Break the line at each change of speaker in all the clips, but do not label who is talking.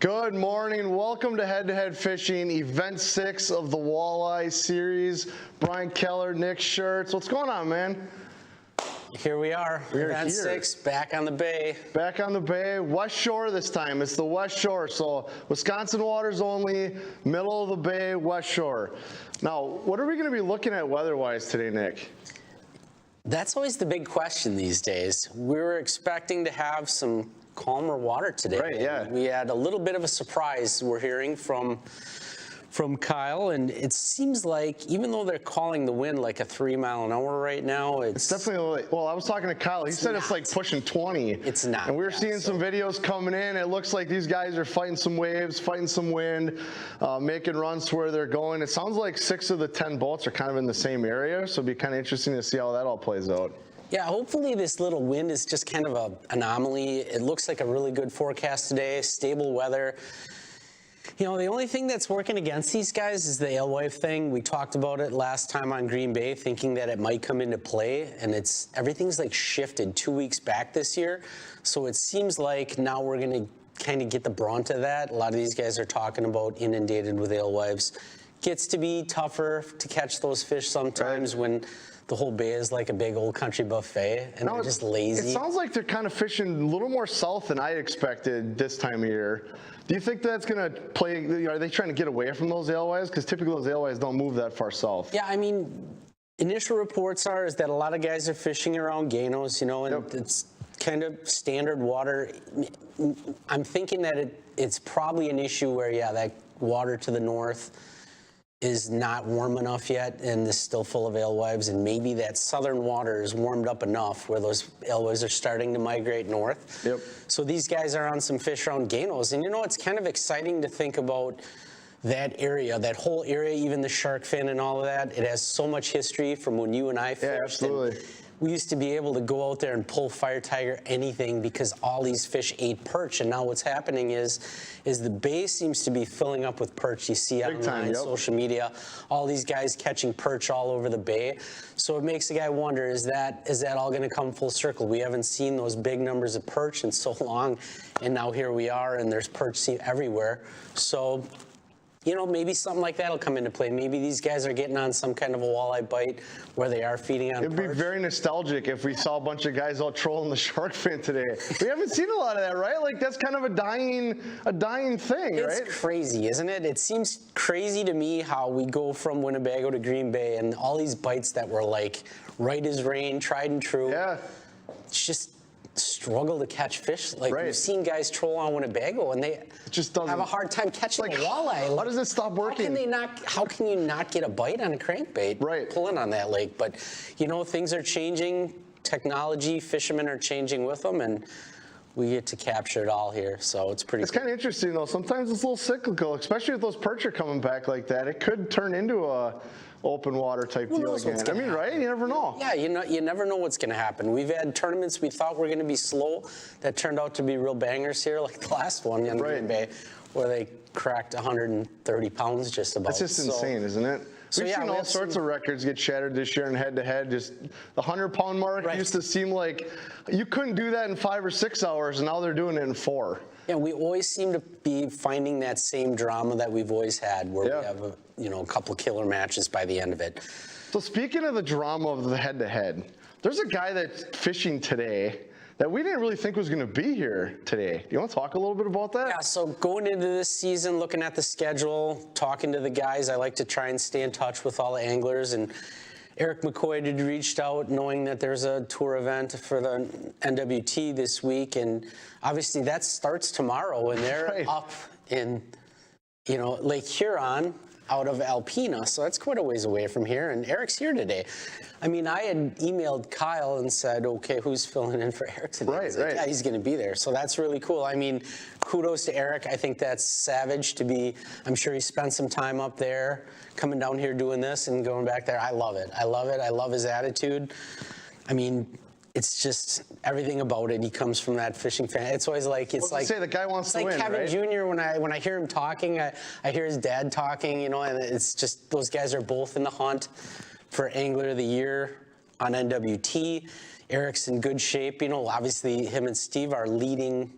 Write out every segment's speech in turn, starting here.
Good morning. Welcome to Head-to-Head Fishing, Event 6 of the Walleye Series. Brian Keller, Nick Schertz. What's going on, man?
Here we are, Event 6, back on the bay.
Back on the bay, West Shore this time. It's the West Shore, so Wisconsin waters only, middle of the bay, West Shore. Now, what are we going to be looking at weather-wise today, Nick?
That's always the big question these days. We were expecting to have some calmer water today.
Right, yeah.
We had a little bit of a surprise we're hearing from Kyle, and it seems like even though they're calling the wind like a 3-mile-an-hour right now,
it's definitely, well, I was talking to Kyle, he said it's like pushing 20.
It's not.
And we were seeing some videos coming in. It looks like these guys are fighting some waves, fighting some wind, making runs to where they're going. It sounds like 6 of the 10 boats are kind of in the same area, so it'd be kind of interesting to see how that all plays out.
Yeah, hopefully this little wind is just kind of an anomaly. It looks like a really good forecast today, stable weather. You know, the only thing that's working against these guys is the alewife thing. We talked about it last time on Green Bay, thinking that it might come into play, and everything's like shifted 2 weeks back this year. So it seems like now we're going to kind of get the brunt of that. A lot of these guys are talking about inundated with alewives. Gets to be tougher to catch those fish sometimes when the whole bay is like a big old country buffet, and they're just lazy.
It sounds like they're kind of fishing a little more south than I expected this time of year. Do you think that's going to play, are they trying to get away from those alewives? Because typically those alewives don't move that far south.
Yeah, I mean, initial reports is that a lot of guys are fishing around Ganos, you know, and it's kind of standard water. I'm thinking that it's probably an issue where, yeah, that water to the north is not warm enough yet and is still full of alewives, and maybe that southern water is warmed up enough where those alewives are starting to migrate north.
Yep.
So these guys are on some fish around Ganos, and you know, it's kind of exciting to think about that area, that whole area, even the shark fin and all of that. It has so much history from when you and I fished.
Yeah, absolutely.
We used to be able to go out there and pull fire tiger anything because all these fish ate perch, and now what's happening is the bay seems to be filling up with perch. You see online, social media, all these guys catching perch all over the bay. So it makes the guy wonder, is that all going to come full circle? We haven't seen those big numbers of perch in so long, and now here we are, and there's perch everywhere. So, you know, maybe something like that will come into play. Maybe these guys are getting on some kind of a walleye bite where they are feeding on perch.
It'd be very nostalgic if we saw a bunch of guys out trolling the shark fin today. We haven't seen a lot of that, right? Like, that's kind of a dying thing, right?
It's crazy, isn't it? It seems crazy to me how we go from Winnebago to Green Bay and all these bites that were like right as rain, tried and true.
Yeah.
It's just struggle to catch fish. Like, we've seen guys troll on Winnebago and they just have a hard time catching a walleye.
How does it stop working?
How can you not get a bite on a crankbait pulling on that lake? But, you know, things are changing. Technology, fishermen are changing with them, and we get to capture it all here, so it's pretty cool.
Kind of interesting, though. Sometimes it's a little cyclical, especially if those perch are coming back like that. It could turn into a open water type deal again. I mean, right? You never know.
Yeah, you never know what's going to happen. We've had tournaments we thought were going to be slow that turned out to be real bangers here, like the last one in Green Bay, where they cracked 130 pounds just about.
That's just insane, isn't it? We've seen all sorts of records get shattered this year in head-to-head. Just the 100-pound mark used to seem like you couldn't do that in 5 or 6 hours, and now they're doing it in 4.
Yeah, we always seem to be finding that same drama that we've always had, where we have a couple killer matches by the end of it.
So speaking of the drama of the head-to-head, there's a guy that's fishing today that we didn't really think was going to be here today. Do you want to talk a little bit about that?
Yeah, so going into this season, looking at the schedule, talking to the guys, I like to try and stay in touch with all the anglers, and Eric McCoy had reached out knowing that there's a tour event for the NWT this week, and obviously that starts tomorrow, and they're up in, you know, Lake Huron out of Alpena, so that's quite a ways away from here, and Eric's here today. I mean, I had emailed Kyle and said, okay, who's filling in for Eric today? Yeah, he's going to be there, so that's really cool. I mean, kudos to Eric. I think that's savage to be, I'm sure he spent some time up there, coming down here doing this and going back there. I love it. I love it. I love his attitude. I mean, it's just everything about it. He comes from that fishing fan. It's always like
say the guy wants to win,
Kevin Jr. When I hear him talking, I hear his dad talking, you know, and it's just those guys are both in the hunt for Angler of the Year on NWT. Eric's in good shape, you know. Obviously, him and Steve are leading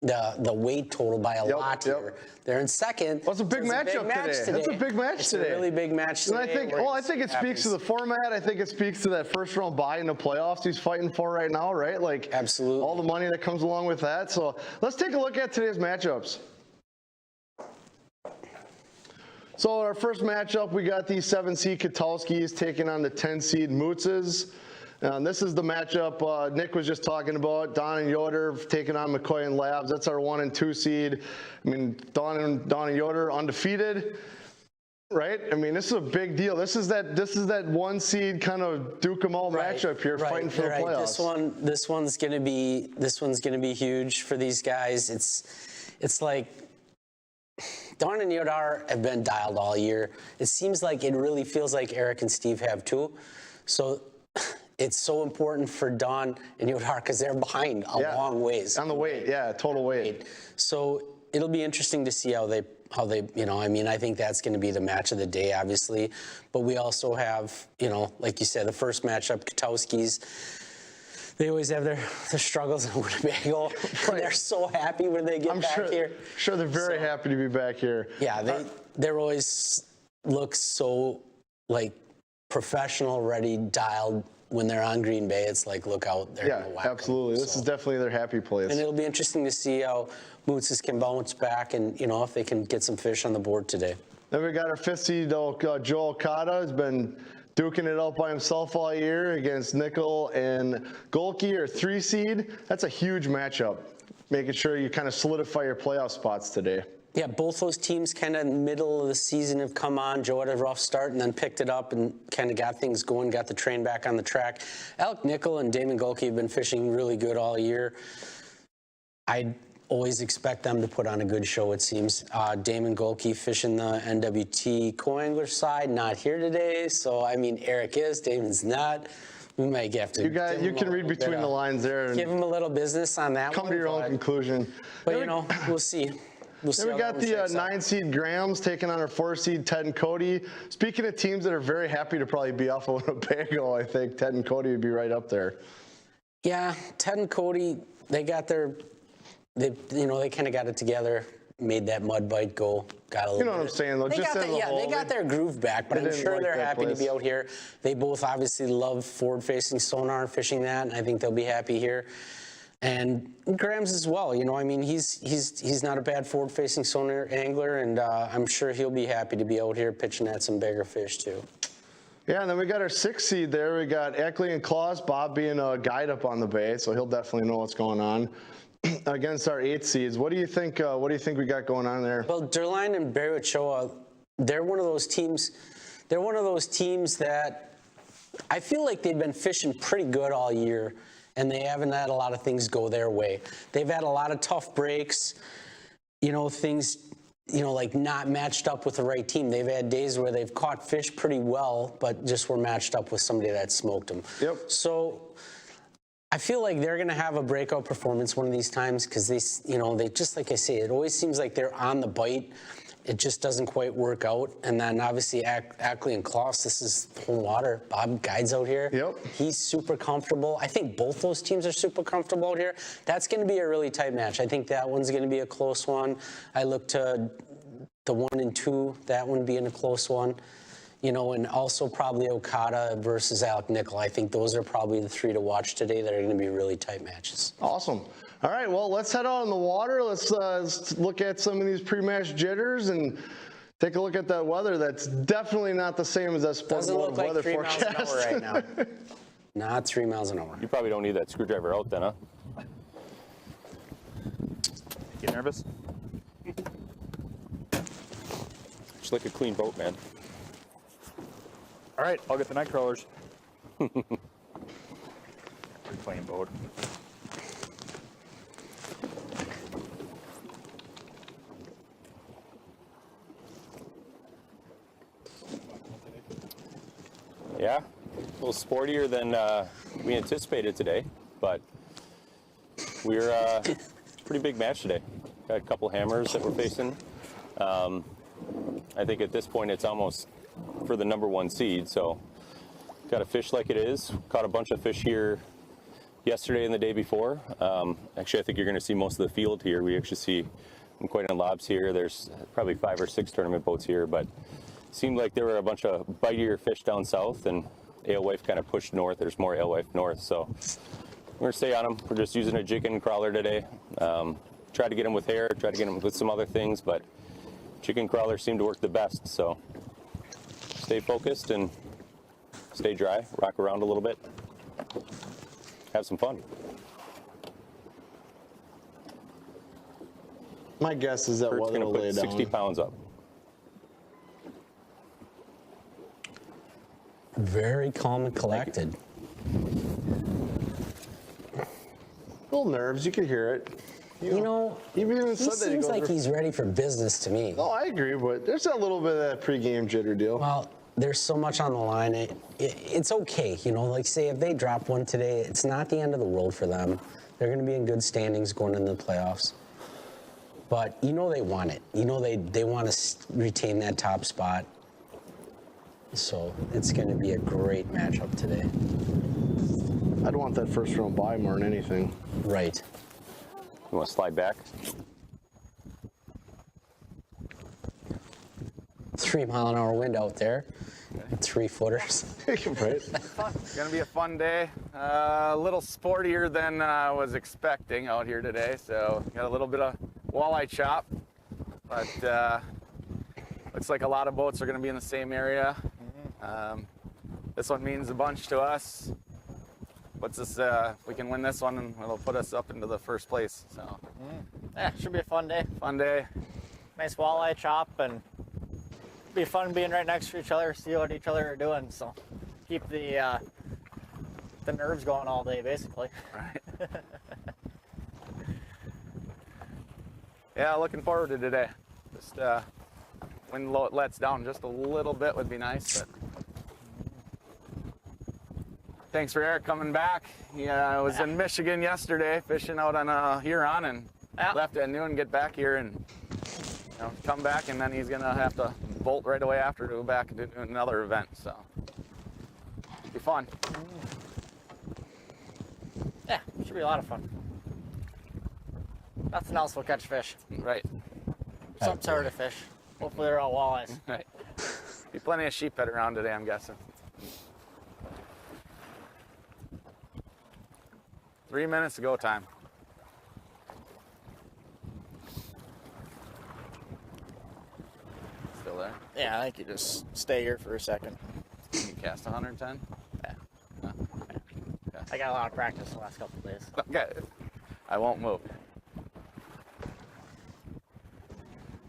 the weight total by a lot here. They're in second.
Well, it's a big matchup today. That's a big match today.
It's a really big match today.
And I think it speaks to the format. I think it speaks to that first round bye in the playoffs he's fighting for right now, right? Like,
absolutely.
All the money that comes along with that. So let's take a look at today's matchups. So our first matchup, we got the 7-seed Katowskis taking on the 10-seed Mootzes. This is the matchup Nick was just talking about. Don and Yoder taking on McCoy and Labs. That's our 1 and 2 seed. I mean, Don and Yoder undefeated, right? I mean, this is a big deal. This is that 1 seed kind of duke 'em all matchup here, fighting for the playoffs.
This one's gonna be huge for these guys. It's like Don and Yoder have been dialed all year. It seems like it really feels like Eric and Steve have too. So it's so important for Don and Yoder because they're behind a long ways.
On the weight, total weight.
So it'll be interesting to see how they, I mean, I think that's going to be the match of the day, obviously. But we also have, like you said, the first matchup, Katowskis. They always have their struggles in Winnebago. Right. They're so happy when they get back here.
I'm sure they're very happy to be back here.
Yeah, they're always look so like professional, ready, dialed. When they're on Green Bay, it's like, look out, they're going to whack
absolutely. This is definitely their happy place.
And it'll be interesting to see how Mootzes can bounce back and, if they can get some fish on the board today.
Then we got our 5th seed, Joel Okada, has been duking it out by himself all year against Nickel and Golke, our 3 seed. That's a huge matchup, making sure you kind of solidify your playoff spots today.
Yeah, both those teams kind of middle of the season have come on. Joe had a rough start and then picked it up and kind of got things going, got the train back on the track. Alec Nickel and Damon Golke have been fishing really good all year. I always expect them to put on a good show, it seems. Damon Golke fishing the NWT co-angler side, not here today. So, I mean, Eric is, Damon's not. We might have to.
You can read between the lines there. And
give him a little business on that
one. Come to your own conclusion.
But, we'll see.
Then we got the 9-seed Grahams taking on our 4-seed Ted and Cody. Speaking of teams that are very happy to probably be off of Winnebago, I think Ted and Cody would be right up there.
Yeah, Ted and Cody, they got they kind of got it together, made that mud bite go, got a little.
You know what I'm saying, though.
They got their groove back, but I'm sure they're happy to be out here. They both obviously love forward-facing sonar and fishing that, and I think they'll be happy here. And Grahams as well, I mean, he's not a bad forward-facing sonar angler, and I'm sure he'll be happy to be out here pitching at some bigger fish too.
Yeah, and then we got our 6th seed there. We got Eckley and Claus, Bob being a guide up on the bay, so he'll definitely know what's going on. Against our 8 seeds, what do you think? What do you think we got going on there?
Well, Derline and Barry Ochoa, they're one of those teams. They're one of those teams that I feel like they've been fishing pretty good all year. And they haven't had a lot of things go their way. They've had a lot of tough breaks, things, like not matched up with the right team. They've had days where they've caught fish pretty well, but just were matched up with somebody that smoked them.
Yep.
So I feel like they're going to have a breakout performance one of these times because they just like I say, it always seems like they're on the bite. It just doesn't quite work out. And then obviously Ackley and Klaus, this is home water. Bob guides out here.
Yep.
He's super comfortable. I think both those teams are super comfortable out here. That's going to be a really tight match. I think that one's going to be a close one. I look to the 1 and 2, that one being a close one. And also probably Okada versus Alec Nickel. I think those are probably the 3 to watch today that are going to be really tight matches.
Awesome. All right, well, let's head out on the water. Let's look at some of these pre-match jitters and take a look at that weather. That's definitely not the same as that sport mode weather forecast.
Doesn't look like 3 miles an hour right now. Not 3 miles an hour.
You probably don't need that screwdriver out then, huh? Get nervous? Just like a clean boat, man.
All right, I'll get the night crawlers. Clean boat.
Yeah, a little sportier than we anticipated today, but we're pretty big match today. Got a couple hammers that we're facing. I think at this point it's almost for the #1 seed, so got to fish like it is. Caught a bunch of fish here yesterday and the day before. Actually, I think you're going to see most of the field here. We actually see McCoy and Lobs here. There's probably 5 or 6 tournament boats here, but it seemed like there were a bunch of bitier fish down south, and alewife kind of pushed north. There's more alewife north, so we're going to stay on them. We're just using a jig and crawler today. Try to get them with hair, try to get them with some other things, but jig and crawler seem to work the best, so stay focused and stay dry, rock around a little bit, have some fun.
My guess is that
Kurt's
weather
going
will
to
lay
put
down.
60 pounds up.
Very calm and collected.
Little nerves, you can hear it.
You know,
He even
he
said that he
seems
goes
like
for-
he's ready for business to me.
Oh, I agree, but there's a little bit of that pregame jitter deal.
Well, there's so much on the line. It's okay, you know. Like say if they drop one today, it's not the end of the world for them. They're going to be in good standings going into the playoffs. But you know they want it. You know they want to retain that top spot. So it's going to be a great matchup today.
I'd want that first round bye more than anything.
Right.
You want to slide back?
3-mile-an-hour wind out there. 3-footers.
Right?
It's gonna be a fun day. A little sportier than I was expecting out here today. So got a little bit of walleye chop, but looks like a lot of boats are gonna be in the same area. This one means a bunch to us. Puts us, if we can win this one, and it'll put us up into the first place. So
Yeah, should be a fun day.
fun day.
Nice walleye chop, and be fun being right next to each other, see what each other are doing. So keep the nerves going all day, basically.
Right. Yeah, looking forward to today. Just when it lets down just a little bit would be nice, but thanks for Eric coming back. He was in Michigan yesterday fishing out on Huron, and left at noon, get back here and come back, and then he's gonna have to bolt right away after to go back and do another event. So be fun.
Yeah, should be a lot of fun. Nothing else will catch fish.
Right.
Some sort of fish. Hopefully they're all walleyes.
Right. Be plenty of sheephead around today, I'm guessing. 3 minutes to go time. Still there?
Yeah, I think you just stay here for a second.
Can you cast 110?
Yeah.
No?
I got a lot of practice the last couple of days.
Okay. I won't move.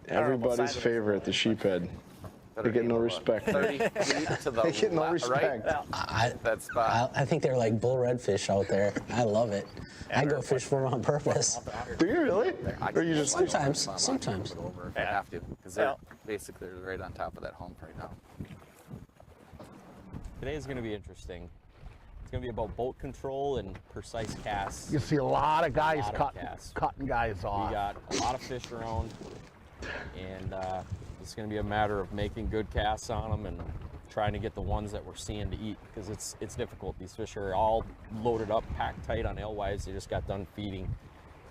Everybody's favorite, the sheephead. They get no respect.
30 feet to the
They get no
right.
respect.
That spot.
I think they're like bull redfish out there. I love it. I go fish for them on purpose.
Do you really? Or you just
Sometimes. Sometimes.
I have to, because they're basically right on top of that hump right now.
Today is going to be interesting. It's going to be about boat control and precise casts.
You see a lot of guys
lot of casts.
cutting guys off.
We got a lot of fish around, and it's going to be a matter of making good casts on them and trying to get the ones that we're seeing to eat, because it's difficult. These fish are all loaded up, packed tight on alewives. They just got done feeding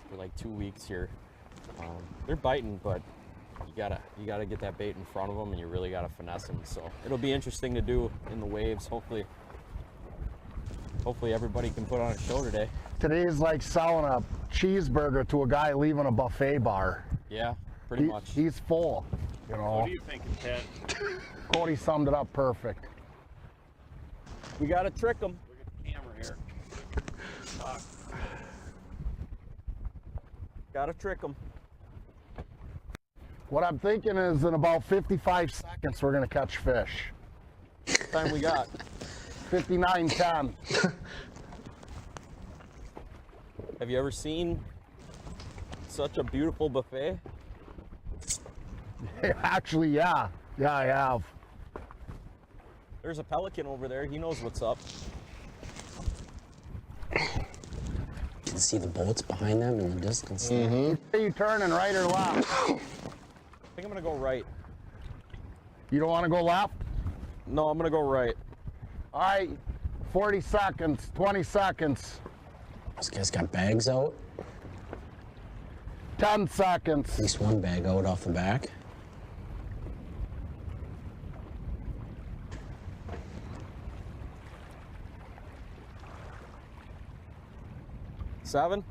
for like 2 weeks here. They're biting, but you gotta get that bait in front of them, and you really gotta finesse them. So it'll be interesting to do in the waves. Hopefully everybody can put on a show today.
Today's like selling a cheeseburger to a guy leaving a buffet bar.
Yeah, pretty much.
He's full, you know.
What are you thinking, Ted?
Cody summed it up perfect.
We gotta trick them.
Look at the camera here.
Gotta trick them.
What I'm thinking is in about 55 seconds we're gonna catch fish. What time we got? 59:10.
Have you ever seen such a beautiful buffet?
Actually, yeah. Yeah, I have.
There's a pelican over there. He knows what's up.
You can see the boats behind them in the distance.
Are you turning right or left?
I think I'm gonna go right.
You don't want to go left?
No, I'm gonna go right.
All right, 40 seconds, 20 seconds.
This guy's got bags out.
10 seconds.
At least one bag out off the back.
Seven.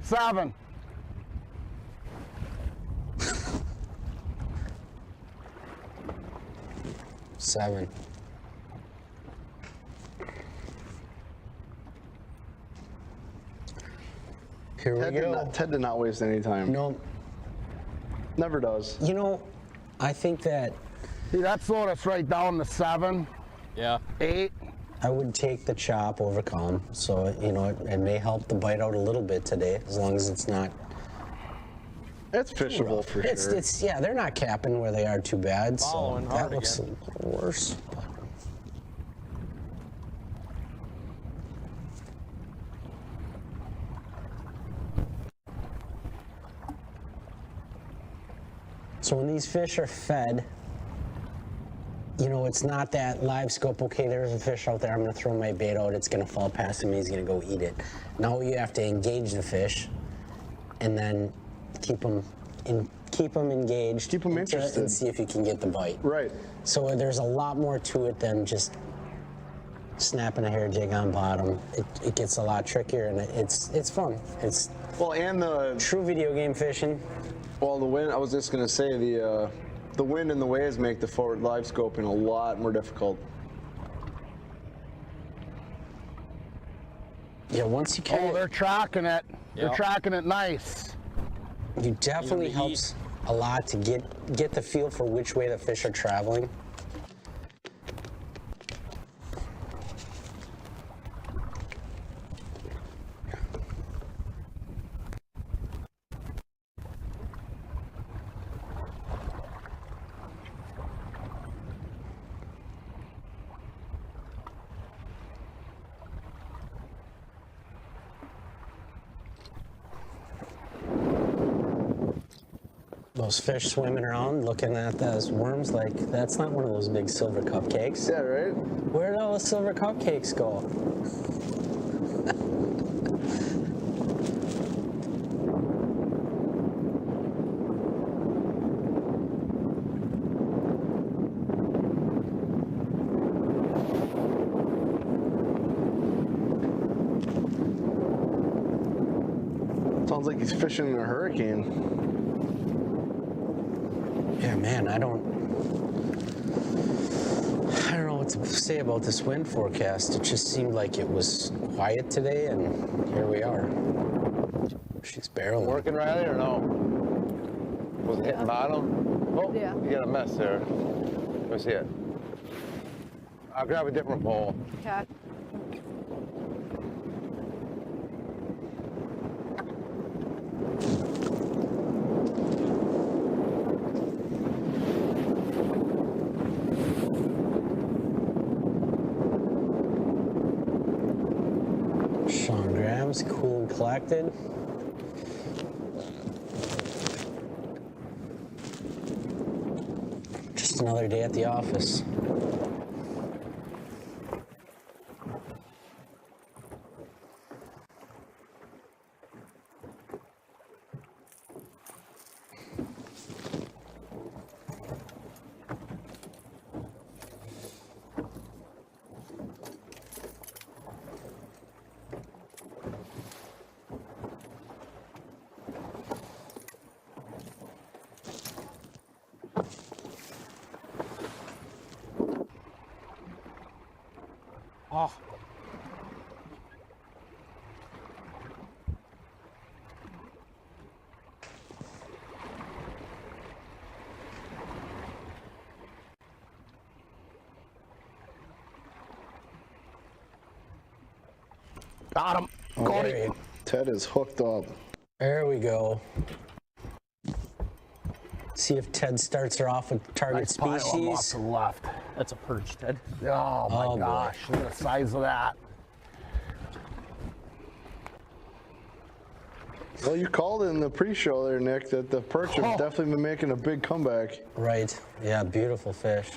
7.
Seven. Here we go.
Ted did not waste any time.
No,
Never does.
you know, I think that
See, that slowed us right down to 7,
Yeah.
8.
I would take the chop over calm. So, you know, it may help the bite out a little bit today, as long as it's not.
It's fishable for sure.
It's yeah, they're not capping where they are too bad. So
Following
that
hard
looks
again.
a little worse. So when these fish are fed, you know, it's not that live scope, okay, there's a fish out there, I'm gonna throw my bait out, it's gonna fall past him, he's gonna go eat it. Now you have to engage the fish and then keep them engaged.
Keep 'em
until-
interested.
And see if you can get the bite.
Right.
So there's a lot more to it than just snapping a hair jig on bottom. It gets a lot trickier and it's fun. It's
Well, and the
true video game fishing.
wind. I was just gonna say the wind and the waves make the forward live scoping a lot more difficult.
Yeah, once you
Oh,
catch
they're tracking it. They're
Yeah.
tracking it nice.
you definitely
Even to
helps a lot to get the feel for which way the fish are traveling. Those fish swimming around looking at those worms like that's not one of those big silver cupcakes.
Yeah, right?
Where did all the silver cupcakes go?
Sounds like he's fishing in a hurricane.
Yeah, man, I don't know what to say about this wind forecast. It just seemed like it was quiet today, and here we are. She's barreling.
Working, Riley, or no? Was it hitting bottom? Oh,
Yeah.
you got a mess there. Let me see it. I'll grab a different pole.
Okay.
Sean Graham's cool and collected. Just another day at the office.
Oh.
Got him. Got
There
him.
you-
Ted is hooked up.
There we go. See if Ted starts her off with target
Nice pile 'em off
species.
to the left.
That's a perch, Ted.
Oh my
Oh, boy.
gosh, look at the size of that.
Well, you called in the pre-show there, Nick, that the perch have
Oh.
definitely been making a big comeback.
Right. Yeah, beautiful fish.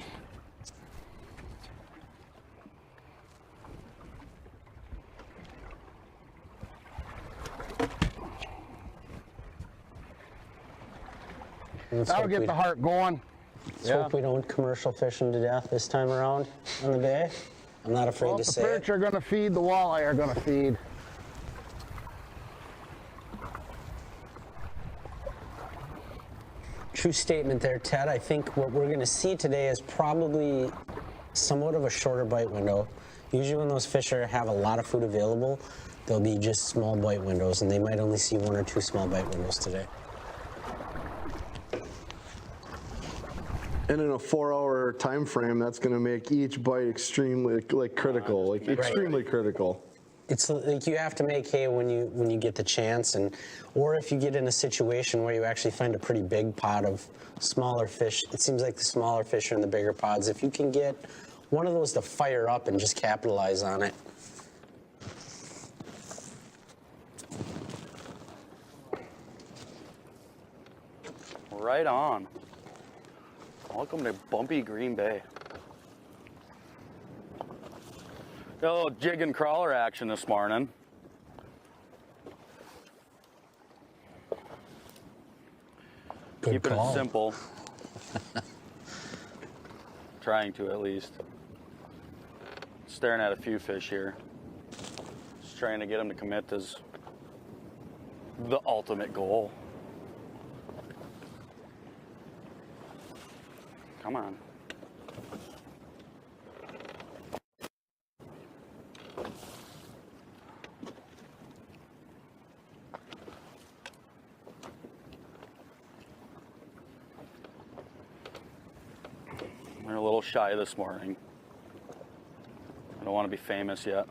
Let's
That'll
hope
get
we-
the heart going.
Let's hope we don't commercial fish them to death this time around on the bay. I'm not afraid
Well,
to
if the
say
perch
it.
are gonna feed, the walleye are gonna feed.
True statement there, Ted. I think what we're going to see today is probably somewhat of a shorter bite window. Usually when those fish have a lot of food available, they'll be just small bite windows, and they might only see 1 or 2 small bite windows today.
And in a 4-hour time frame, that's going to make each bite extremely critical, extremely critical.
It's like you have to make hay when you get the chance, or if you get in a situation where you actually find a pretty big pod of smaller fish. It seems like the smaller fish are in the bigger pods. If you can get one of those to fire up and just capitalize on it.
Right on. Welcome to bumpy Green Bay. Got a little jig and crawler action this morning.
Good
Keeping
call.
it simple. Trying to, at least. Staring at a few fish here. Just trying to get them to commit is the ultimate goal. Come on. They're a little shy this morning. I don't want to be famous yet.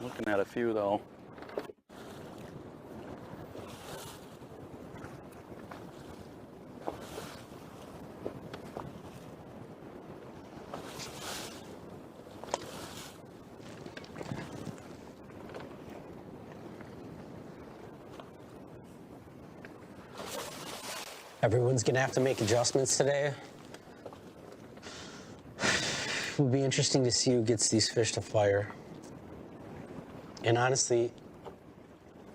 Looking at a few though.
Everyone's gonna have to make adjustments today. It will be interesting to see who gets these fish to fire. And honestly,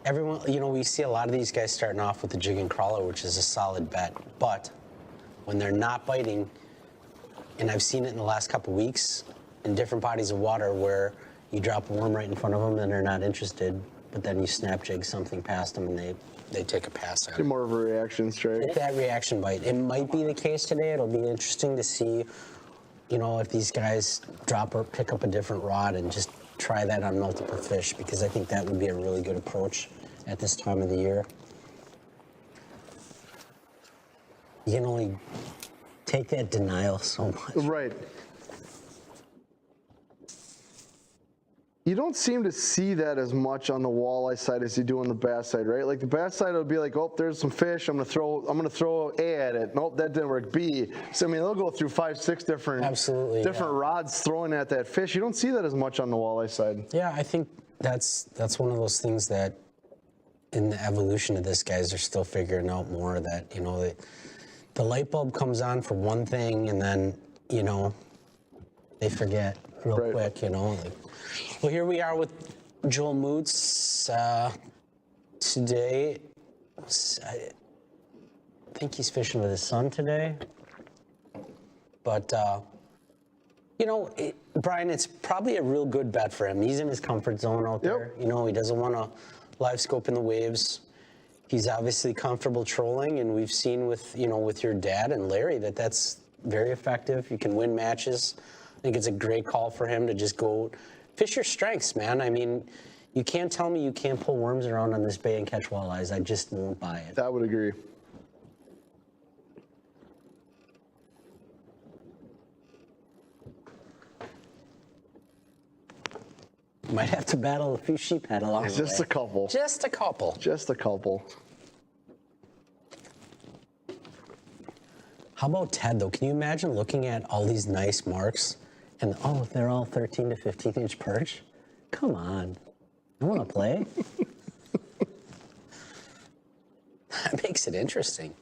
everyone, we see a lot of these guys starting off with the jig and crawler, which is a solid bet. But when they're not biting, and I've seen it in the last couple weeks in different bodies of water where you drop a worm right in front of them and they're not interested, but then you snap jig something past them and they take a pass at it.
More of a reaction strike.
That reaction bite. It might be the case today. It'll be interesting to see, if these guys drop or pick up a different rod and just try that on multiple fish, because I think that would be a really good approach at this time of the year. You can only take that denial so much.
Right. You don't seem to see that as much on the walleye side as you do on the bass side, right? Like the bass side will be like, oh, there's some fish. I'm gonna throw A at it. Nope, that didn't work. B. So I mean, they'll go through 5, 6 different rods throwing at that fish. You don't see that as much on the walleye side.
Yeah, I think that's one of those things that in the evolution of this, guys are still figuring out more that, the light bulb comes on for one thing and then, they forget real quick, Well, here we are with Joel Moots today. I think he's fishing with his son today. But, Brian, it's probably a real good bet for him. He's in his comfort zone out there. He doesn't want to live scope in the waves. He's obviously comfortable trolling, and we've seen with your dad and Larry that's very effective. You can win matches. I think it's a great call for him to just go fish your strengths, man. I mean, you can't tell me you can't pull worms around on this bay and catch walleyes. I just won't buy it.
I would agree.
Might have to battle a few sheephead along the way.
Just a couple.
Just a couple.
Just a couple.
How about Ted, though? Can you imagine looking at all these nice marks and, they're all 13 to 15-inch perch? Come on. I want to play. That makes it interesting.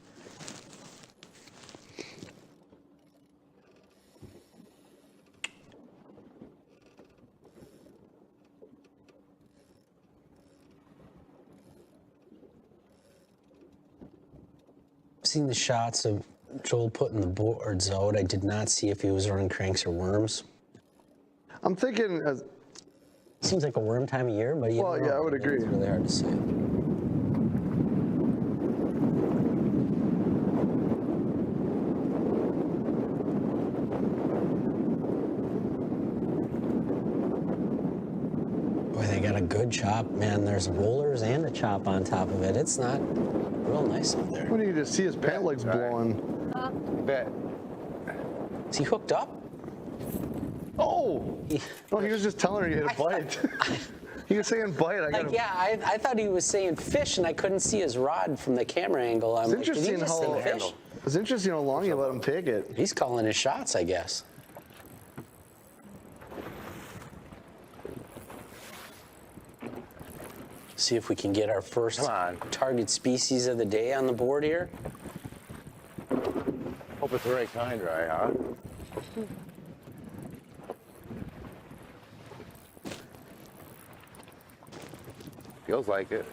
seen the shots of Joel putting the boards out. I did not see if he was running cranks or worms.
I'm thinking,
Seems like a worm time of year, but you
well,
don't know.
yeah, I would agree.
It's really hard to say. Boy, they got a good chop, man. There's rollers and a chop on top of it. It's not real nice up there.
What do you just see his pant legs blowing?
Bet.
Is he hooked up?
Oh! No, he was just telling her he had a bite. He was saying bite. I got
Like, yeah, I thought he was saying fish, and I couldn't see his rod from the camera angle. I'm
It's
like, did he
interesting
just say
how
fish?
it's interesting how long you let him take it.
He's calling his shots, I guess. See if we can get our first
Come on.
target species of the day on the board here.
Hope it's the right kind, right, huh? Feels like it.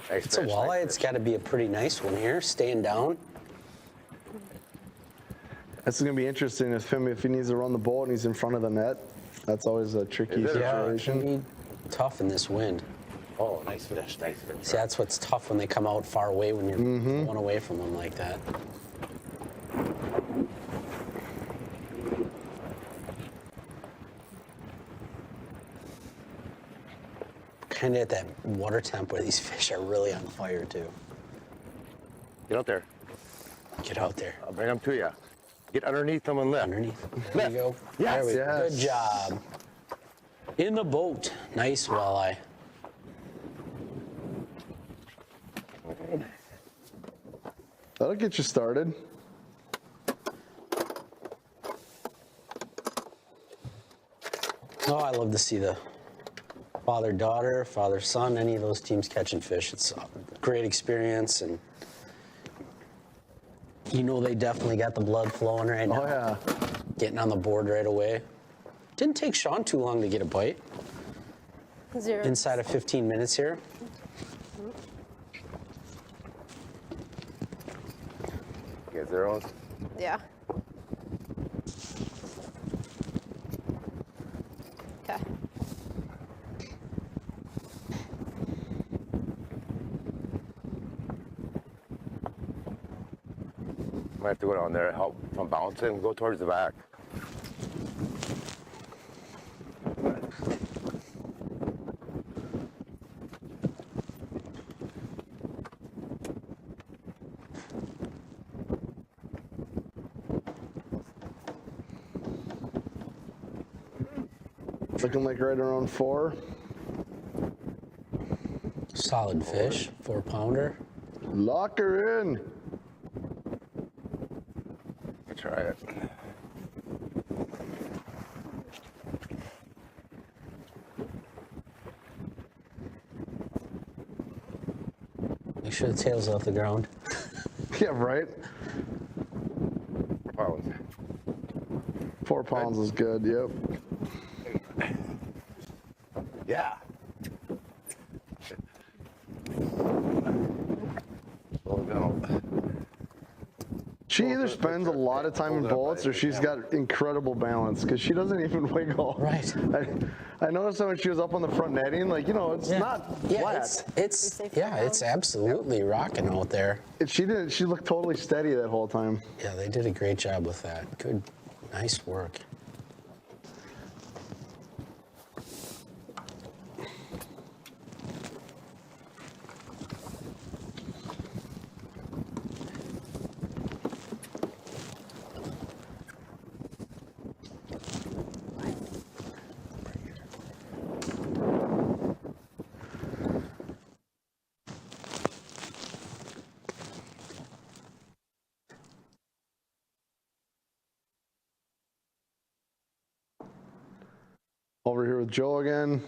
Nice
It's a
fish,
walleye.
nice
It's
fish.
got to be a pretty nice one here, staying down.
That's going to be interesting if he needs to run the boat and he's in front of the net. That's always a tricky
Is it?
Yeah, it's
situation.
gonna be tough in this wind.
Oh, nice fish, nice fish.
See, that's what's tough when they come out far away when you're going away from them like that. Kind of at that water temp where these fish are really on fire too.
Get out there.
Get out there.
I'll bring them to you. Get underneath them and lift.
Underneath. There you go.
Yes,
There we go.
yes.
Good job. In the boat. Nice walleye.
That'll get you started.
Oh, I love to see the father-daughter, father-son, any of those teams catching fish. It's a great experience, and you know they definitely got the blood flowing right now.
Oh, yeah.
Getting on the board right away. Didn't take Sean too long to get a bite.
0.
Inside of 15 minutes here.
Get their own.
Yeah. Okay.
Might have to go down there and help from bouncing and go towards the back.
Looking like right around 4.
Solid fish, 4-pounder.
Lock her in.
Try it.
Make sure the tail's off the ground.
Yeah, right?
Pounds.
4 pounds is good, yep.
Yeah. Slow down.
She either spends a lot of time in boats or she's got incredible balance because she doesn't even wiggle.
Right.
I noticed that when she was up on the front netting, like, you know, it's not flat.
It's absolutely rocking out there.
She looked totally steady that whole time.
Yeah, they did a great job with that. Good, nice work.
Over here with Joe again.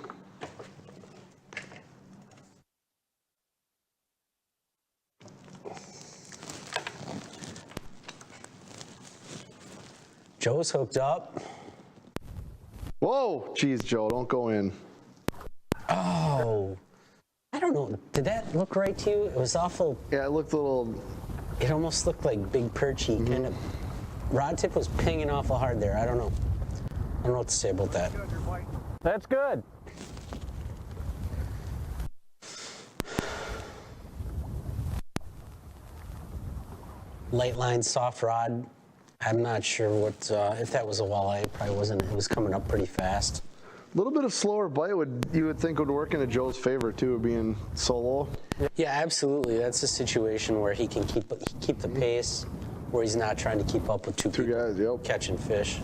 Joe's hooked up.
Whoa, geez, Joe, don't go in.
Oh, I don't don't know. Did that look right to you? It was awful.
Yeah, it looked a little.
It almost looked like big perchy. Kind of. Rod tip was pinging awful hard there. I don't know. I don't know what to say about that.
That's good.
Light line, soft rod. I'm not sure what if that was a walleye. It probably wasn't. It was coming up pretty fast.
A little bit of slower bite you would think would work into Joe's favor too, being so low.
Yeah, absolutely. That's a situation where he can keep the pace, where he's not trying to keep up with two people
guys. Yep.
catching fish.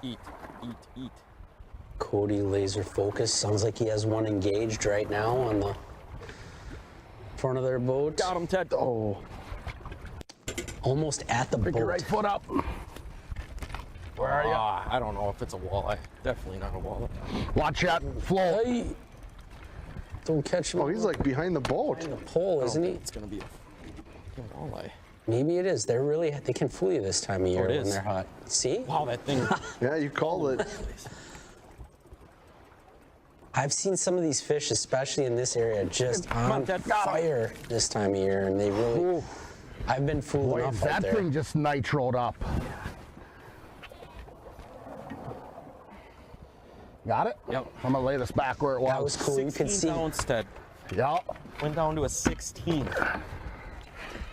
Eat, eat, eat.
Cody laser focus. Sounds like he has one engaged right now on the front of their boat.
Got him, Ted.
Oh,
Almost at the
pick
boat.
your right foot up. Where are you?
I don't know if it's a walleye. Definitely not a walleye.
Watch that flow.
Hey, don't catch him.
Oh, he's like behind the boat.
behind the pole, isn't he?
It's gonna be a walleye.
Maybe it is. They can fool you this time of year
it
when
is.
they're hot. See?
Wow, that thing.
Yeah, you called it.
I've seen some of these fish, especially in this area, just on fire this time of year, and they really.
Ooh.
I've been fooled
Boy,
enough
is
out
that
there.
thing just nitroed up. Got it?
Yep.
I'm gonna lay this back where it was.
That was cool. You could
16
see.
pounds, Ted.
Yep.
Went down to a 16.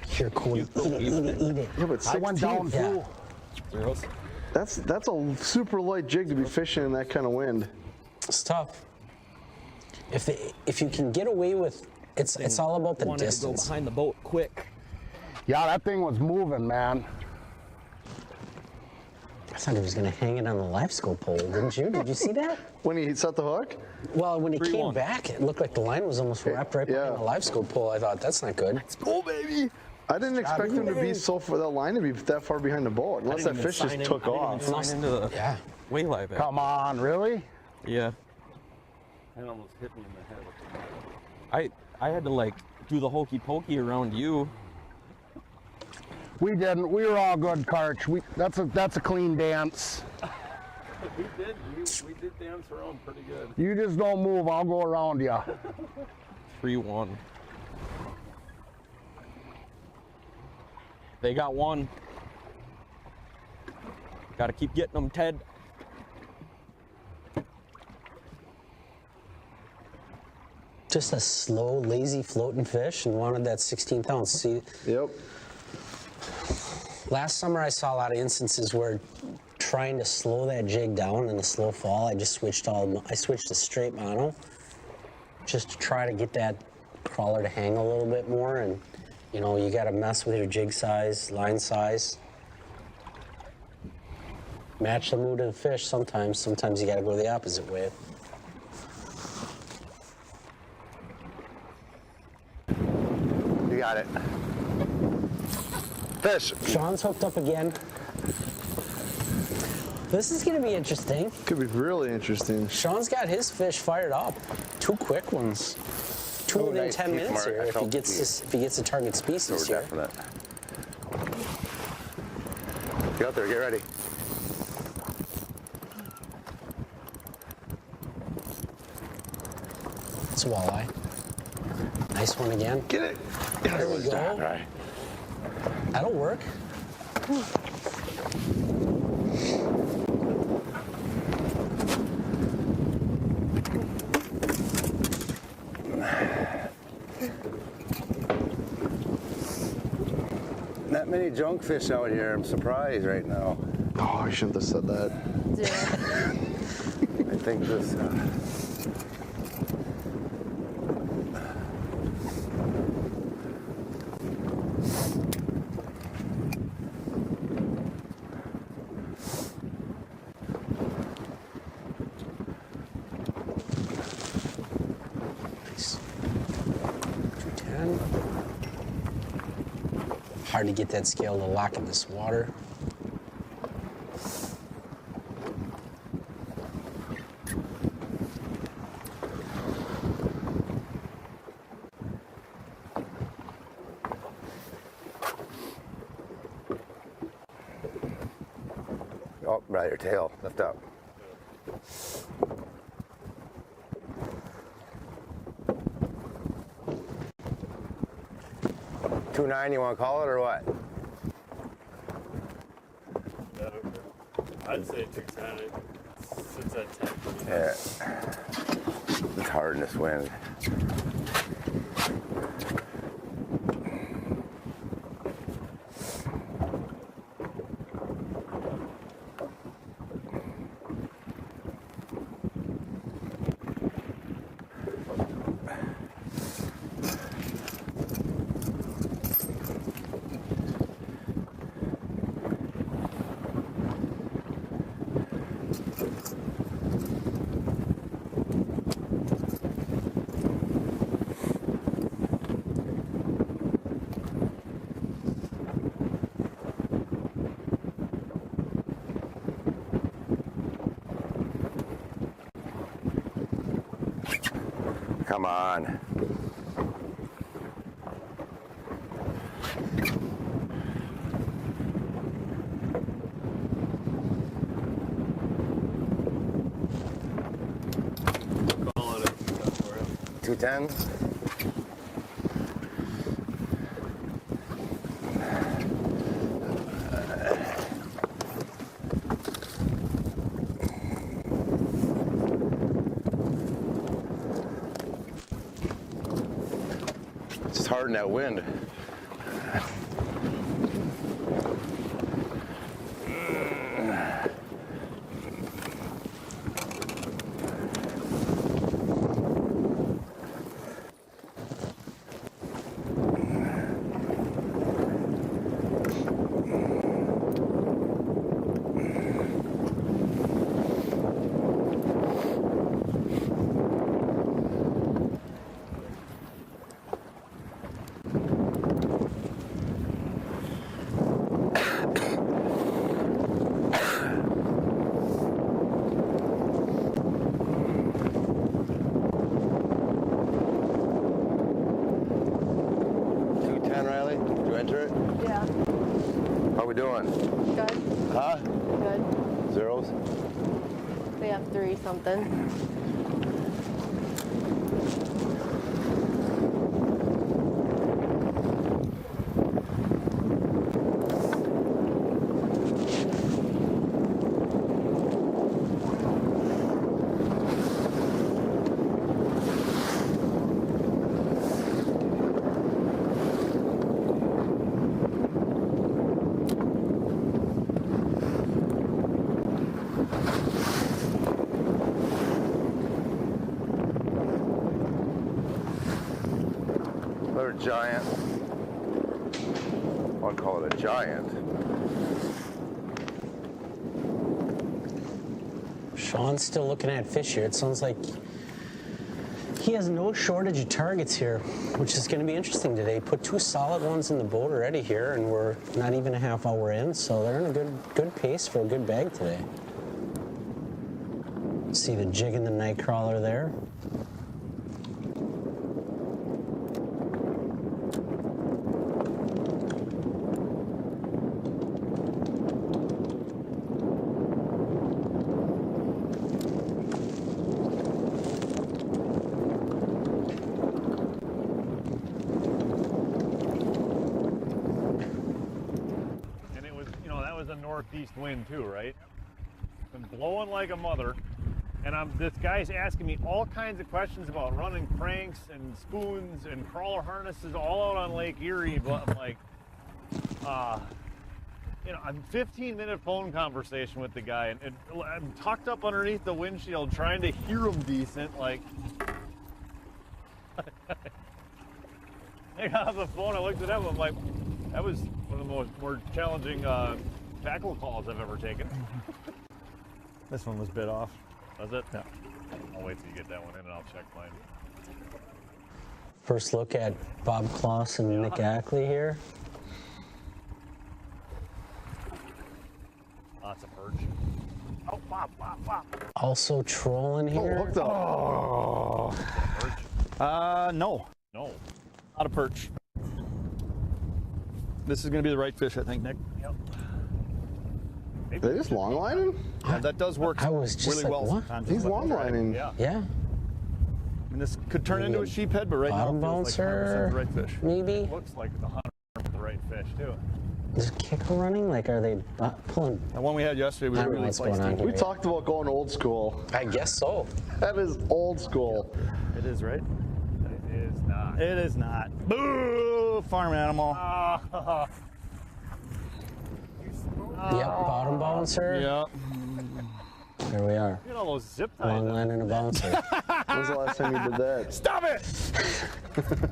Here, Cody. Eat it.
Yeah, but
I went
16.
down too.
Zeros.
That's a super light jig to be fishing in that kind of wind.
It's tough. If you can get away with, it's all about the
Wanted to go
distance.
behind the boat quick.
Yeah, that thing was moving, man.
I thought he was going to hang it on the live scope pole, didn't you? Did you see that?
When he set the hook?
Well, when he came
3-1.
back, it looked like the line was almost wrapped right behind
Yeah.
the live scope pole. I thought, that's not good.
Oh, baby. I didn't expect him to be so far, that line to be that far behind the boat, unless that fish just took off.
Sign into the
Yeah.
walleye bag.
Come on, really?
Yeah.
It almost hit me in the head.
I had to like do the hokey pokey around you.
We didn't. We were all good, Karch. That's a clean dance.
We did dance around pretty good.
You just don't move. I'll go around you.
3-1. They got one. Got to keep getting them, Ted.
Just a slow, lazy floating fish and wanted that 16th ounce. See,
Yep.
last summer I saw a lot of instances where trying to slow that jig down in the slow fall, I switched to straight mono just to try to get that crawler to hang a little bit more. And you know, you got to mess with your jig size, line size, match the mood of the fish. Sometimes you got to go the opposite way.
You got it. Fish.
Sean's hooked up again. This is going to be interesting.
Could be really interesting.
Sean's got his fish fired up. 2 quick ones. 2
Oh,
within
nice
10
teeth
minutes
mark.
here
I
if he
felt
gets a target species here.
Definite. Get out there, get ready.
It's a walleye. Nice one again.
Get it.
There we go.
All right.
That'll work.
Not many junk fish out here. I'm surprised right now.
Oh, I shouldn't have said that.
0.
I think this.
Nice. 210. hard to get that scale to lock in this water.
Oh, right, your tail, lift up. $2.9, you want to call it or what?
I'd say 210. It's at 10.
Yeah. It's hard in this wind. Come on.
Calling it.
210. It's hard in that wind.
Yeah.
How we doing?
Good.
Huh?
Good.
Zeros?
We have 3 something.
Another giant. I want to call it a giant.
Sean's still looking at fish here. It sounds like he has no shortage of targets here, which is going to be interesting today. Put 2 solid ones in the boat already here, and we're not even a half hour in, so they're in a good pace for a good bag today. See the jig in the night crawler there.
Northeast wind too, right? Been blowing like a mother, and this guy's asking me all kinds of questions about running cranks and spoons and crawler harnesses all out on Lake Erie, but I'm like, a 15-minute phone conversation with the guy, and I'm tucked up underneath the windshield trying to hear him decent, like. I got off the phone, I looked it up, I'm like, that was one of the more challenging tackle calls I've ever taken.
This one was bit off.
Was it?
Yeah.
I'll wait till you get that one in and I'll check mine.
First look at Bob Kloss and Nick Ackley here. Also trolling here.
Hooked up.
No.
No.
Not a perch. This is going to be the right fish, I think, Nick.
Yep.
Are they just long lining?
Yeah, that does work
I was just
really
like,
well
what?
sometimes.
He's long lining.
Yeah.
Yeah,
And this could turn into a sheephead, but right now
bottom
it feels like 100%
bouncer,
the right fish.
maybe.
Looks like the hunter with the right fish too.
Is kicker running? Like, are they pulling?
The one we had yesterday was
I don't know
really
what's going on
feisty.
here.
We talked about going old school.
I guess so.
That is old school.
It is, right?
It is not.
It is not. Boo! Farm animal.
Yep, bottom bouncer.
Yep.
There we are.
Look at all those zip
Long
ties.
line and a bouncer.
When was the last time you did that?
Stop it!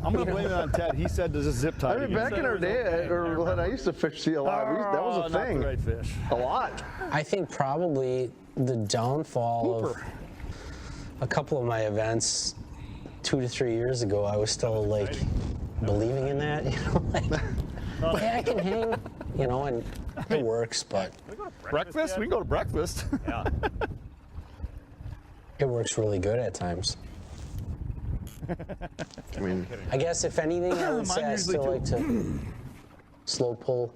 I'm going to blame it on Ted. He said there's a zip tie.
I mean, back in our day, or when I used to fish sea a lot, that was a
Not
thing.
the right fish.
A lot.
I think probably the downfall of a couple of my events 2 to 3 years ago, I was still like believing in that, you know, like, yeah, I can hang, you know, and it works, but
Breakfast? We can go to breakfast.
Yeah.
it works really good at times.
I mean,
I guess if anything, I would say I
usually
still like to slow pull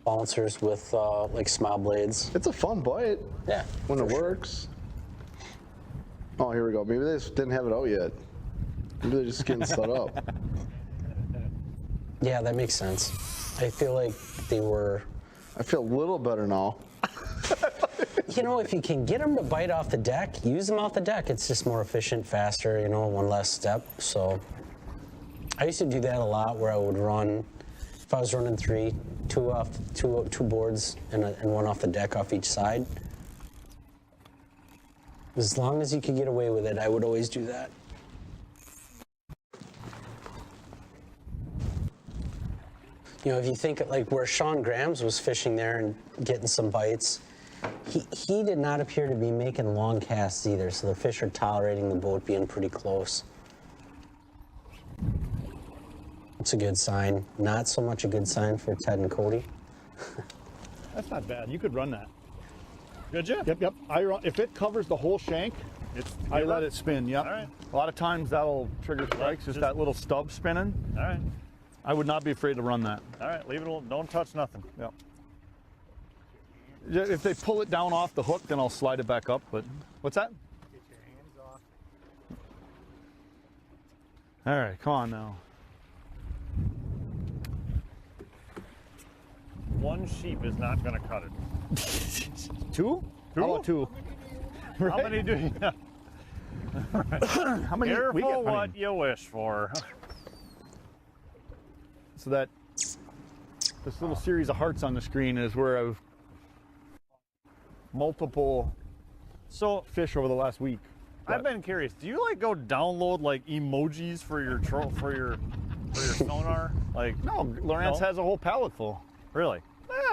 bouncers with like smile blades.
it's a fun bite
Yeah,
when it
for sure.
works. Oh, here we go. Maybe they just didn't have it out yet. Maybe they're just getting set up.
Yeah, that makes sense. I feel like they were.
I feel a little better now.
You know, if you can get them to bite off the deck, use them off the deck. It's just more efficient, faster, you know, one less step. So I used to do that a lot where I would run, if I was running two boards and one off the deck off each side. As long as you could get away with it, I would always do that. You know, if you think like where Sean Grams was fishing there and getting some bites, he did not appear to be making long casts either, so the fish are tolerating the boat being pretty close. It's a good sign. Not so much a good sign for Ted and Cody.
That's not bad. You could run that.
Good job.
Yep. If it covers the whole shank, I let it spin. Yep.
All right.
A lot of times that'll trigger strikes. Just that little stub spinning.
All right.
I would not be afraid to run that.
All right. Leave it alone. Don't touch nothing.
Yep. If they pull it down off the hook, then I'll slide it back up. But what's that?
Get your hands off.
All right, come on now.
One sheep is not going to cut it.
Two? How about two?
How many do you have?
How many?
Careful
we get,
what you wish for.
So that this little series of hearts on the screen is where I've multiple fish over the last week.
I've been curious. Do you like go download like emojis for your for your sonar? Like
No, Lawrence has a whole palette full.
Really?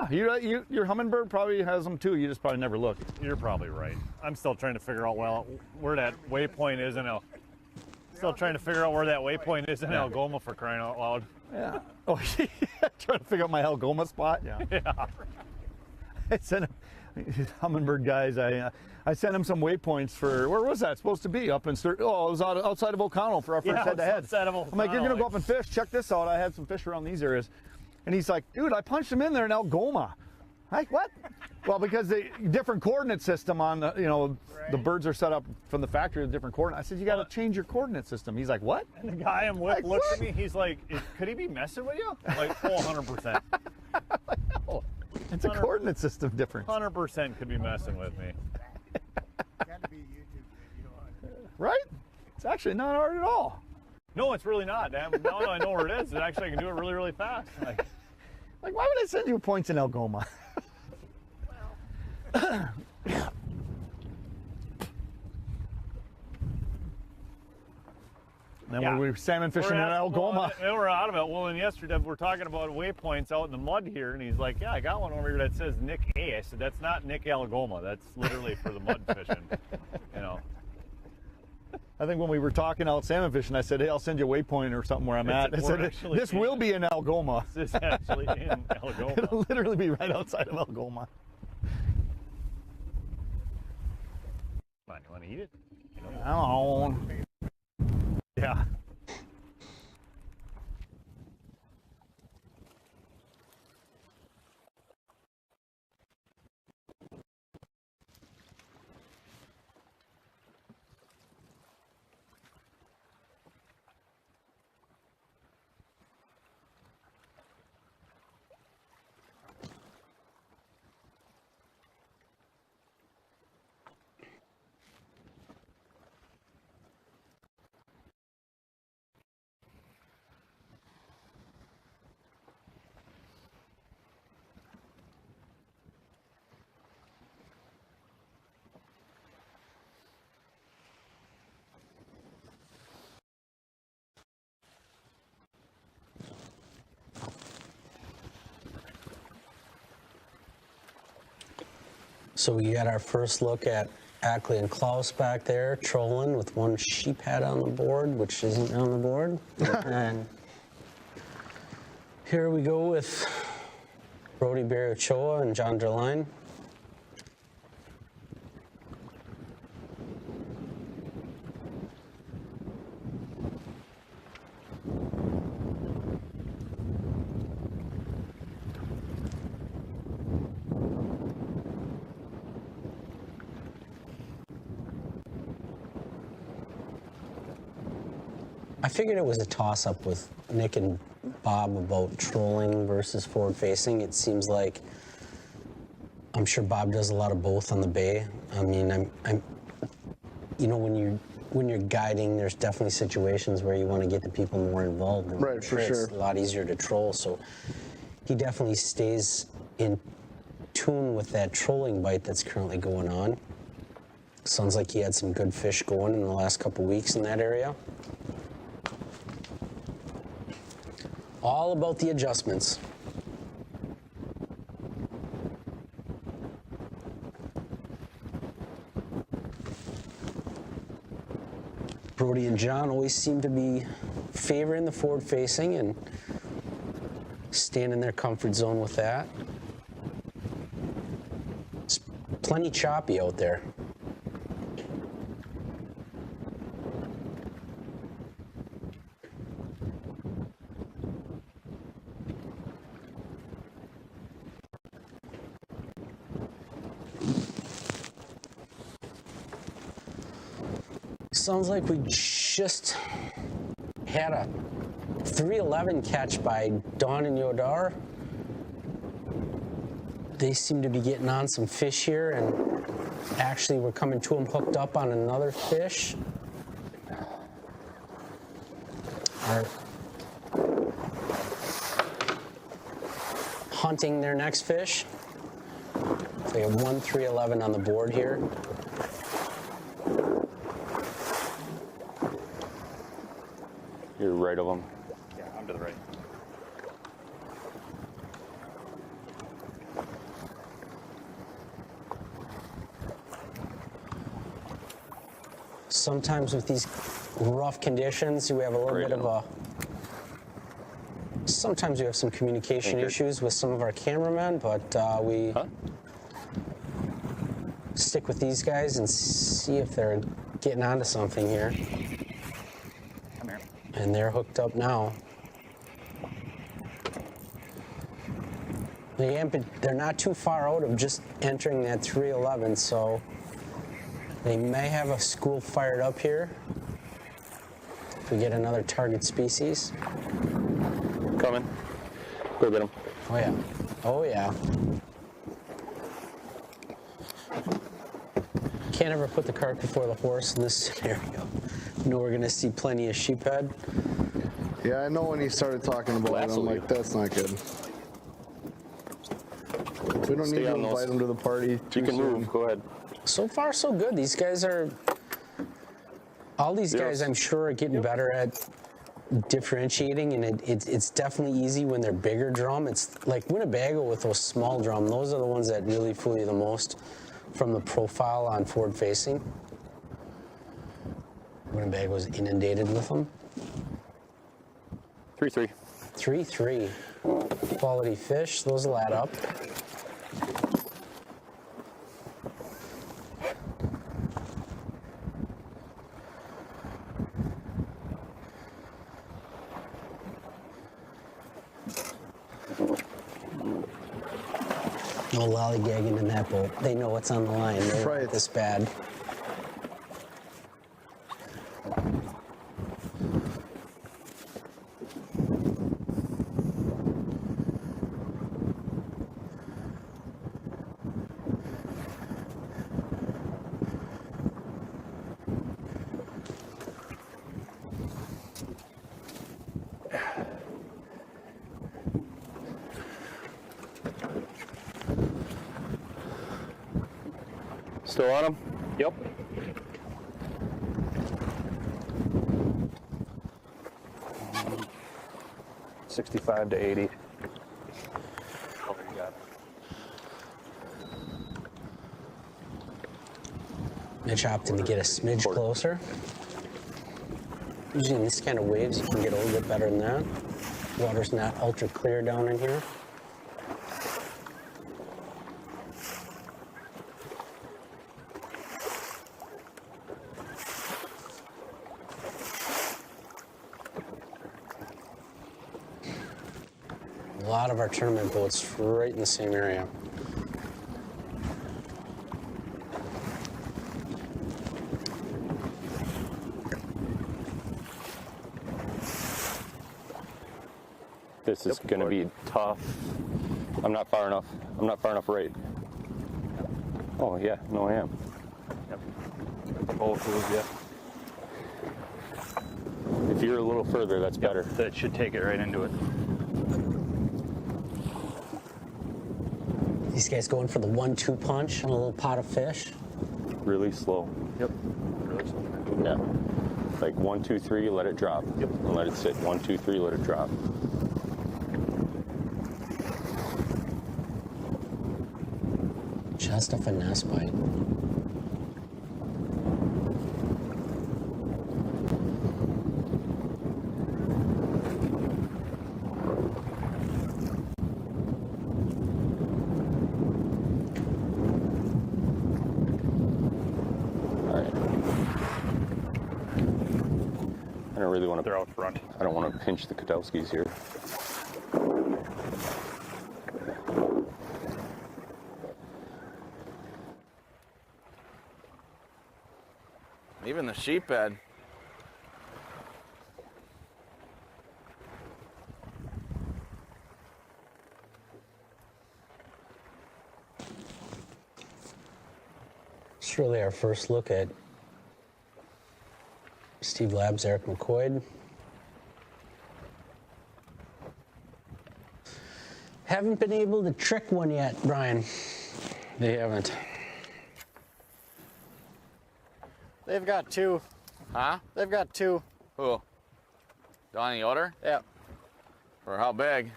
Yeah, your hummingbird probably has them too. You just probably never look.
You're probably right. I'm still trying to figure out where that waypoint is in Still trying to figure out where that waypoint is in Algoma, for crying out loud.
Yeah. Oh, trying to figure out my Algoma spot. Yeah.
Yeah.
I sent him, hummingbird guys. I sent him some waypoints for where was that supposed to be? Up in it was outside of O'Connell for our first head-to-head. I'm like, you're gonna go up and fish. Check this out. I had some fish around these areas, and he's like, dude, I punched them in there in Algoma. Like what? Well, because the different coordinate system on the, the birds are set up from the factory with different coordinates. I said, you got to change your coordinate system. He's like, what?
And the guy I'm with looks at me. He's like, could he be messing with you? I'm like, 100%.
No, it's a coordinate system difference.
100% could be messing with me.
Right? It's actually not hard at all.
No, it's really not. Damn, now that I know where it is, actually I can do it really, really fast. Like
why would I send you points in Algoma? Then when we were salmon fishing in Algoma.
Well, we're out of it. Well, and yesterday we're talking about waypoints out in the mud here, and he's like, yeah, I got one over here that says Nick A. I said, that's not Nick Algoma. That's literally for the mud fishing,
I think when we were talking out salmon fishing, I said, hey, I'll send you a waypoint or something where I'm at. I said, this will be in Algoma.
This is actually in Algoma.
It'll literally be right outside of Algoma.
Come on, you want to eat it?
Oh. Yeah.
So we got our first look at Ackley and Klaus back there trolling with one sheep head on the board, which isn't on the board. And here we go with Brody Barry Ochoa and John Derline. I figured it was a toss-up with Nick and Bob about trolling versus forward-facing. It seems like, I'm sure Bob does a lot of both on the bay. I mean, you know, when you're guiding, there's definitely situations where you want to get the people more involved.
Right, for sure.
It's a lot easier to troll, so he definitely stays in tune with that trolling bite that's currently going on. Sounds like he had some good fish going in the last couple weeks in that area. All about the adjustments. Brody and John always seem to be favoring the forward facing and staying in their comfort zone with that. It's plenty choppy out there. Sounds like we just had a 311 catch by Don and Yodar. They seem to be getting on some fish here, and actually we're coming to them hooked up on another fish. Are hunting their next fish. So we have 1 311 on the board here.
You're right of them.
Yeah, I'm to the right.
Sometimes with these rough conditions, we have a little bit of a... Sometimes we have some communication issues with some of our cameramen, but we stick with these guys and see if they're getting onto something here.
Come here.
And they're hooked up now. They're not too far out of just entering that 311, so they may have a school fired up here if we get another target species.
Coming. Go get him.
Oh yeah. Oh yeah. Can't ever put the cart before the horse in this scenario. You know we're gonna see plenty of sheephead.
Yeah, I know when he started talking about it, I'm like, that's not good. We don't need to invite him to the party too
You can
soon.
move. Go ahead.
So far, so good. These guys are, all these guys, I'm sure, are getting better at differentiating, and it's definitely easy when they're bigger drum. It's like Winnebago with those small drum. Those are the ones that really fool you the most from the profile on forward facing. Winnebago's inundated with them.
3-3.
3-3. Quality fish. Those will add up. No lollygagging in that boat. They know what's on the line. They
Right.
want this bad.
Still on him?
Yep. $65 to $80. Oh, you got it.
Mitch opting to get a smidge closer. Usually in this kind of waves, you can get a little bit better than that. Water's not ultra clear down in here. A lot of our tournament boats right in the same area.
This is going to be tough. I'm not far enough. I'm not far enough right. Oh, yeah. No, I am.
Yep. Both of you.
If you're a little further, that's better.
That should take it right into it.
These guys going for the 1-2 punch on a little pot of fish.
Really slow.
Yep. Really slow.
Yeah. Like 1, 2, 3, let it drop.
Yep.
And let it sit. 1, 2, 3, let it drop.
Just a finesse bite.
I don't really want to.
They're out front.
I don't want to pinch the Kadowskis here.
Even the sheephead.
It's really our first look at Steve Labs, Eric McCoy. Haven't been able to trick one yet, Brian. They haven't.
They've got two.
Huh?
They've got two.
Who? Donnie Yoder?
Yeah.
For how big?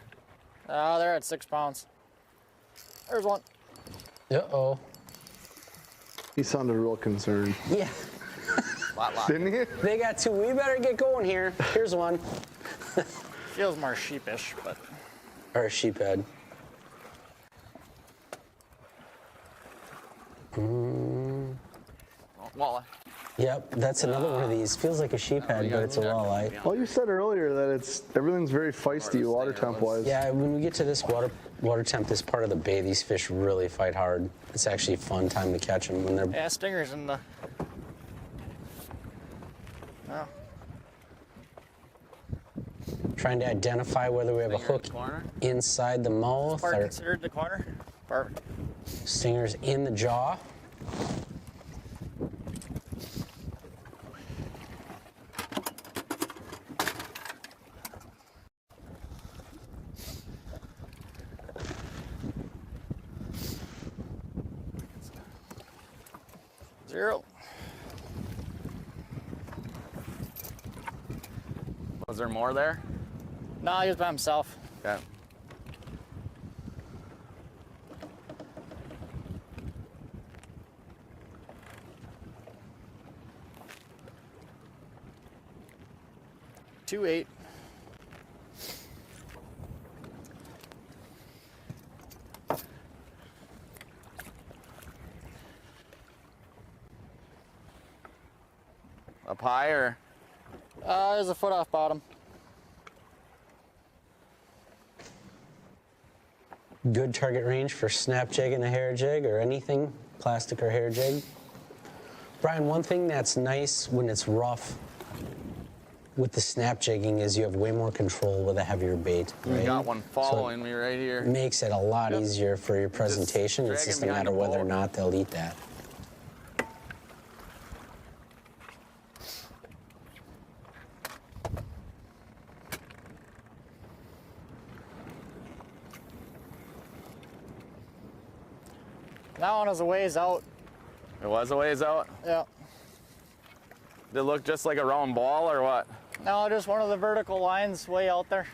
They're at 6 pounds. There's one.
Uh-oh.
He sounded real concerned.
Yeah.
Didn't he?
They got two. We better get going here. Here's one.
Feels more sheepish, but.
Or a sheephead.
Walleye.
Yep, that's another one of these. Feels like a sheephead, but it's a walleye.
Well, you said earlier that everything's very feisty water temp wise.
Yeah, when we get to this water temp, this part of the bay, these fish really fight hard. It's actually a fun time to catch them when they're.
Yeah, stingers in the. Oh.
Trying to identify whether we have a hook inside the mouth
Part
or
considered the corner. Perfect.
stingers in the jaw.
Zero.
Was there more there?
No, he was by himself.
Okay.
Two 8.
Up high or?
There's a foot off bottom.
good target range for snap jig and a hair jig or anything, plastic or hair jig. Brian, one thing that's nice when it's rough with the snap jigging is you have way more control with a heavier bait. Right?
We got one following me right here.
It makes it a lot easier for your presentation. It's just a matter whether or not they'll eat that.
That one is a ways out.
It was a ways out?
Yeah.
Did it look just like a round ball or what?
No, just one of the vertical lines way out there,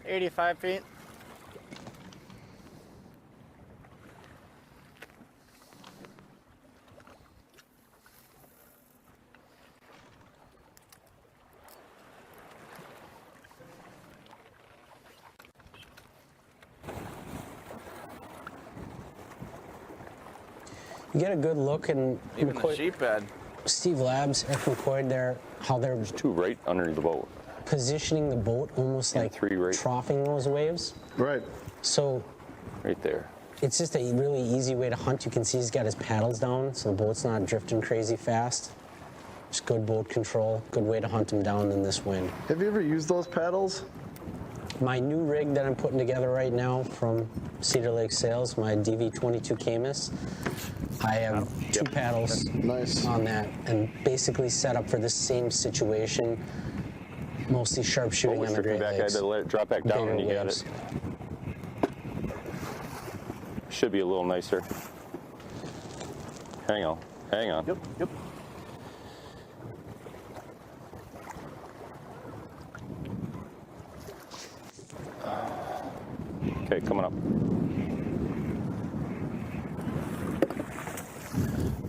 85 feet.
You get a good look in
Even the sheep bed.
Steve Labs, Eric McCoy, how they're
There's two right under the boat.
positioning the boat almost like
three right.
troughing those waves.
Right.
So
Right there.
it's just a really easy way to hunt. You can see he's got his paddles down, so the boat's not drifting crazy fast. Just good boat control, good way to hunt him down in this wind.
Have you ever used those paddles?
My new rig that I'm putting together right now from Cedar Lake Sales, my DV22 Camus, I have two paddles on that and basically set up for the same situation, mostly sharpshooting on the Great
back, I had
Lakes.
to let it drop back down and you got
waves.
it. Should be a little nicer. Hang on, hang on.
Yep, yep.
Okay, coming up.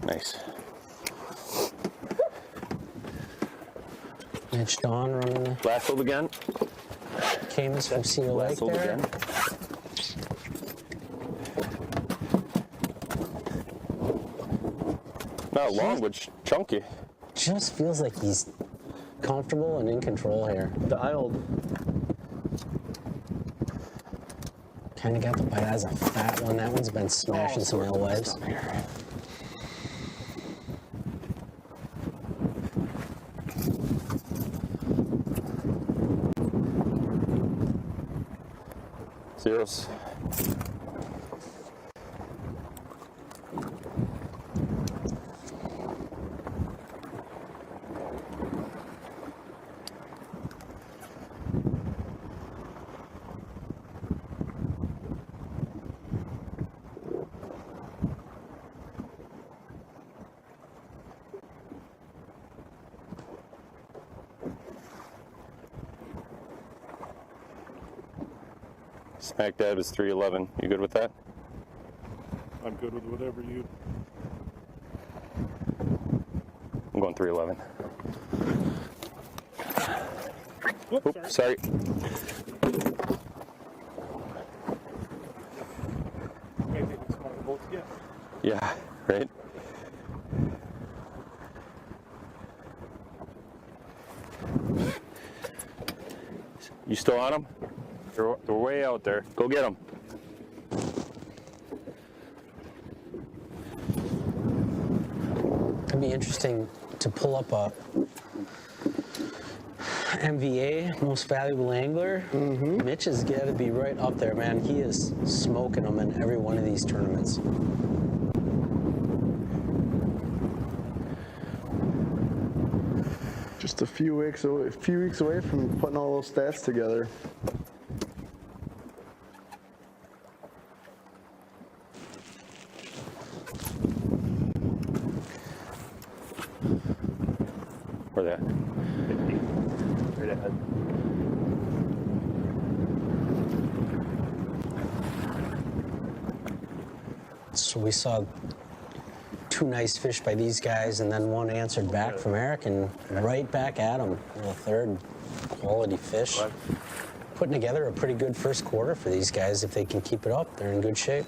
Nice.
Mitch Dawn running the
Last lobe again.
Camus from Cedar Lake
Last lobe
there.
again. Not long, but chunky.
Just feels like he's comfortable and in control here.
Dialed.
Kind of got the bite. That's a fat one. That one's been smashing some alewives.
Zeros. Smack dab is 311. You good with that?
I'm good with whatever you.
I'm going 311. Oops, sorry. Yeah, right? You still on them?
They're way out there.
Go get them.
It'd be interesting to pull up a MVA, most valuable angler. Mitch has got to be right up there, man. He is smoking them in every one of these tournaments.
Just a few weeks away from putting all those stats together.
Where they at? 50. Right ahead.
So we saw two nice fish by these guys, and then one answered back from Eric, and right back at him. A third quality fish. Putting together a pretty good first quarter for these guys. If they can keep it up, they're in good shape.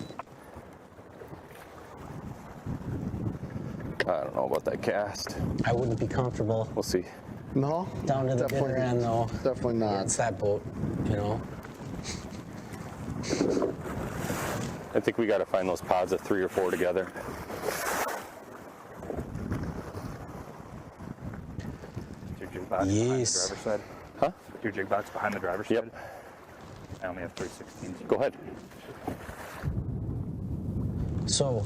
I don't know about that cast.
I wouldn't be comfortable.
We'll see.
No?
Down to the bitter end, though.
Definitely not.
It's that boat, you know.
I think we got to find those pods of 3 or 4 together.
Your jig box
Yes.
behind the driver's side?
Huh?
Your jig box behind the driver's
Yep.
side? I only have 316s.
Go ahead.
So,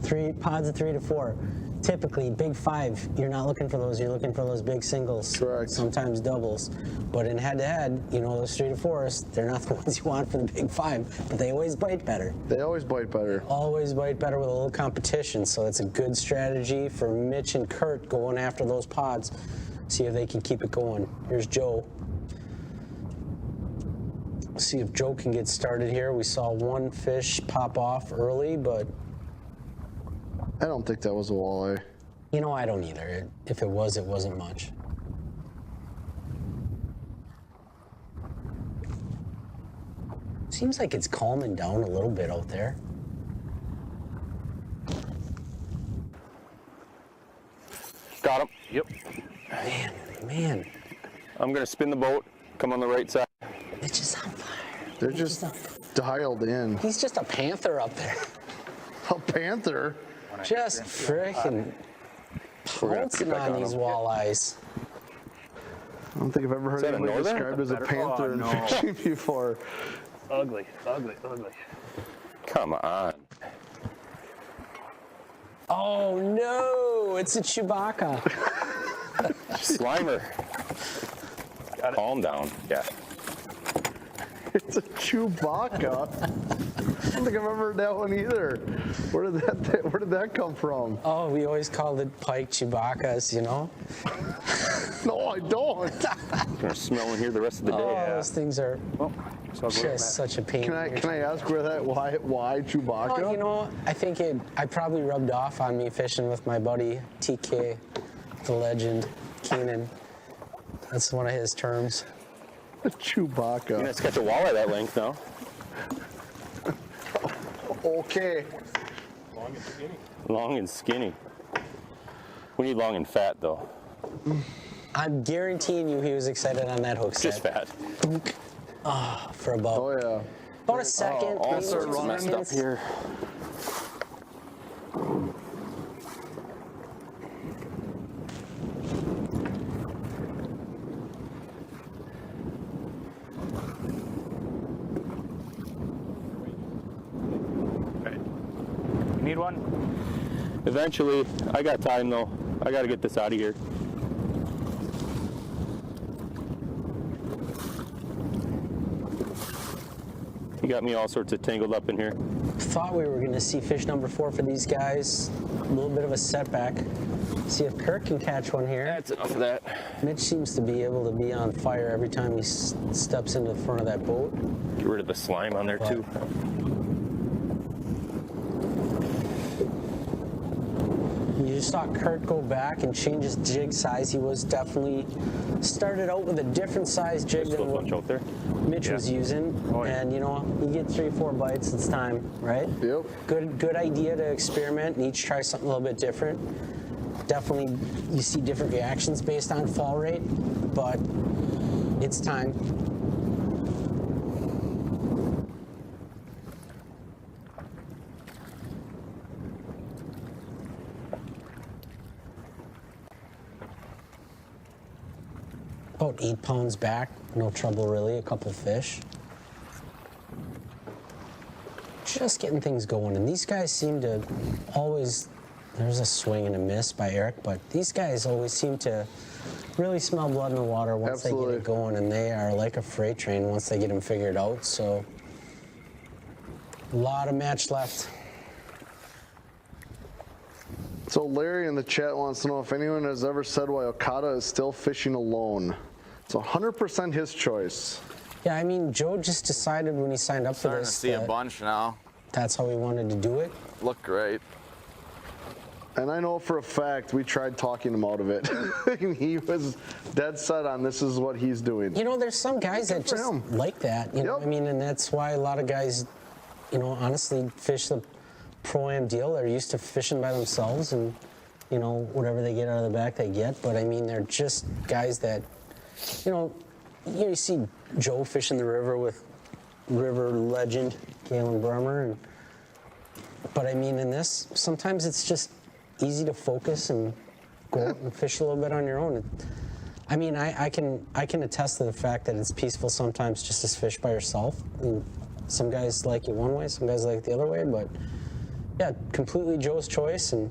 3 pods of 3 to 4. Typically, big 5, you're not looking for those. You're looking for those big singles.
Correct.
Sometimes doubles. But in head-to-head, you know, those 3 to 4s, they're not the ones you want for the big 5, but they always bite better.
They always bite better.
Always bite better with a little competition, so it's a good strategy for Mitch and Kurt going after those pods. See if they can keep it going. Here's Joe. See if Joe can get started here. We saw one fish pop off early, but
I don't think that was a walleye.
you know, I don't either. If it was, it wasn't much. Seems like it's calming down a little bit out there.
Got him.
Yep.
Man,
I'm going to spin the boat, come on the right side.
Mitch is on fire.
They're just dialed in.
He's just a panther up there.
A panther?
Just frickin' pouncing on these walleyes.
I don't think I've ever heard
that a
anybody
northern?
described as a panther in fishing before.
Ugly, ugly, ugly.
Come on.
Oh no, it's a Chewbacca.
Slimer. Calm down. Yeah.
It's a Chewbacca. I don't think I've ever heard that one either. Where did that come from?
Oh, we always called it pike Chewbaccas, you know?
No, I don't.
I'm going to smell in here the rest of the day.
Oh, those things are just such a pain.
Can I ask where that why Chewbacca?
Oh, you know, I think I probably rubbed off on me fishing with my buddy TK, the legend, Keenan. That's one of his terms.
Chewbacca.
You're going to catch a walleye that length now.
Okay.
Long and skinny. Long and skinny. We need long and fat, though.
I'm guaranteeing you he was excited on that hook set.
Just fat.
Oh, for about a second.
All
maybe
sorts
2
messed up
minutes.
here.
You need one?
Eventually, I got time though. I got to get this out of here. You got me all sorts of tangled up in here.
Thought we were going to see fish number 4 for these guys. A little bit of a setback. See if Kirk can catch one here.
That's enough of that.
Mitch seems to be able to be on fire every time he steps into the front of that boat.
Get rid of the slime on there too.
You just saw Kurt go back and change his jig size. He was definitely started out with a different size jig than what
out there.
Mitch was using. And you know, you get 3 or 4 bites, it's time, right?
Yep.
Good idea to experiment and each try something a little bit different. Definitely you see different reactions based on fall rate, but it's time. About 8 pounds back, no trouble really, a couple fish. Just getting things going, and these guys seem to always, there's a swing and a miss by Eric, but these guys always seem to really smell blood in the water once they get it going, and they are like a freight train once they get them figured out, so a lot of match left.
So Larry in the chat wants to know if anyone has ever said why Okada is still fishing alone. It's 100% his choice.
Yeah, I mean, Joe just decided when he signed up for
Starting
this
to see a
that
bunch now.
that's how he wanted to do it.
Looked great.
And I know for a fact we tried talking him out of it. And he was dead set on this is what he's doing.
You know, there's some guys that just like that, you know what I mean? And that's why a lot of guys, you know, honestly fish the Pro-Am deal. They're used to fishing by themselves and, you know, whatever they get out of the back they get. But I mean, they're just guys that, you see Joe fishing the river with river legend Galen Brummer, and But I mean, in this, sometimes it's just easy to focus and go out and fish a little bit on your own. I mean, I can attest to the fact that it's peaceful sometimes just to fish by yourself. And some guys like it one way, some guys like it the other way, but yeah, completely Joe's choice. And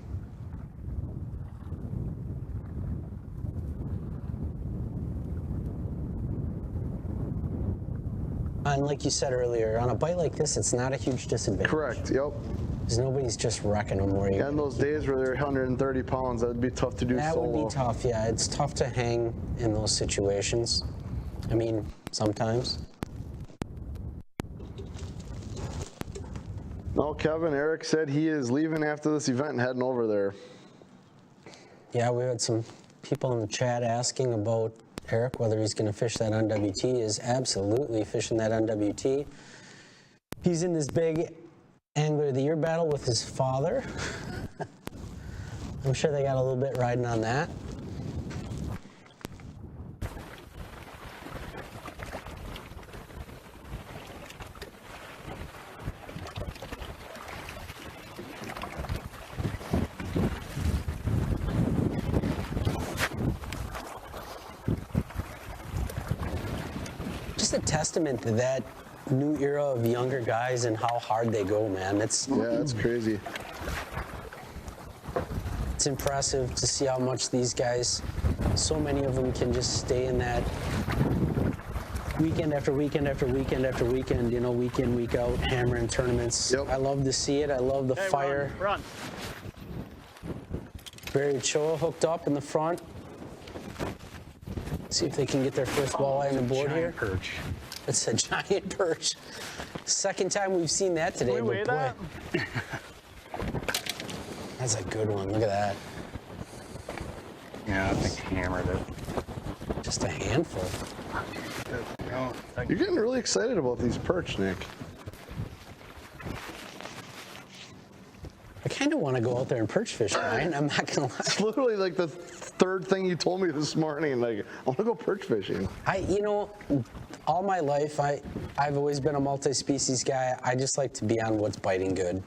like you said earlier, on a bite like this, it's not a huge disadvantage.
Correct, yep.
Because nobody's just wrecking them where you.
And those days where they're 130 pounds, that would be tough to do
That
solo.
would be tough, yeah. It's tough to hang in those situations. I mean, sometimes.
No, Kevin, Eric said he is leaving after this event and heading over there.
Yeah, we had some people in the chat asking about Eric, whether he's going to fish that on WT. He is absolutely fishing that on WT. He's in this big Angler of the Year battle with his father. I'm sure they got a little bit riding on that. Just a testament to that new era of younger guys and how hard they go, man.
Yeah, that's crazy.
It's impressive to see how much these guys, so many of them can just stay in that weekend after weekend after weekend after weekend, you know, week in, week out, hammering tournaments. Yep. I love to see it. I love the fire.
Run.
Barry Choa hooked up in the front. See if they can get their first walleye on the board here.
Perch.
It's a giant perch. Second time we've seen that today.
Can we weigh that?
That's a good one. Look at that.
Yeah, I think he hammered it.
Just a handful.
You're getting really excited about these perch, Nick.
I kind of want to go out there and perch fish, Ryan. I'm not gonna lie.
It's literally like the third thing you told me this morning. Like, I want to go perch fishing.
You know, all my life, I've always been a multi-species guy. I just like to be on what's biting good.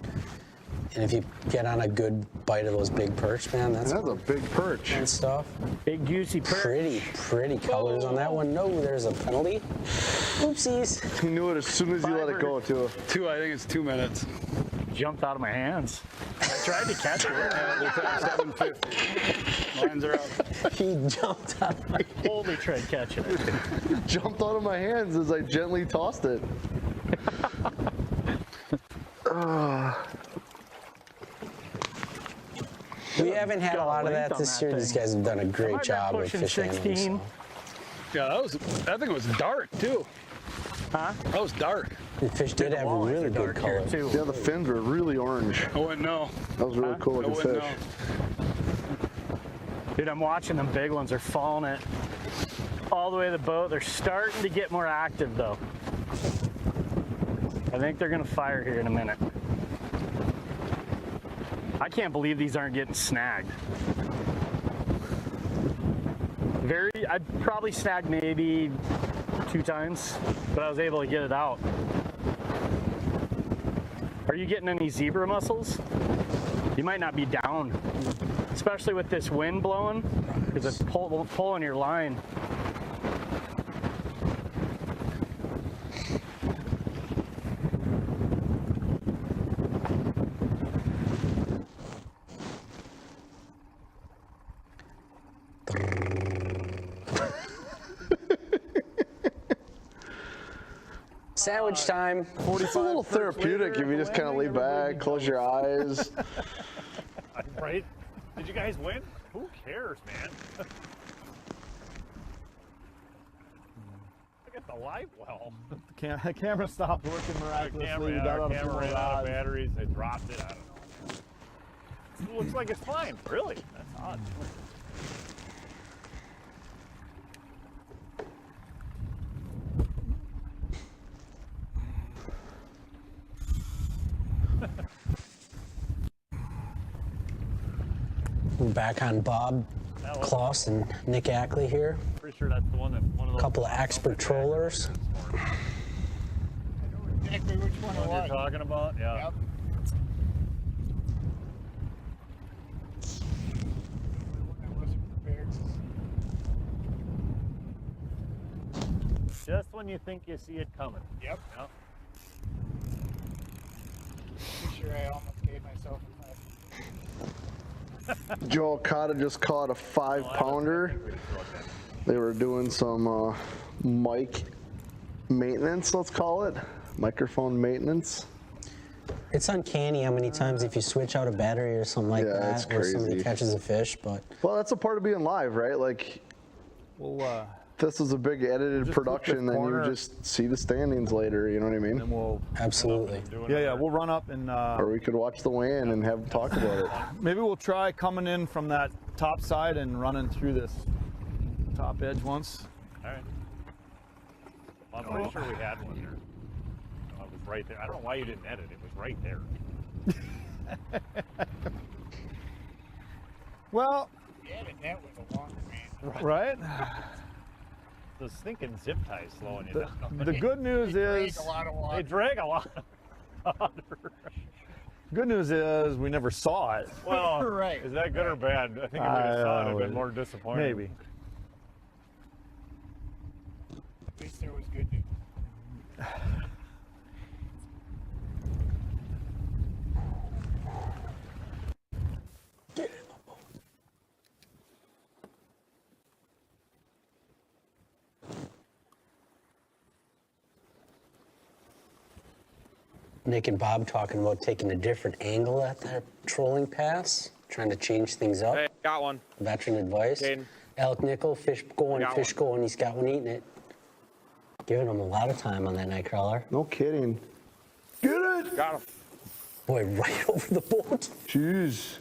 And if you get on a good bite of those big perch, man, that's
a big perch.
And stuff.
Big juicy perch.
Pretty colors on that one. No, there's a penalty. Oopsies.
He knew it as soon as you let it go, too.
I think it's 2 minutes. Jumped out of my hands. I tried to catch it. 750. Lines are out.
He jumped out of my hands.
Totally tried catching it.
He jumped out of my hands as I gently tossed it.
We haven't had a lot of that this year. These guys have done a great job of fishing.
16.
Yeah, that thing was dark too.
Huh?
That was dark.
The fish did have a really good color.
Yeah, the fins were really orange.
I wouldn't know.
That was really cool looking fish.
Dude, I'm watching them big ones. They're falling it all the way to the boat. They're starting to get more active though. I think they're gonna fire here in a minute. I can't believe these aren't getting snagged. I'd probably snagged maybe 2 times, but I was able to get it out. Are you getting any zebra mussels? You might not be down, especially with this wind blowing, because it's pulling your line.
Sandwich time.
It's a little therapeutic if you just kind of lay back, close your eyes.
Right? Did you guys win? Who cares, man? Look at the live well.
The camera stopped working miraculously.
Camera ran out of batteries. They dropped it. I don't know. It looks like it's fine. Really? That's odd.
We're back on Bob Kloss and Nick Ackley here.
Pretty sure that's the one that one of those.
A couple of expert trollers.
I know exactly which one it was. You're talking about? Yeah. Yep. Just when you think you see it coming. Yep.
Pretty sure I almost gave myself a
Joe Okada just caught a 5-pounder. They were doing some mic maintenance, let's call it. Microphone maintenance.
It's uncanny how many times if you switch out a battery or something like that, where somebody catches a fish. But
well, that's a part of being live, right? Like,
We'll
this is a big edited
just
production,
flip this
then you
corner.
just see the standings later. You know what I mean?
and we'll
absolutely.
yeah, we'll run up and
Or we could watch the weigh-in and have talk about it.
maybe we'll try coming in from that top side and running through this top edge once.
All right. Well, I'm pretty sure we had one there. It was right there. I don't know why you didn't edit. It was right there.
Well,
Yeah, but that was a long rant.
right?
The stinking zip tie is slowing you down.
The good news is
They drag a lot of water.
good news is we never saw it.
Well,
Right.
is that good or bad? I think if we saw it, it'd been more disappointing.
Maybe.
At least there was good news.
Nick and Bob talking about taking a different angle at their trolling pass, trying to change things up.
Hey, got one.
Veteran advice.
Caden.
Elk nickel, fish going,
Got
fish going. He's got one eating it. Giving him a lot of time on that night crawler.
No kidding. Get it!
Got him.
Boy, right over the boat.
Jeez.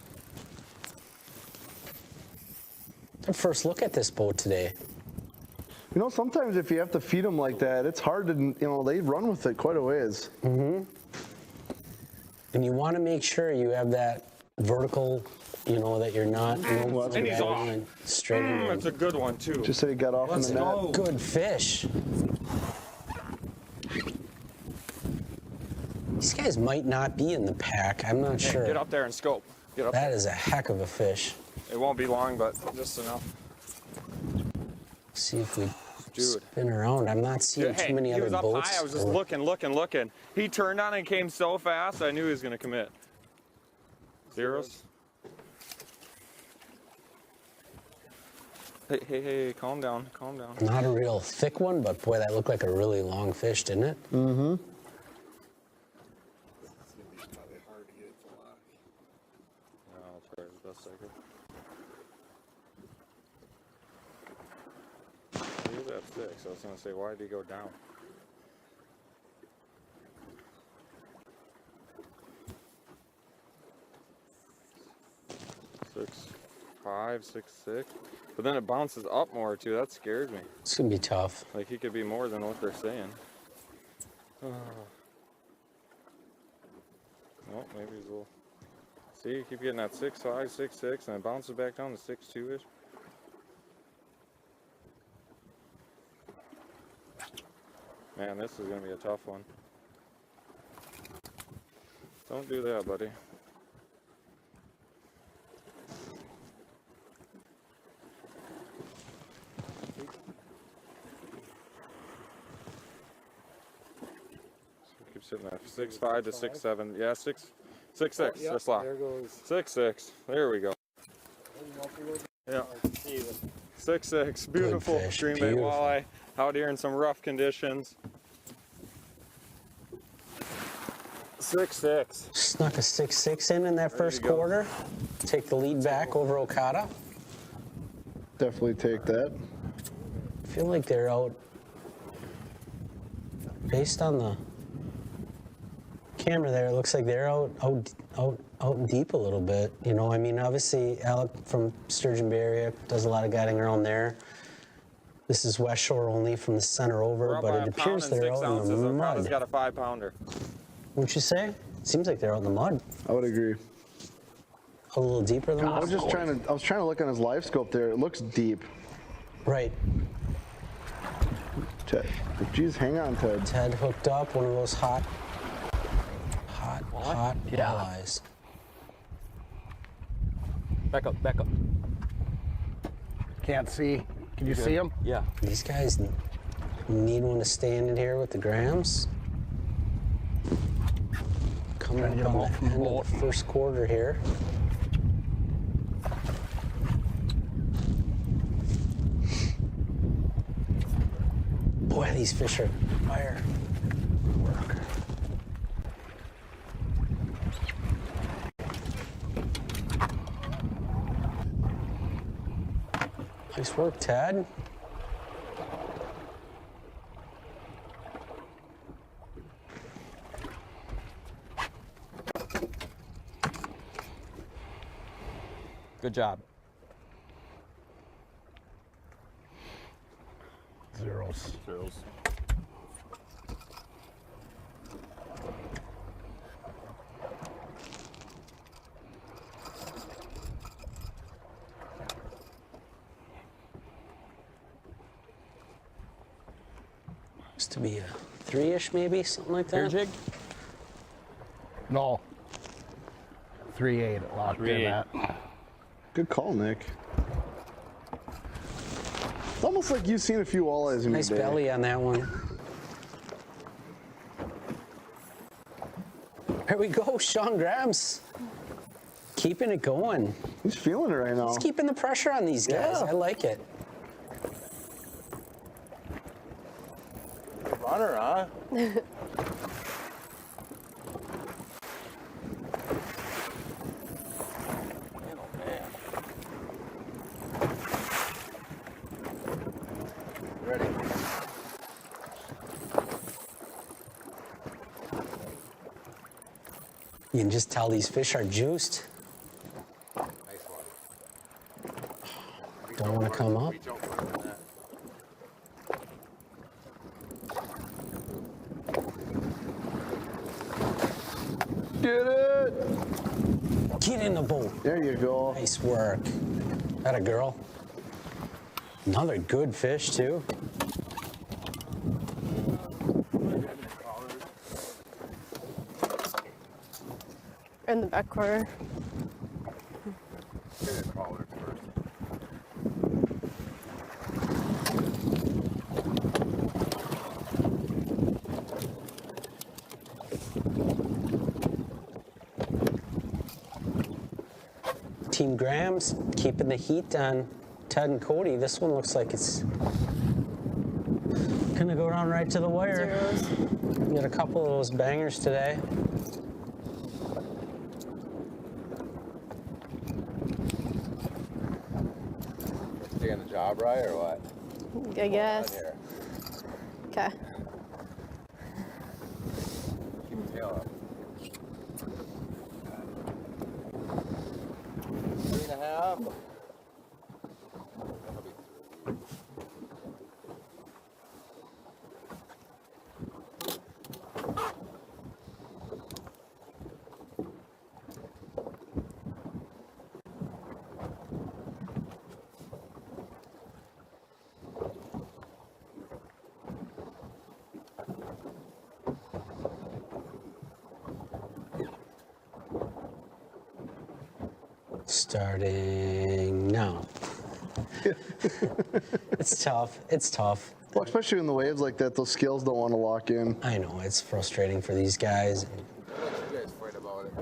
Our first look at this boat today.
You know, sometimes if you have to feed them like that, it's hard to, you know, they run with it quite a ways.
Mm-hmm. And you want to make sure you have that vertical, you know, that you're not.
And he's off.
Straight in.
That's a good one, too.
Just said he got off in the net.
Good fish. These guys might not be in the pack. I'm not
Hey,
sure.
get up there and scope. Get up
That
there.
is a heck of a fish.
It won't be long, but just enough.
See if we
Dude.
spin around. I'm not seeing
Hey,
too many
he
other
was up
boats.
high. I was just looking. He turned on and came so fast, I knew he was going to commit. Zeros. Hey, calm down.
Not a real thick one, but boy, that looked like a really long fish, didn't it?
Mm-hmm.
I'll try as best I could. He was at 6. I was going to say, why did he go down? Six, 5, 6, 6. But then it bounces up more too. That scares me.
It's gonna be tough.
Like he could be more than what they're saying. Oh, maybe he's a little. See, you keep getting that 6, 5, 6, 6, and it bounces back down to 6, 2-ish. Man, this is gonna be a tough one. Don't do that, buddy. Keep sitting there. 6'5" to 6'7". Yeah, 6'6".
Yep,
Just lock.
there goes.
6'6". There we go. Yeah. 6'6". Beautiful
fish,
green bait
beautiful.
walleye out here in some rough conditions. 6'6".
Snuck a 6-6 in that first quarter. Take the lead back over Okada.
Definitely take that.
I feel like they're out, based on the camera there, it looks like they're out deep a little bit. You know, I mean, obviously Alec from Sturgeon Bay area does a lot of guiding around there. This is West Shore only from the center over,
We're up
but
by
it
a pound
appears
and
they're
6
out
ounces.
in the
Okada's
mud.
got a 5-pounder.
Wouldn't you say? Seems like they're out in the mud.
I would agree.
A little deeper than
I
that.
was trying to look on his live scope there. It looks deep.
Right.
Ted. Geez, hang on, Ted.
Ted hooked up one of those hot walleyes.
Back up.
Can't see. Can you see him?
Yeah.
These guys, Need one to stand in here with the grams. Coming up on the end of the first quarter here. Boy, these fish are fire. Nice work, Tad.
Good job.
Zeros.
Zeros.
Looks to be a 3-ish maybe, something like that.
Hair jig?
No. 3.8 locked in at.
Good call, Nick. It's almost like you've seen a few walleyes in
Nice
your day.
belly on that one. There we go, Sean Grams. Keeping it going.
He's feeling it right now.
He's keeping the pressure on these guys.
Yeah.
I like it.
Runner, huh? Ready.
You can just tell these fish are juiced. Don't want to come up.
Get it!
Get in the boat.
There you go.
Nice work. That a girl. Another good fish, too.
In the back corner.
Team Grams keeping the heat on Ted and Cody. This one looks like it's gonna go down right to the wire.
Zeros.
We got a couple of those bangers today.
Taking the job right or what?
I guess.
Here.
Okay.
Keep the tail up. 3.5.
Starting now. It's tough. It's tough.
Well, especially in the waves like that, those scales don't want to lock in.
I know, it's frustrating for these guys.
I'll let you guys fight about it.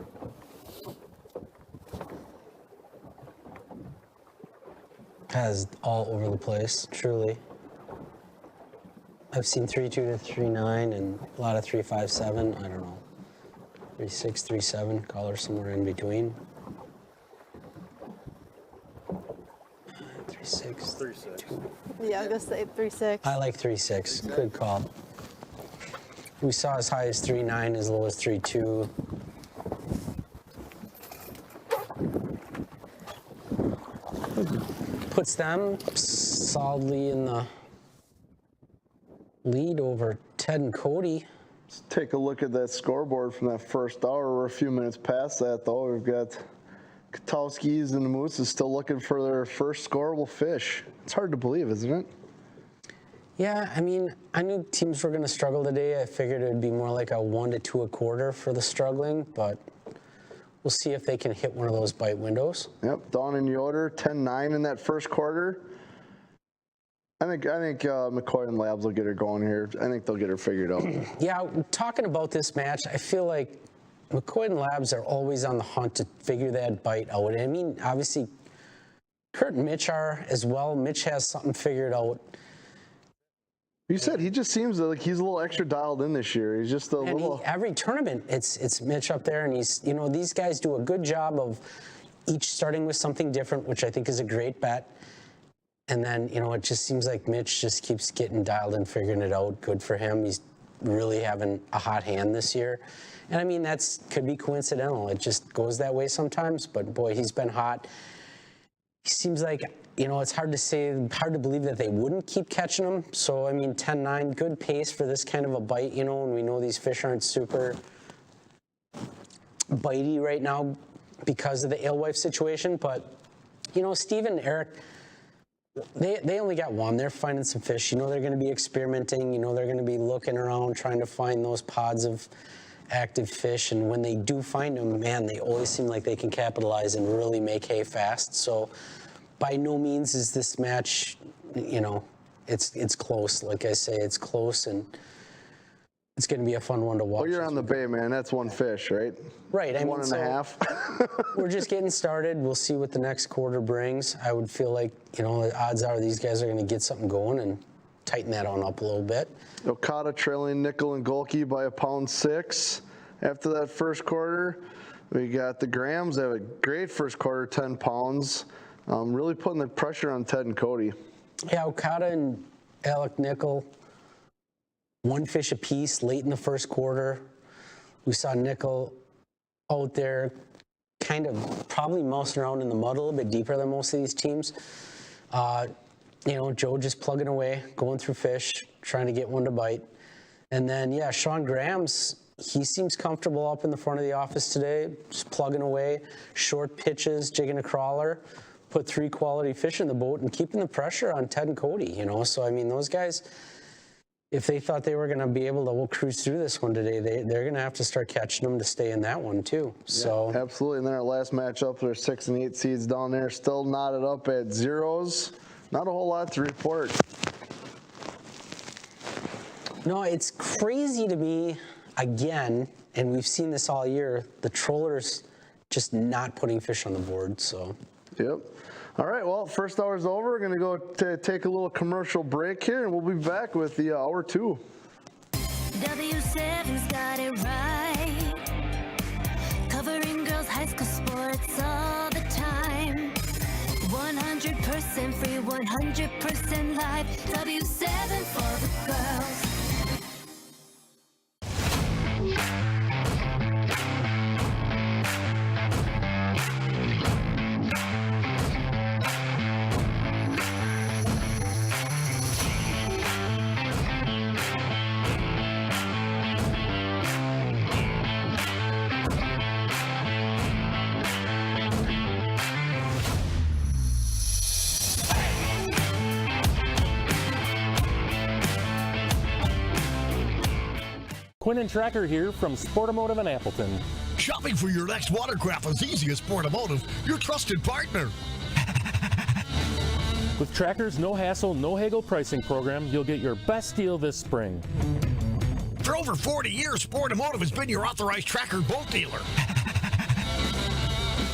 Has all over the place, truly. I've seen 3.2 to 3.9 and a lot of 3.57. I don't know. 3.6, 3.7, color somewhere in between. 3.6.
3.6.
Yeah, I was gonna say 3.6.
I like 3.6. Good call. We saw as high as 3.9, as low as 3.2. Puts them solidly in the lead over Ted and Cody.
Let's take a look at that scoreboard from that first hour. We're a few minutes past that, though. We've got Katowski's and the Moose is still looking for their first scoreable fish. It's hard to believe, isn't it?
Yeah, I mean, I knew teams were going to struggle today. I figured it would be more like a 1 to 2 a quarter for the struggling, but we'll see if they can hit one of those bite windows.
Yep, Dawn and Yoder, 10-9 in that first quarter. I think McCoy and Labs will get her going here. I think they'll get her figured out.
Yeah, talking about this match, I feel like McCoy and Labs are always on the hunt to figure that bite out. I mean, obviously, Kurt and Mitch are as well. Mitch has something figured out.
You said he just seems like he's a little extra dialed in this year. He's just a little.
Every tournament, it's Mitch up there, and he's, you know, these guys do a good job of each starting with something different, which I think is a great bet. And then, you know, it just seems like Mitch just keeps getting dialed in, figuring it out. Good for him. He's really having a hot hand this year. And I mean, could be coincidental. It just goes that way sometimes. But boy, he's been hot. He seems like, you know, it's hard to believe that they wouldn't keep catching him. So, I mean, 10-9, good pace for this kind of a bite, you know, and we know these fish aren't super bitey right now because of the alewife situation. But, you know, Steve and Eric, they only got one. They're finding some fish. You know, they're going to be experimenting. You know, they're going to be looking around, trying to find those pods of active fish. And when they do find them, man, they always seem like they can capitalize and really make hay fast. So by no means is this match, you know, it's close. Like I say, it's close, and it's going to be a fun one to watch.
Well, you're on the bay, man. That's one fish, right?
Right. I mean,
one and a half.
We're just getting started. We'll see what the next quarter brings. I would feel like, you know, the odds are these guys are going to get something going and tighten that on up a little bit.
Okada trailing Nickel and Golke by 1.6 pounds after that first quarter. We got the Grahams. They have a great first quarter, 10 pounds. Really putting the pressure on Ted and Cody.
Yeah, Okada and Alec Nickel, one fish apiece late in the first quarter. We saw Nickel out there kind of probably mousing around in the mud a little bit deeper than most of these teams. You know, Joe just plugging away, going through fish, trying to get one to bite. And then, yeah, Sean Graham's, he seems comfortable up in the front of the office today, just plugging away, short pitches, jigging a crawler, put 3 quality fish in the boat and keeping the pressure on Ted and Cody, you know. So, I mean, those guys, if they thought they were going to be able to cruise through this one today, they're going to have to start catching them to stay in that one too. So
yeah, absolutely. And then our last matchup, there's 6 and 8 seeds down there, still knotted up at zeros. Not a whole lot to report.
No, it's crazy to me, again, and we've seen this all year, the trollers just not putting fish on the board. So.
Yep. All right, well, first hour's over. We're going to go take a little commercial break here, and we'll be back with the hour 2.
W7's got it right. Covering girls' high school sports all the time. 100% free, 100% live. W7 for the girls.
Quinn and Tracker here from Sportamotive in Appleton.
Shopping for your next watercraft is easy as Sportamotive, your trusted partner.
With Tracker's no hassle, no haggle pricing program, you'll get your best deal this spring.
For over 40 years, Sportamotive has been your authorized Tracker boat dealer.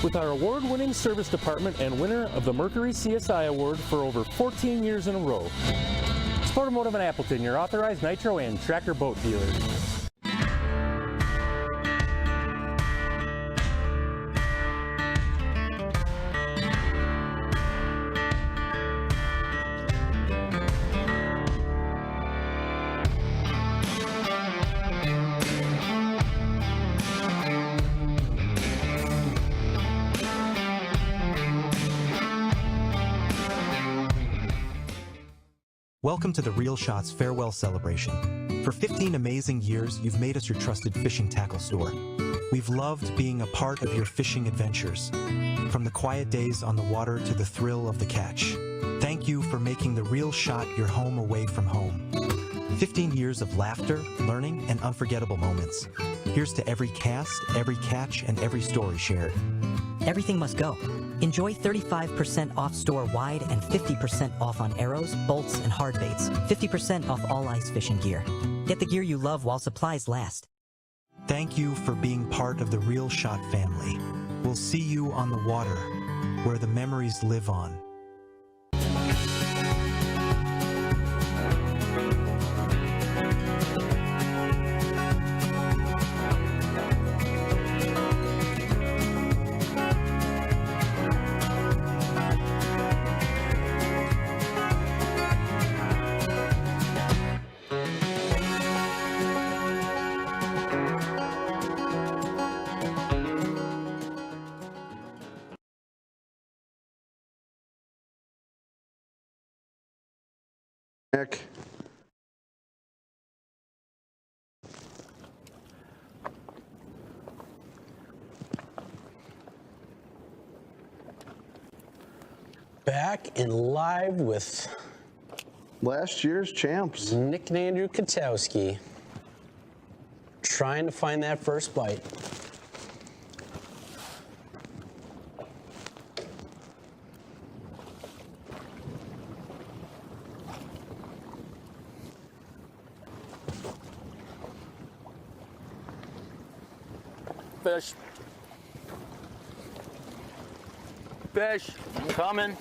With our award-winning service department and winner of the Mercury CSI Award for over 14 years in a row. Sportamotive in Appleton, your authorized Nitro and Tracker boat dealer.
Welcome to the Reel Shots Farewell Celebration. For 15 amazing years, you've made us your trusted fishing tackle store. We've loved being a part of your fishing adventures, from the quiet days on the water to the thrill of the catch. Thank you for making the Reel Shot your home away from home. 15 years of laughter, learning, and unforgettable moments. Here's to every cast, every catch, and every story shared.
Everything must go. Enjoy 35% off store-wide and 50% off on arrows, bolts, and hard baits. 50% off all ice fishing gear. Get the gear you love while supplies last.
Thank you for being part of the Real Shot family. We'll see you on the water, where the memories live on.
Nick.
Back and live with
last year's champs,
Nick and Andrew Katowski, trying to find that first bite.
Fish. Fish. I'm coming.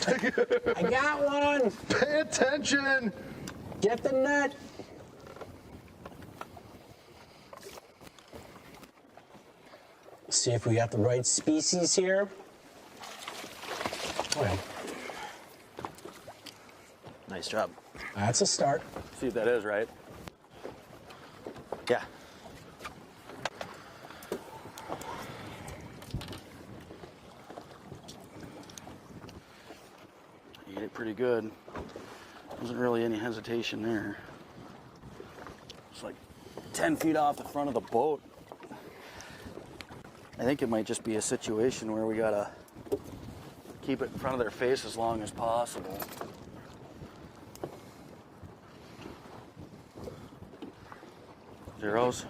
I got one.
Pay attention.
Get the net. See if we got the right species here. Okay.
Nice job.
That's a start.
See if that is right. Yeah. You hit it pretty good. Wasn't really any hesitation there. It's like 10 feet off the front of the boat. I think it might just be a situation where we gotta keep it in front of their face as long as possible. Zeros.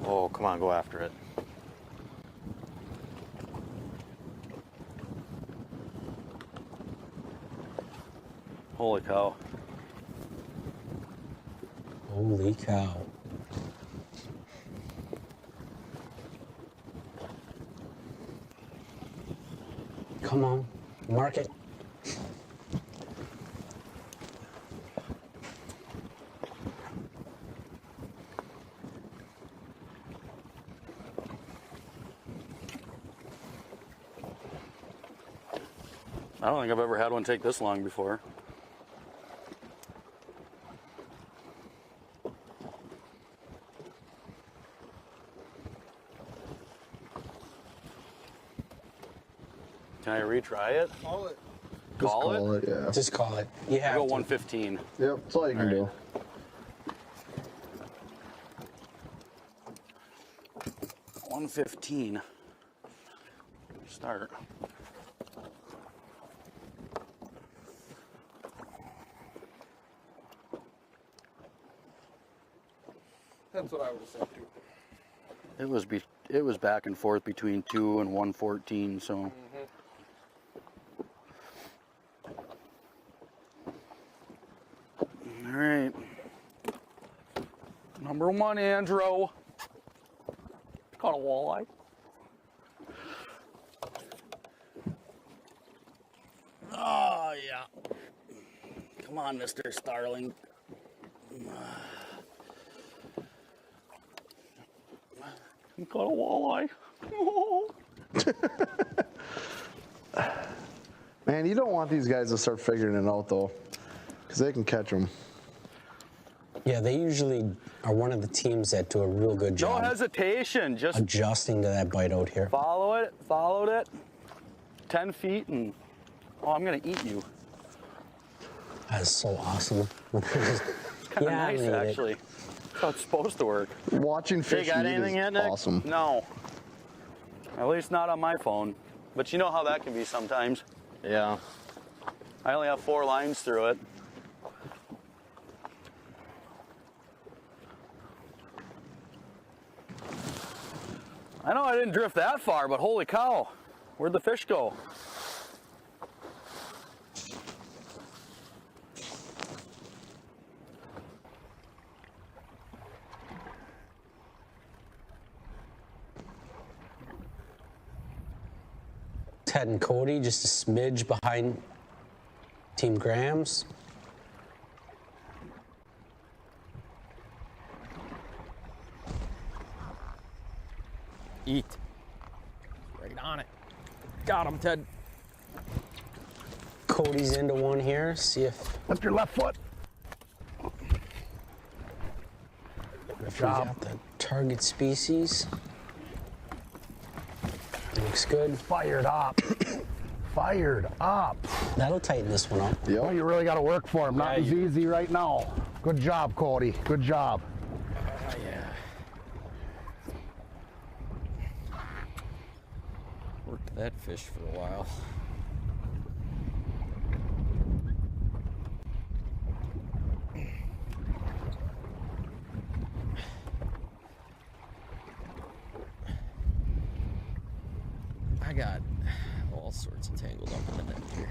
Oh, come on, go after it.
Holy cow.
Holy cow. Come on, mark it.
I don't think I've ever had one take this long before. Can I retry it?
Call it.
Call it?
Yeah.
Just call it. You have
I'll go
to.
115.
Yep, that's all you can do.
115. Start.
That's what I would have said too.
It was back and forth between 2 and 114, so. All right. Number 1, Andrew. Caught a walleye. Oh, yeah. Come on, Mr. Starling. You caught a walleye.
Man, you don't want these guys to start figuring it out though, because they can catch them.
Yeah, they usually are one of the teams that do a real good job.
No hesitation, just
adjusting to that bite out here.
Followed it. 10 feet and, oh, I'm gonna eat you.
That is so awesome.
It's kind of nice, actually. That's how it's supposed to work.
Watching fish
got
eat
anything
is
yet, Nick?
awesome.
No. At least not on my phone. But you know how that can be sometimes.
Yeah.
I only have 4 lines through it. I know I didn't drift that far, but holy cow, where'd the fish go?
Ted and Cody just a smidge behind Team Grams.
Eat. Right on it. Got him, Ted.
Cody's into one here. See if.
Lift your left foot.
Good job. Got the target species. Looks good.
Fired up. Fired up.
That'll tighten this one up.
Yeah. Well, you really got to work for him. Not
Yeah,
as easy right now. Good job, Cody. Good job.
Yeah. Worked that fish for a while. I got all sorts of tangled up in the net here.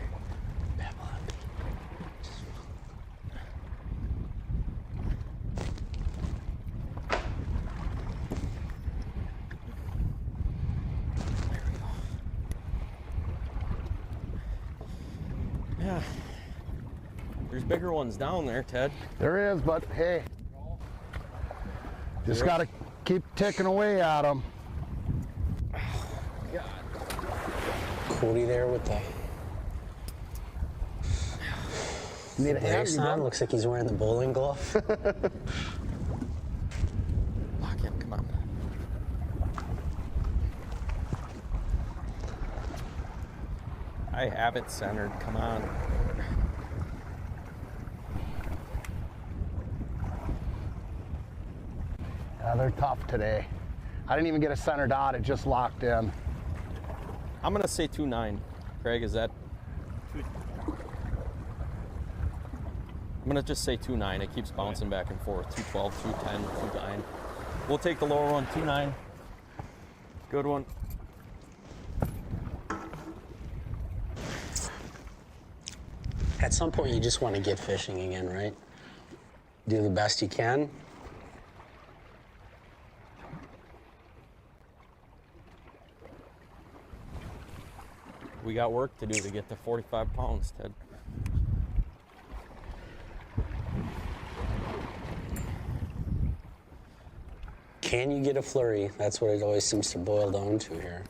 Yeah. There's bigger ones down there, Ted.
There is, but hey, just got to keep ticking away at them.
Cody there with the
Need a
brace on. Looks like he's wearing the bowling glove.
Lock in, come on. I have it centered, come on.
Yeah, they're tough today. I didn't even get a center dot, it just locked in.
I'm gonna say 2.9. Craig, is that? I'm gonna just say 2.9. It keeps bouncing back and forth. 2.12, 2.10, 2.9. We'll take the lower one, 2.9. Good one.
At some point, you just want to get fishing again, right? Do the best you can.
We got work to do to get to 45 pounds, Ted.
Can you get a flurry? That's what it always seems to boil down to here.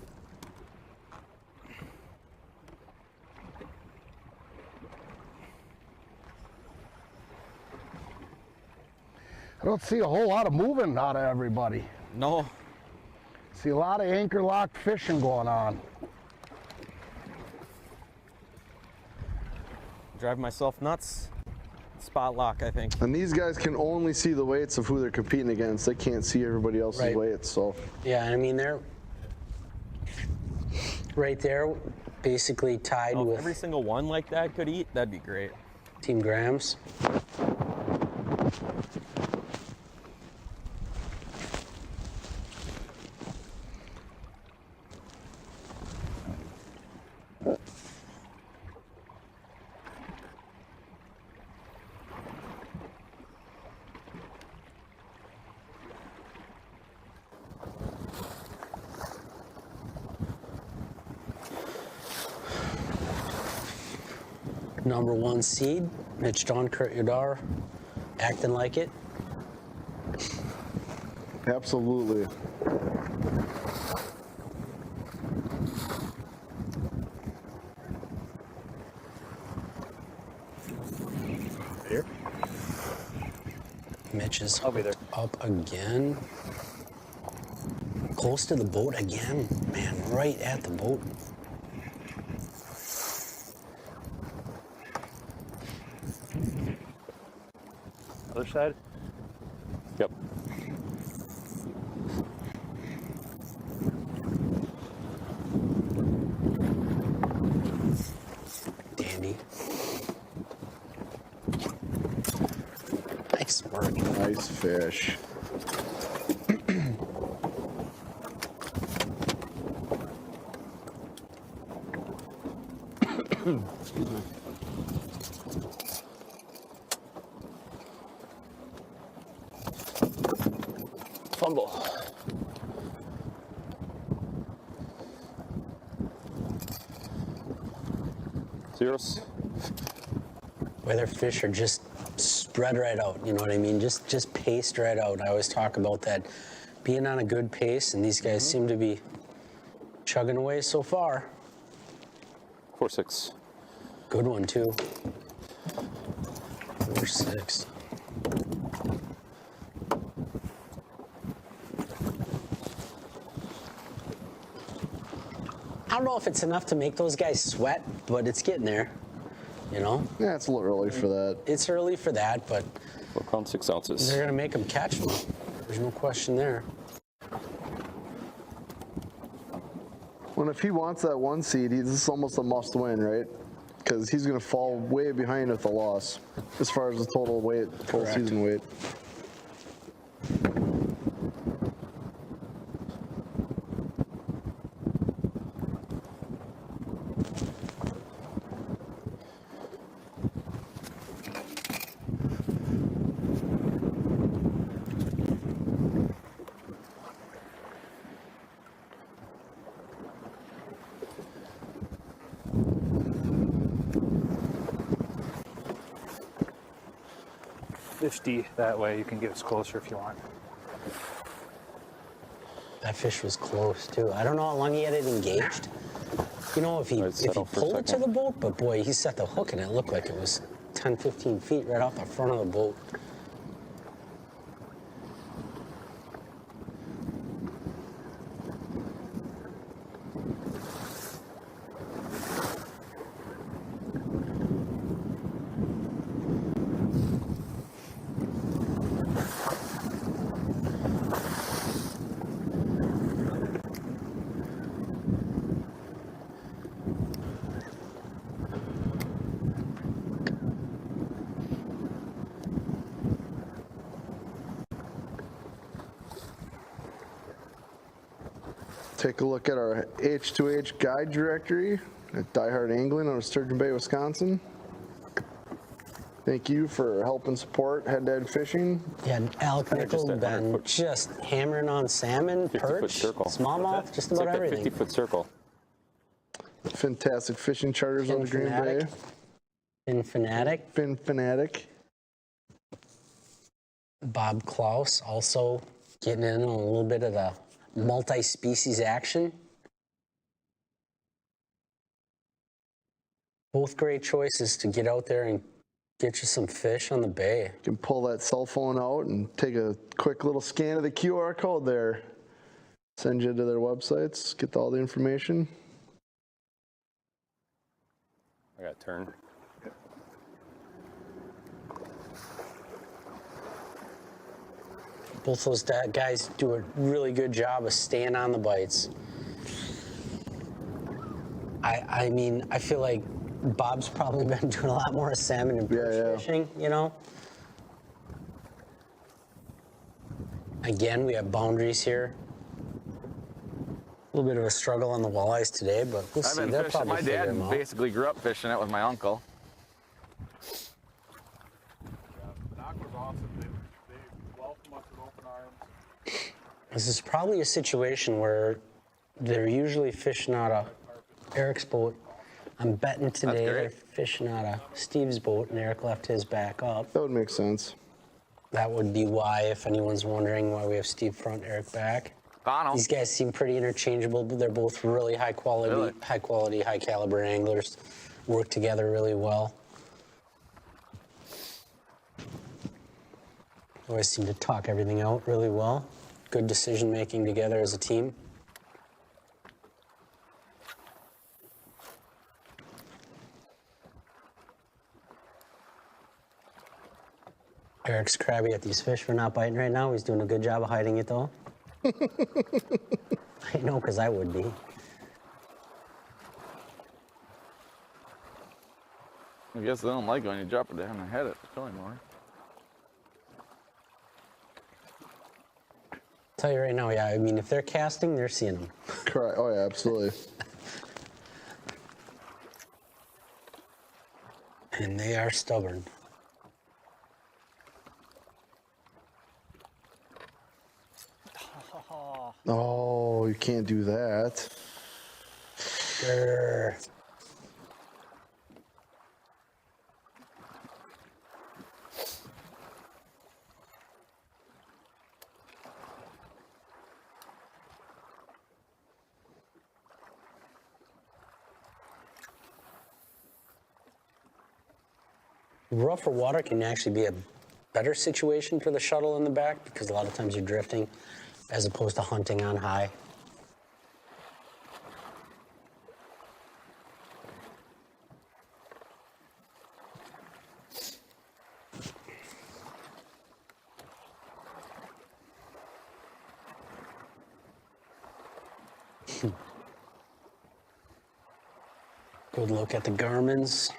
I don't see a whole lot of moving out of everybody.
No.
See a lot of anchor locked fishing going on.
Drive myself nuts. Spot lock, I think.
And these guys can only see the weights of who they're competing against. They can't see everybody else's weights, so.
Yeah, I mean, they're right there, basically tied
If
with
every single one like that could eat, that'd be great.
Team Grams. Number 1 seed, Mitch John Kurt Yadar, acting like it.
Absolutely.
Here. Mitch is up again. Close to the boat again. Man, right at the boat.
Other side?
Yep.
Dandy. Nice work.
Nice fish.
Excuse me.
Fumble. Zeros.
Where their fish are just spread right out, you know what I mean? Just paced right out. I always talk about that being on a good pace, and these guys seem to be chugging away so far.
4-6.
Good one, too. 4-6. I don't know if it's enough to make those guys sweat, but it's getting there, you know?
Yeah, it's a little early for that.
It's early for that, but
4 pounds 6 ounces.
they're going to make them catch them. There's no question there.
Well, if he wants that 1 seed, this is almost a must win, right? Because he's going to fall way behind with the loss as far as the total weight, full season weight.
That way you can get us closer if you want.
That fish was close, too. I don't know how long he had it engaged. You know, if he pulled it to the boat, but boy, he set the hook and it looked like it was 10, 15 feet right off the front of the boat.
Take a look at our H2H guide directory at Die Hard Angling out of Sturgeon Bay, Wisconsin. Thank you for help and support head-to-head fishing.
Yeah, Alec Nickel been just hammering on salmon, perch, smallmouth, just about everything.
50-foot circle.
Fantastic fishing charters on the Green Bay.
Fin Fanatic.
Fin Fanatic.
Bob Klaus also getting in on a little bit of the multi-species action. Both great choices to get out there and get you some fish on the bay.
You can pull that cell phone out and take a quick little scan of the QR code there. Send you to their websites, get all the information.
I got turn.
Both those guys do a really good job of staying on the bites. I mean, I feel like Bob's probably been doing a lot more salmon and perch fishing, you know? Again, we have boundaries here. A little bit of a struggle on the walleyes today, but we'll see.
I've been fishing. My dad basically grew up fishing it with my uncle.
This is probably a situation where they're usually fishing out of Eric's boat. I'm betting today they're fishing out of Steve's boat, and Eric left his back up.
That would make sense.
That would be why, if anyone's wondering why we have Steve front, Eric back. These guys seem pretty interchangeable, but they're both really high quality, high caliber anglers. Work together really well. Always seem to talk everything out really well. Good decision making together as a team. Eric's crabby at these fish for not biting right now. He's doing a good job of hiding it though. I know, because I would be.
I guess they don't like it when you drop it down and head it. Tell me more.
Tell you right now, yeah, I mean, if they're casting, they're seeing them.
Correct. Oh, yeah, absolutely.
And they are stubborn.
Oh, you can't do that.
Sure. Rougher water can actually be a better situation for the shuttle in the back because a lot of times you're drifting as opposed to hunting on high. Good look at the Garmin's.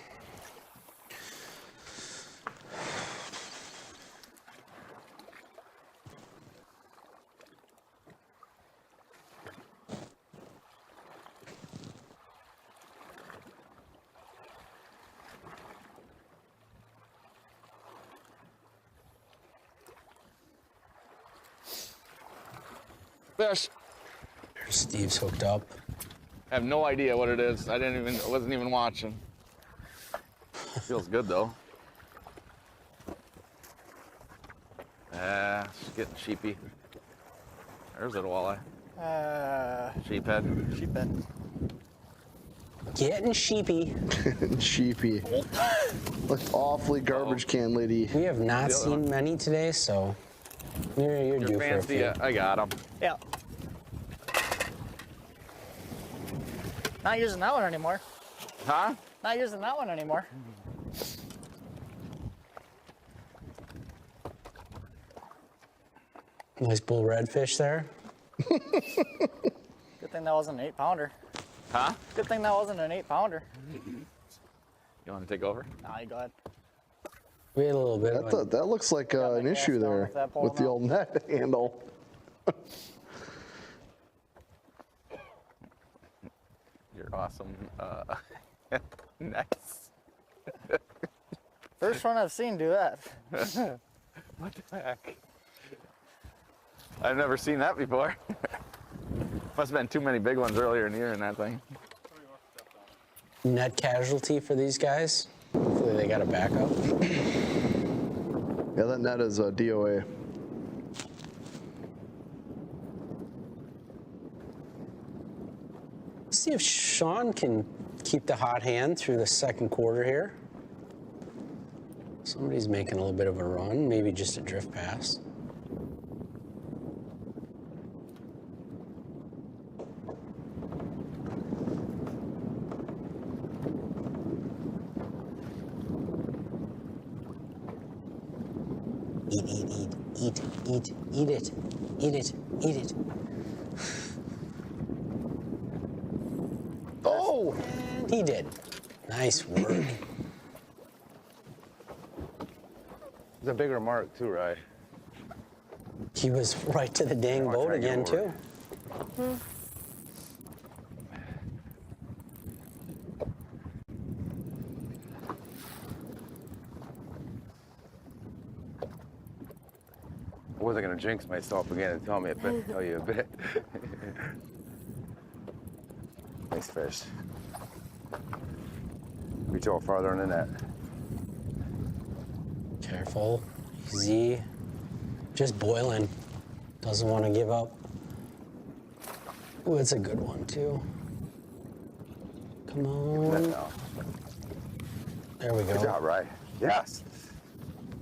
Fish.
Steve's hooked up.
I have no idea what it is. I wasn't even watching. Feels good though. She's getting sheepy. There's a walleye. Sheephead.
Sheephead.
Getting sheepy.
Sheepy. Like awfully garbage can lady.
We have not seen many today, so you're due for a few.
I got them.
Yeah. Not using that one anymore.
Huh?
Not using that one anymore.
Nice bull redfish there.
Good thing that wasn't an 8-pounder.
Huh?
Good thing that wasn't an 8-pounder.
You want to take over?
Nah, you go ahead.
We had a little bit.
That looks like an issue there with the old net handle.
You're awesome. Nice.
First one I've seen do that.
What the heck? I've never seen that before. Must have been too many big ones earlier in the year in that thing.
Net casualty for these guys. Hopefully they got a backup.
Yeah, that net is a DOA.
Let's see if Sean can keep the hot hand through the second quarter here. Somebody's making a little bit of a run, maybe just a drift pass. Eat it.
Oh!
And he did. Nice work.
It's a bigger mark too, right?
He was right to the dang boat again, too.
I wasn't gonna jinx myself again and tell you a bit. Nice fish. Reach out farther in the net.
Careful. Easy. Just boiling. Doesn't want to give up. Ooh, it's a good one, too. Come on. There we go.
Good job, Rye. Yes.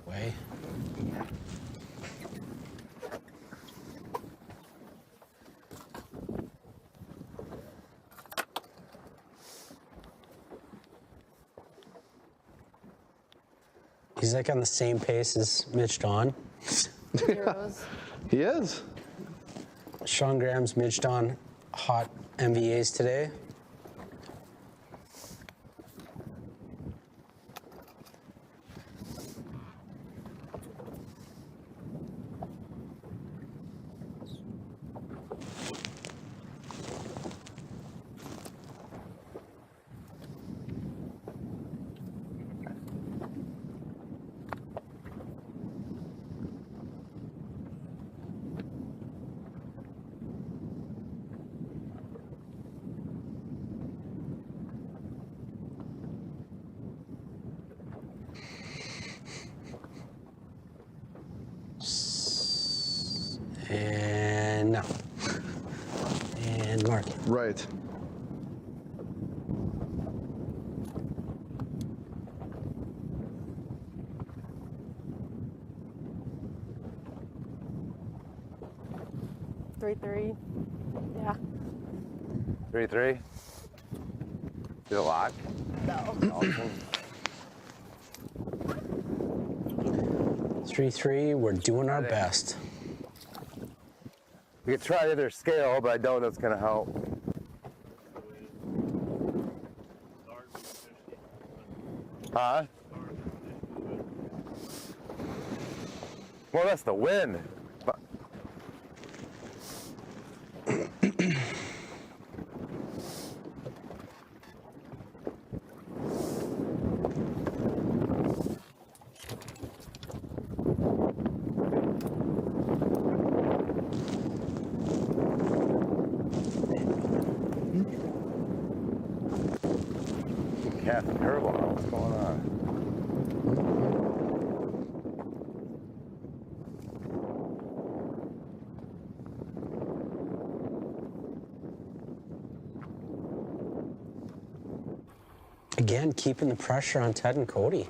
Way. He's like on the same pace as Mitch Dawn.
Heroes.
He is.
Sean Graham's Mitch Dawn hot MVAs today. market.
Right.
Three. Yeah.
3-3. Did it lock?
No.
3-3, we're doing our best.
We could try either scale, but I don't know it's gonna help. Huh? Well, that's the wind. But Cat terrible. What's going on?
Again, keeping the pressure on Ted and Cody.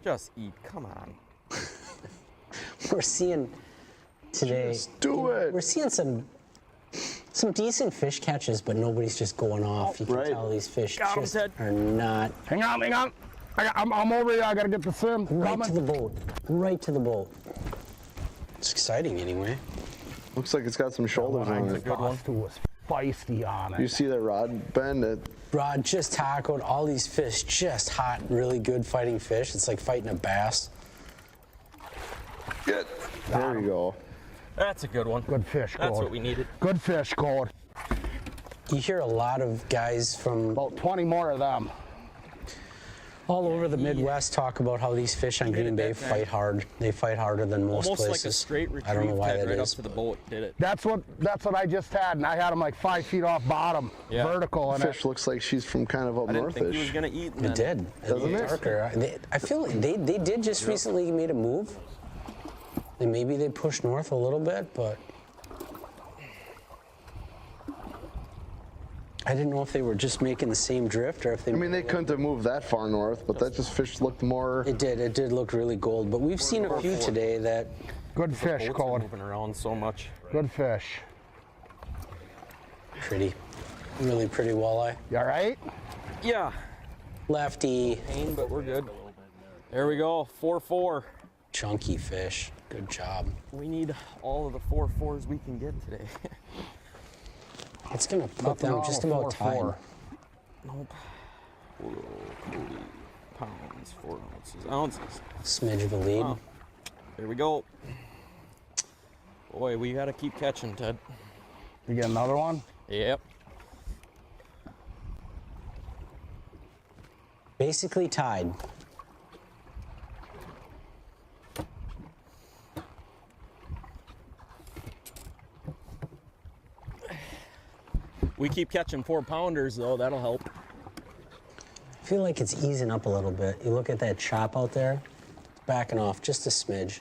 Just eat, come on.
We're seeing today.
Just do it.
We're seeing some decent fish catches, but nobody's just going off. You can tell these fish
Got 'em,
just
Ted.
are not.
Hang on. I'm over here. I gotta get the sim.
Right to the boat. Right to the boat. It's exciting anyway.
Looks like it's got some shoulders on it.
Buster was feisty on it.
You see that rod bend?
Rod just tackled all these fish, just hot, really good fighting fish. It's like fighting a bass.
Good. There you go.
That's a good one.
Good fish,
That's
Gord.
what we needed.
Good fish, Gord.
You hear a lot of guys from
about 20 more of them
all over the Midwest talk about how these fish on Green Bay fight hard. They fight harder than most
Almost
places.
like a straight retrieve.
I don't know why that
right
is.
up to the boat, did it?
That's what I just had, and I had them like 5 feet off bottom, vertical. And
Fish looks like she's from kind of up
I didn't
north-ish.
think he was gonna eat.
It did.
Doesn't it?
Darker. I feel like they did just recently made a move. And maybe they pushed north a little bit, but I didn't know if they were just making the same drift or if they.
I mean, they couldn't have moved that far north, but that just fish looked more.
It did. It did look really gold, but we've seen a few today that.
Good fish,
Boats are moving around so much.
Good fish.
Pretty. Really pretty walleye.
You all right?
Yeah.
Lefty.
Pain, but we're good. There we go. 4-4.
Chunky fish. Good job.
We need all of the 4-4s we can get today.
It's gonna put them just about tied.
Nope. Pounds, 4 ounces.
Smidge of a lead.
Wow. There we go. Boy, we gotta keep catching, Ted.
You get another one?
Yep.
Basically tied.
We keep catching 4-pounders though, that'll help.
I feel like it's easing up a little bit. You look at that chop out there, it's backing off just a smidge.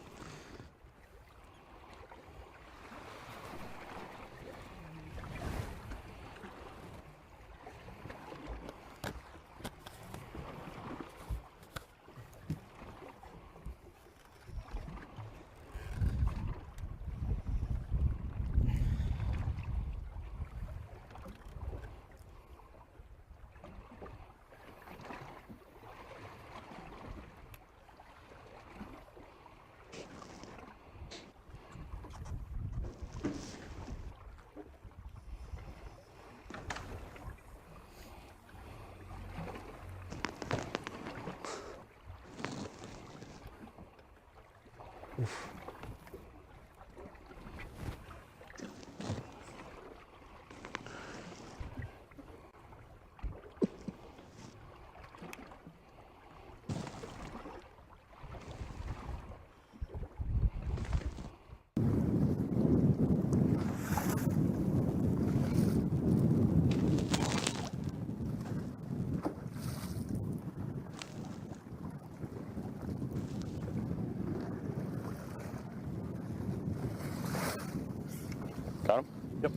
Got him?
Yep.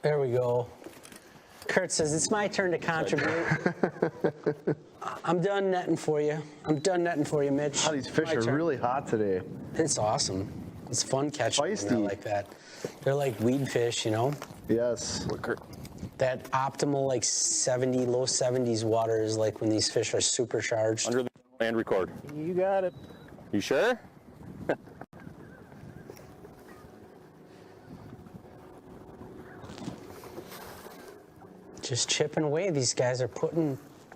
There we go. Kurt says, it's my turn to contribute. I'm done netting for you. I'm done netting for you, Mitch.
Oh, these fish are really hot today.
It's awesome. It's fun catching them when they're like that. They're like weed fish, you know?
Yes.
That optimal, like 70, low 70s water is like when these fish are supercharged.
Under the and record.
You got it.
You sure?
Just chipping away. These guys are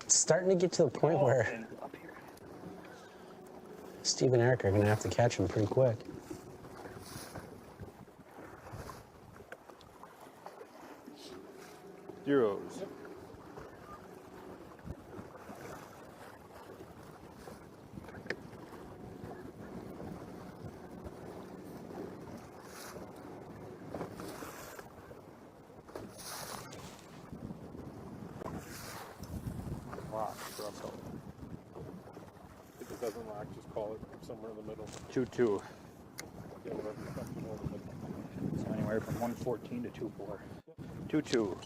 starting to get to the point where Steve and Eric are going to have to catch them pretty quick.
Zeros.
If it doesn't lock, just call it somewhere in the middle.
2-2. So anywhere from 114 to 2-4. 2-2.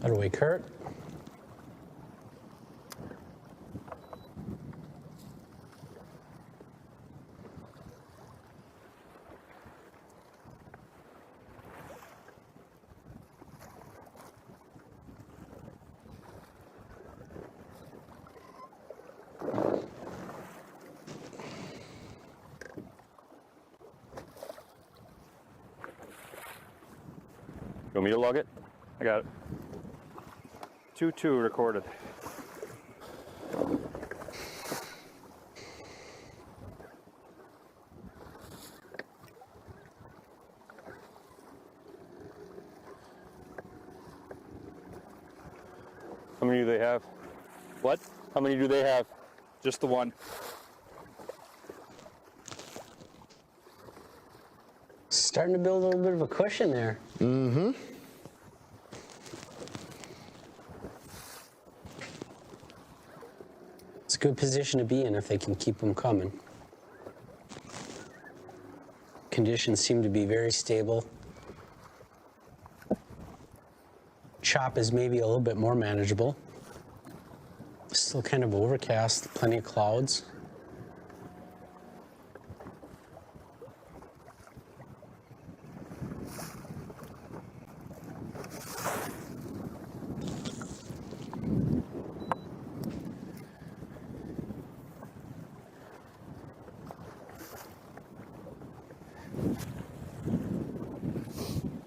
By the way, Kurt.
You want me to log it?
I got it. 2-2 recorded.
How many do they have?
What?
How many do they have?
Just the one.
Starting to build a little bit of a cushion there.
Mm-hmm.
It's a good position to be in if they can keep them coming. Conditions seem to be very stable. Chop is maybe a little bit more manageable. Still kind of overcast, plenty of clouds.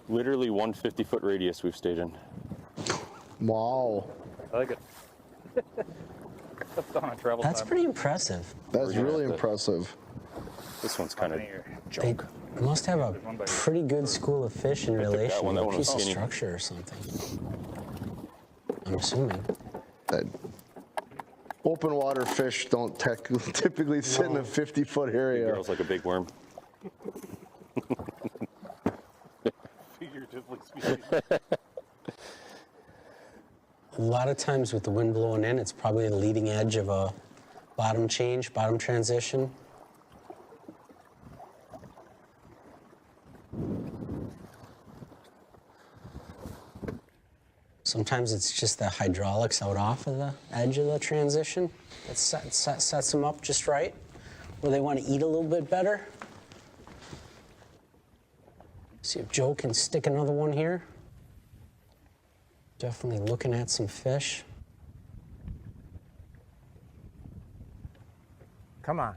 Literally 150-foot radius we've stayed in.
Wow.
I like it. That's on a travel
That's
time.
pretty impressive.
That's really impressive.
This one's kind of
They must have a pretty good school of fish in relation
one.
to
That
a
one was
piece of
skinny.
structure or something. I'm assuming.
That open water fish don't typically sit in a 50-foot area.
Girls like a big worm.
Figuratively speaking.
A lot of times with the wind blowing in, it's probably the leading edge of a bottom change, bottom transition. Sometimes it's just the hydraulics out off of the edge of the transition that sets them up just right, where they want to eat a little bit better. See if Joe can stick another one here. Definitely looking at some fish.
Come on.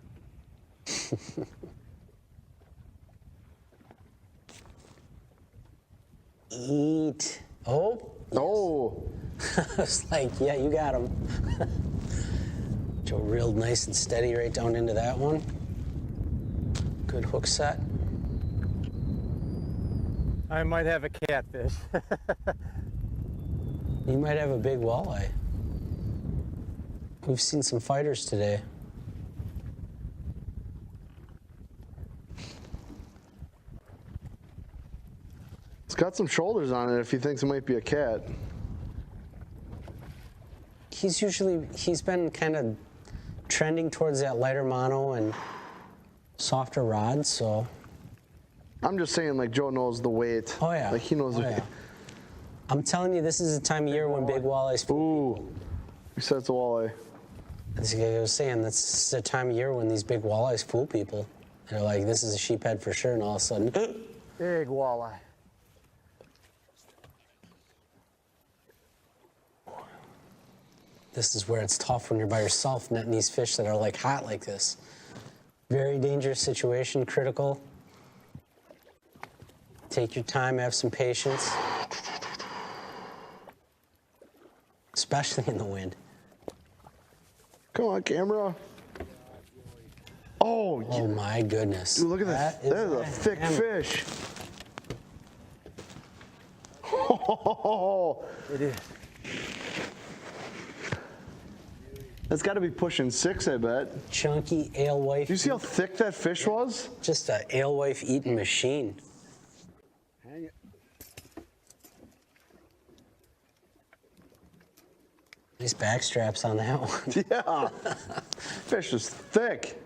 Eat. Oh.
Oh.
I was like, yeah, you got him. Joe reeled nice and steady right down into that one. Good hook set.
I might have a catfish.
You might have a big walleye. We've seen some fighters today.
It's got some shoulders on it if he thinks it might be a cat.
He's been kind of trending towards that lighter mono and softer rods, so
I'm just saying, like, Joe knows the weight.
Oh, yeah.
Like, he knows the weight.
I'm telling you, this is the time of year when big walleyes fool people.
You said it's a walleye.
As I was saying, that's the time of year when these big walleyes fool people. They're like, this is a sheephead for sure, and all of a sudden,
big walleye.
This is where it's tough when you're by yourself netting these fish that are like hot like this. Very dangerous situation, critical. Take your time, have some patience. Especially in the wind.
Come on, camera. Oh,
oh my goodness.
Dude, look at that. That is a thick fish. Oh,
it is.
That's got to be pushing 6, I bet.
Chunky alewife.
Do you see how thick that fish was?
Just an alewife eating machine.
Hang it.
Nice back straps on that one.
Yeah. Fish is thick.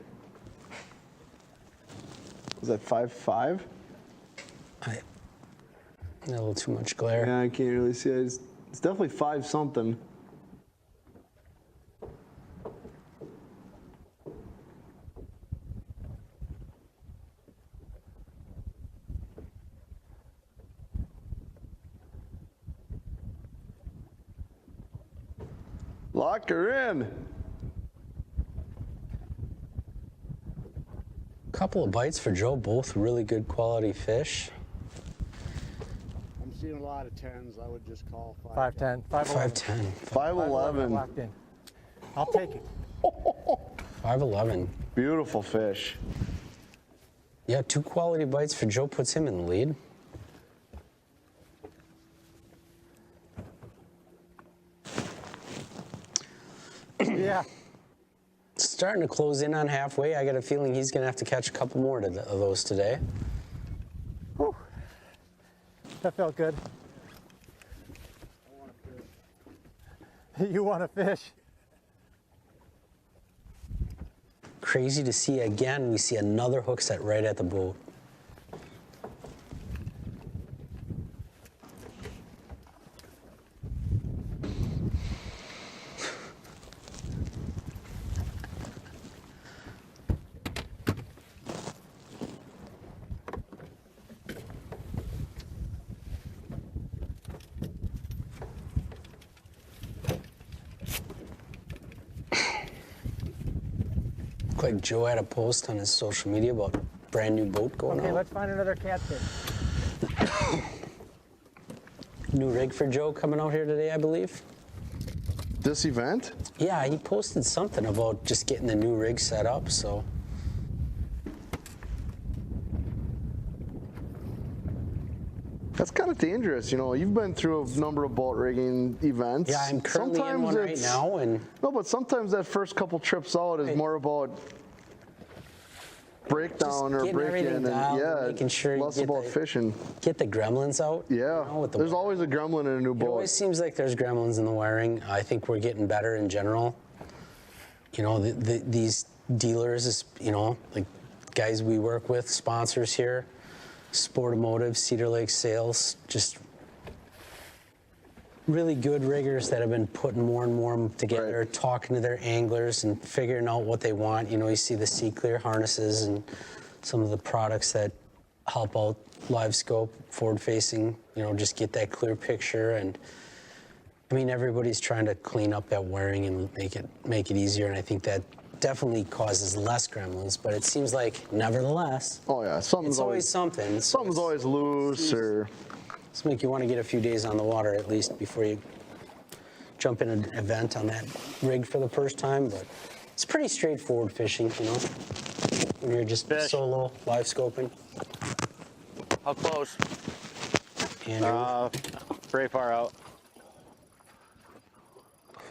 Was that 5.5?
A little too much glare.
Yeah, I can't really see it. It's definitely 5 something. Lock her in.
Couple of bites for Joe, both really good quality fish.
I'm seeing a lot of 10s. I would just call
5'10", 5'11".
5'11".
Locked in. I'll take it.
5'11".
Beautiful fish.
Yeah, 2 quality bites for Joe puts him in the lead.
Yeah.
Starting to close in on halfway. I got a feeling he's going to have to catch a couple more of those today.
Whew. That felt good. You want to fish?
Crazy to see again. We see another hook set right at the boat. Like Joe had a post on his social media about a brand new boat going
Okay,
out.
let's find another catfish.
New rig for Joe coming out here today, I believe.
This event?
Yeah, he posted something about just getting the new rig set up, so.
That's kind of dangerous, you know. You've been through a number of boat rigging events.
Yeah, I'm currently in one right now, and
no, but sometimes that first couple trips out is more about breakdown or break-in, and yeah,
making sure
less about fishing.
Get the gremlins out.
Yeah, there's always a gremlin in a new boat.
It always seems like there's gremlins in the wiring. I think we're getting better in general. You know, these dealers, you know, like guys we work with, sponsors here. Sportamotive, Cedar Lake Sales, just really good riggers that have been putting more and more together, talking to their anglers and figuring out what they want. You know, you see the Sea Clear harnesses and some of the products that help out live scope, forward facing, you know, just get that clear picture. And I mean, everybody's trying to clean up that wiring and make it easier. And I think that definitely causes less gremlins, but it seems like nevertheless.
Oh yeah, something's
always something.
Something's always loose or.
It's make you want to get a few days on the water at least before you jump in an event on that rig for the first time. But it's pretty straightforward fishing, you know, when you're just solo live scoping.
How close?
Andrew.
Very far out.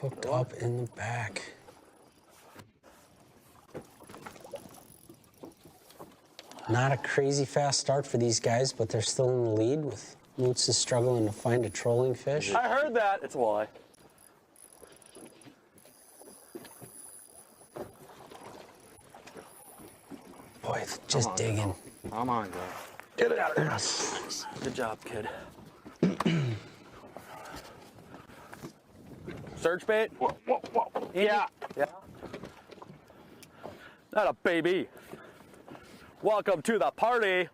Hooked up in the back. Not a crazy fast start for these guys, but they're still in the lead with Moots is struggling to find a trolling fish.
I heard that. It's a walleye.
Boy, just digging.
Come on, Joe. Get it out of there. Yes. Good job, kid. Search bait?
Whoa, whoa, whoa. Yeah.
Yeah. Not a baby. Welcome to the party.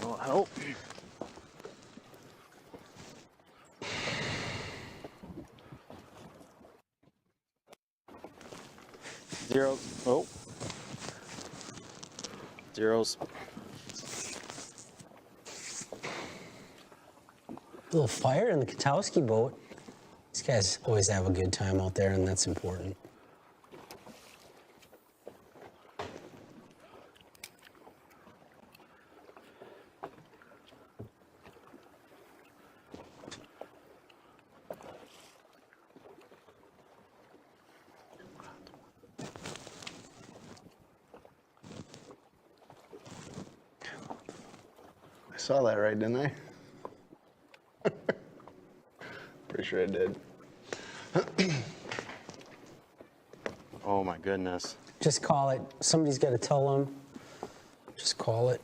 Oh, help. Zeros. Oh. Zeros.
A little fire in the Katowski boat. These guys always have a good time out there, and that's important.
I saw that right, didn't I? Pretty sure I did.
Oh my goodness.
Just call it. Somebody's got to tell them. Just call it.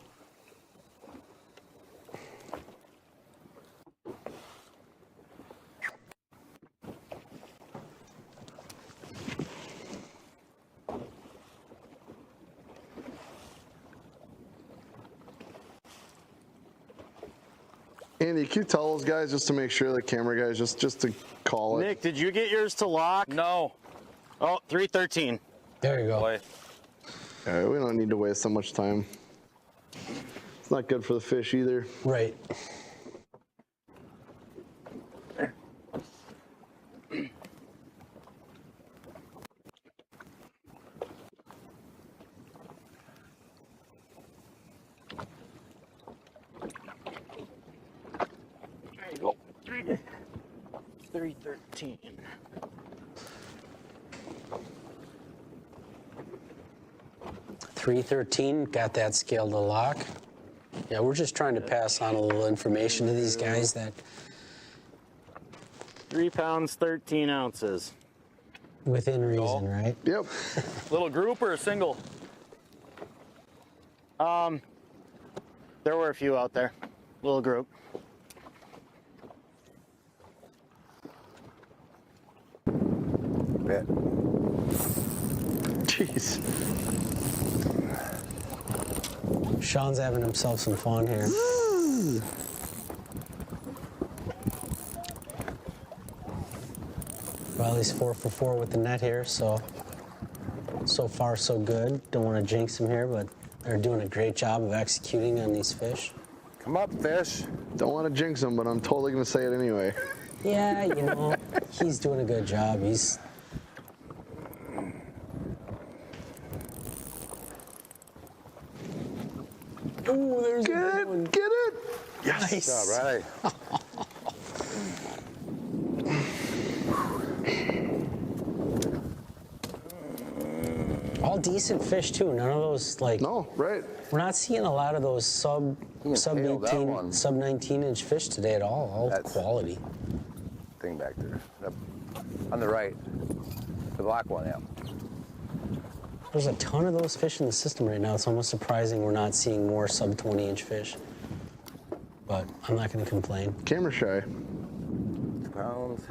Andy, can you tell those guys just to make sure, the camera guys, just to call it?
Nick, did you get yours to lock? No. Oh, 313.
There you go.
Boy.
All right, we don't need to waste so much time. It's not good for the fish either.
Right.
There you go. 313.
$313, got that scale to lock. Yeah, we're just trying to pass on a little information to these guys that
3 pounds, 13 ounces.
within reason, right?
Yep.
Little group or a single? There were a few out there. Little group.
Bet.
Jeez.
Sean's having himself some fun here. Well, he's 4 for 4 with the net here, so far so good. Don't want to jinx him here, but they're doing a great job of executing on these fish.
Come up, fish.
Don't want to jinx him, but I'm totally going to say it anyway.
Yeah, you know, he's doing a good job. He's oh, there's a good one.
Get it.
Yes.
Nice.
All right.
All decent fish too. None of those like.
No, right.
We're not seeing a lot of those sub
nail that
18,
one.
sub 19-inch fish today at all. All
That's-
quality.
Thing back there. Up on the right. The black one, yeah.
There's a ton of those fish in the system right now. It's almost surprising we're not seeing more sub 20-inch fish. But I'm not going to complain.
Camera shy.
2 pounds.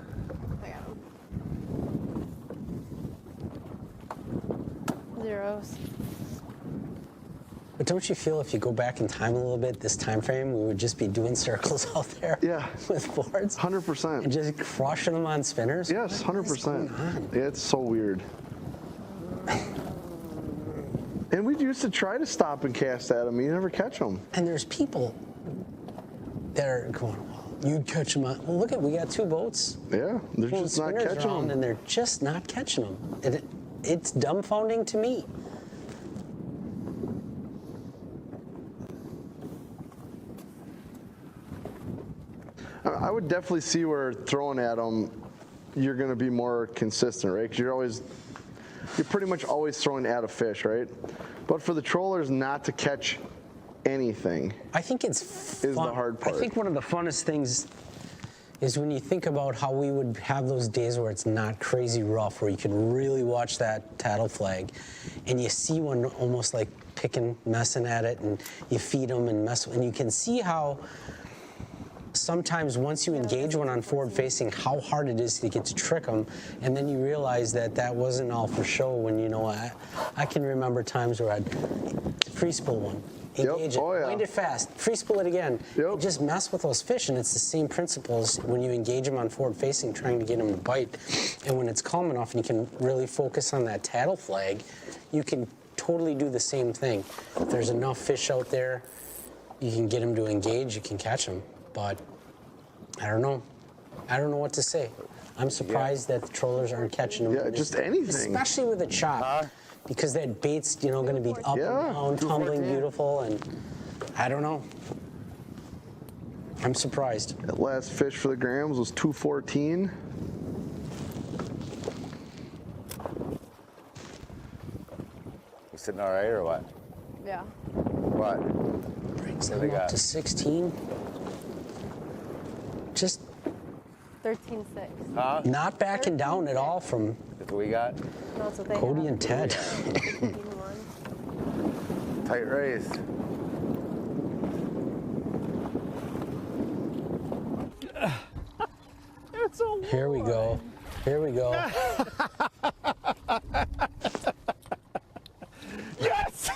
Zeros.
But don't you feel if you go back in time a little bit, this time frame, we would just be doing circles out there?
Yeah.
With boards?
100%.
And just crushing them on spinners?
Yes, 100%. Yeah, it's so weird. And we used to try to stop and cast at them. You never catch them.
And there's people that are going, well, you'd catch them on. Well, look we got 2 boats.
Yeah, they're
Pulling
just not
spinners
catching
around,
them.
and they're just not catching them. It's dumbfounding to me.
I would definitely see where throwing at them, you're going to be more consistent, right? Because you're pretty much always throwing at a fish, right? But for the trollers not to catch anything.
I think it's fun.
Is the hard part.
I think one of the funnest things is when you think about how we would have those days where it's not crazy rough, where you can really watch that tattle flag, and you see one almost like picking, messing at it, and you feed them and mess, and you can see how sometimes once you engage one on forward facing, how hard it is to get to trick them, and then you realize that that wasn't all for show. When you know, I can remember times where I'd free spool one. Engage it, wind it fast, free spool it again. You just mess with those fish, and it's the same principles when you engage them on forward facing, trying to get them to bite. And when it's calm enough and you can really focus on that tattle flag, you can totally do the same thing. If there's enough fish out there, you can get them to engage, you can catch them. But I don't know. I don't know what to say. I'm surprised that the trollers aren't catching them.
Yeah, just anything.
Especially with a chop. Because that bait's, you know, going to be up and down, tumbling beautiful, and I don't know. I'm surprised.
That last fish for the grams was 214.
You sitting all right or what?
Yeah.
What?
Brings them up to 16. Just
13.6.
Huh?
not backing down at all from
That's what we got?
That's what they
Cody
have.
and Ted.
Tight race.
It's a
Here we go. Here we go.
Yes!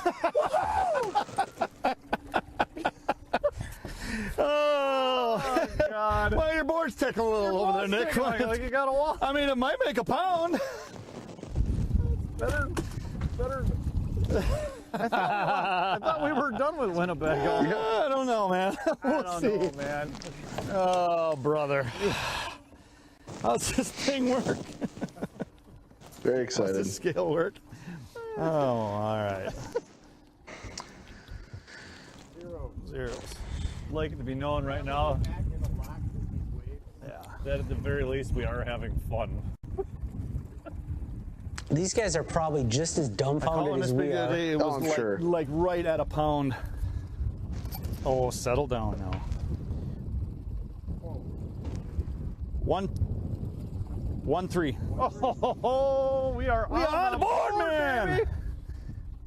Oh, God. Well, your board's tickling a little over there, Nick.
Like you got a wall.
I mean, it might make a pound.
Better. I thought we were done with Winnebago.
I don't know, man. We'll see.
Know, man.
Oh, brother. How's this thing work?
Very excited.
How's this scale work? Oh, all right.
Zeros. I'd like it to be known right now that at the very least we are having fun.
These guys are probably just as dumbfounded as we are.
It was like right at a pound.
Oh, settle down now.
1-3.
Oh, we are
on the board, man.
Baby.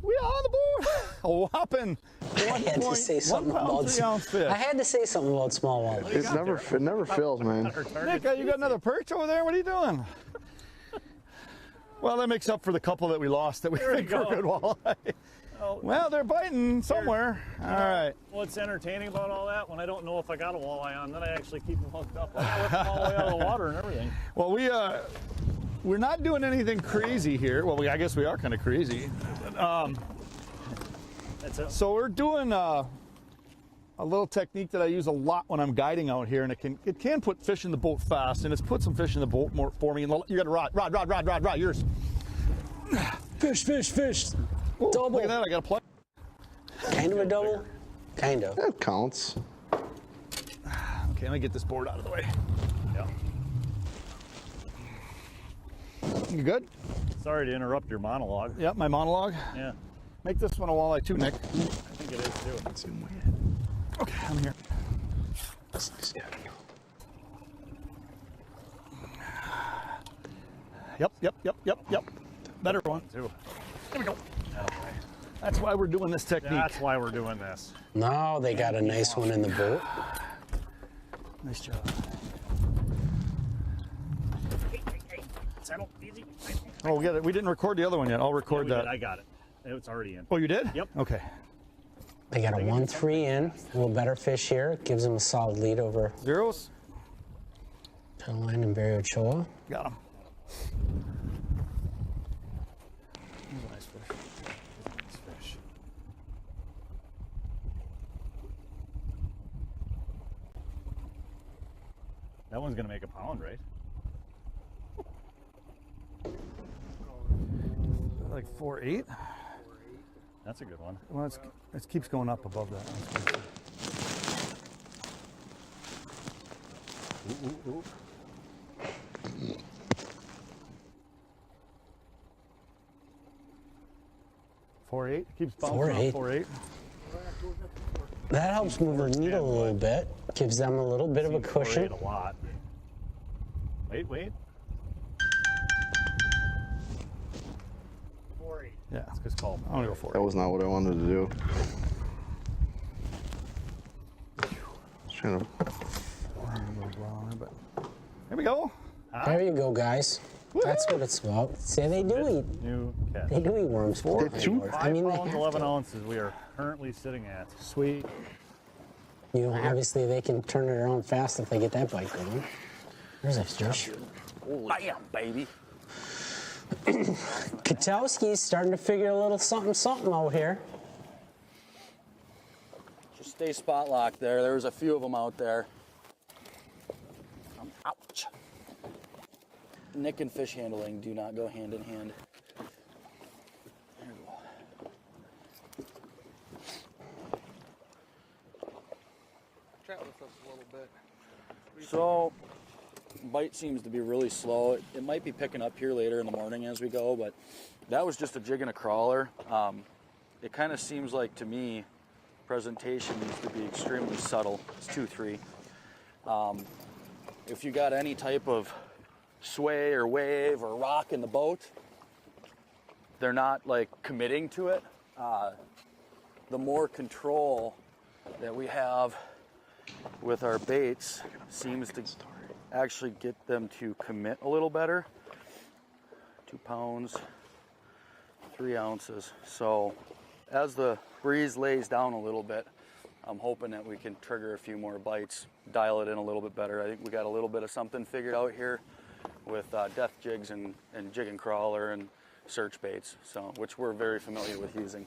We are on the board. A whopping.
I had to say something about small walleye.
It never fails, man.
Nick, you got another perch over there? What are you doing? Well, that makes up for the couple that we lost that we think were good walleye. Well, they're biting somewhere. All right.
What's entertaining about all that? When I don't know if I got a walleye on, then I actually keep them hooked up. I lift them all the way out of the water and everything.
Well, we're not doing anything crazy here. Well, I guess we are kind of crazy.
That's it.
So we're doing a little technique that I use a lot when I'm guiding out here, and it can put fish in the boat fast, and it's put some fish in the boat more for me. And you got a rod, yours.
Fish.
Ooh,
Double.
Look at that, I got a plug.
Kind of a double? Kind of.
That counts.
Okay, let me get this board out of the way.
Yeah.
You good?
Sorry to interrupt your monologue.
Yep, my monologue.
Yeah.
Make this one a walleye too, Nick.
I think it is too.
Let's zoom way
Okay, I'm here. Yep. Better one.
Too.
There we go. That's why we're doing this technique.
That's why we're doing this.
Now they got a nice one in the boat.
Nice job.
Settle, easy.
Oh, we didn't record the other one yet. I'll record that.
I got it. It's already in.
Oh, you did?
Yep.
Okay.
They got a 1-3 in. A little better fish here. Gives them a solid lead over
Zeros?
Caroline and Barry Ochoa.
Got him.
Nice fish. That one's gonna make a pound, right?
Like 4.8?
That's a good one.
Well, it keeps going up above that.
Ooh.
4.8? Keeps bouncing
4.8.
up 4.8.
That helps move the needle a little bit. Gives them a little bit of a cushion.
A lot. Wait.
4-8.
Yeah, it's good call. I'm gonna go for it.
That was not what I wanted to do. Just trying to.
Here we go.
There you go, guys. That's what it's about. See, they do eat.
New catch.
They do eat worms.
5
I mean,
pounds, 11 ounces we are currently sitting at.
Sweet.
you know, obviously they can turn it around fast if they get that bite going. There's a fish.
Bam, baby.
Katowski's starting to figure a little something out here.
Just stay spot locked there. There's a few of them out there. Ouch. Nick and fish handling do not go hand in hand. There we go.
Chat with us a little bit.
So, bite seems to be really slow. It might be picking up here later in the morning as we go, but that was just a jig and a crawler. It kind of seems like to me, presentation needs to be extremely subtle. It's 2-3. If you got any type of sway or wave or rock in the boat, they're not like committing to it. The more control that we have with our baits seems to actually get them to commit a little better. 2 pounds, 3 ounces. So as the breeze lays down a little bit, I'm hoping that we can trigger a few more bites, dial it in a little bit better. I think we got a little bit of something figured out here with death jigs and jig and crawler and search baits, so which we're very familiar with using.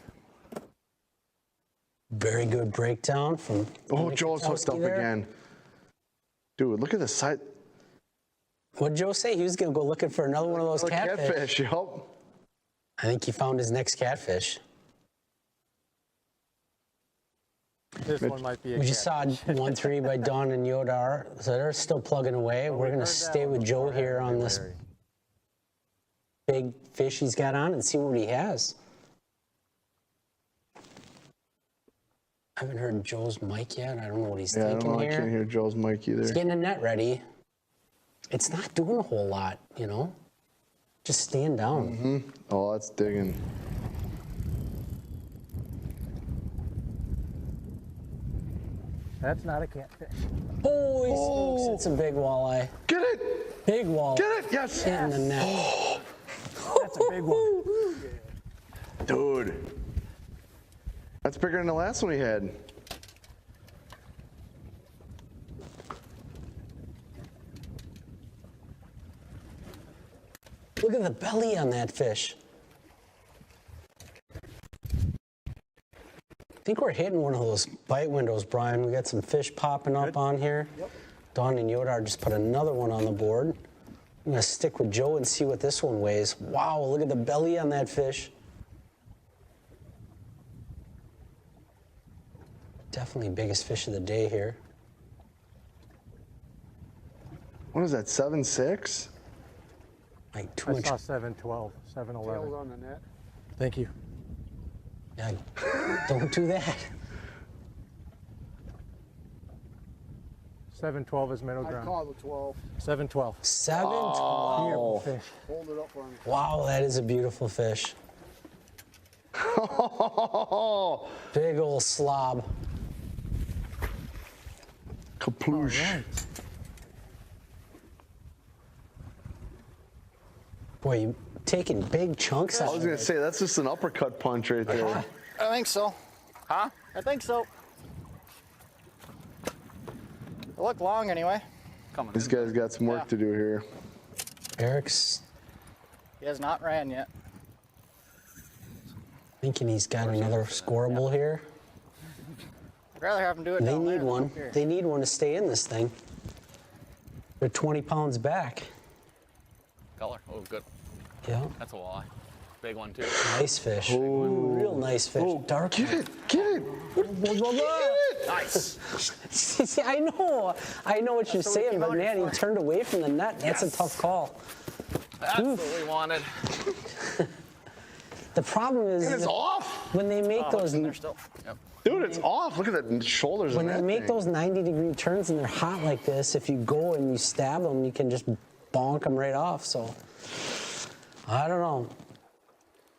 Very good breakdown from.
Oh, Joel's hooked up again. Dude, look at the size.
What'd Joe say? He was gonna go looking for another one of those catfish.
Catfish, yup.
I think he found his next catfish.
This one might be a
We just saw 1-3 by Don and Yodar, so they're still plugging away. We're gonna stay with Joe here on this big fish he's got on and see what he has. I haven't heard Joe's mic yet. I don't know what he's thinking here.
I can't hear Joe's mic either.
He's getting a net ready. It's not doing a whole lot, you know? Just staying down.
Mm-hmm. Oh, that's digging.
That's not a catfish.
Holy smokes, it's a big walleye.
Get it!
Big walleye.
Get it! Yes!
In the net.
That's a big one.
Dude. That's bigger than the last one we had.
Look at the belly on that fish. I think we're hitting one of those bite windows, Brian. We got some fish popping up on here.
Yep.
Don and Yodar just put another one on the board. I'm gonna stick with Joe and see what this one weighs. Wow, look at the belly on that fish. Definitely biggest fish of the day here.
What is that, 7.6?
Like 2
I
inch.
saw 7.12, 7.11. Tails on the net.
Thank you. Yeah, don't do that.
7.12 is middle
I
ground.
called the 12.
7.12.
7.12.
Beautiful fish.
Hold it up for me.
Wow, that is a beautiful fish. Big old slob.
Kaploosh.
Right.
Boy, you taking big chunks out
I was
of
gonna
it.
say, that's just an uppercut punch right there.
I think so.
Huh?
I think so. They look long anyway.
Coming
These guys got some work to do here.
Eric's
He has not ran yet.
thinking he's got another scoreable here.
I'd rather have him do it
They
down there
need
than
one.
up here.
They need one to stay in this thing. They're 20 pounds back.
Color. Oh, good.
Yeah.
That's a walleye. Big one, too.
Nice fish. Real nice fish. Dark.
Get it! Get it!
Nice.
See, I know what you're saying, but man, he turned away from the net. That's a tough call.
That's what we wanted.
The problem is
It is off!
when they make those
They're still.
Yep.
Dude, it's off. Look at the shoulders.
When
on
they
that
make
thing.
those 90-degree turns and they're hot like this, if you go and you stab them, you can just bonk them right off. So, I don't know.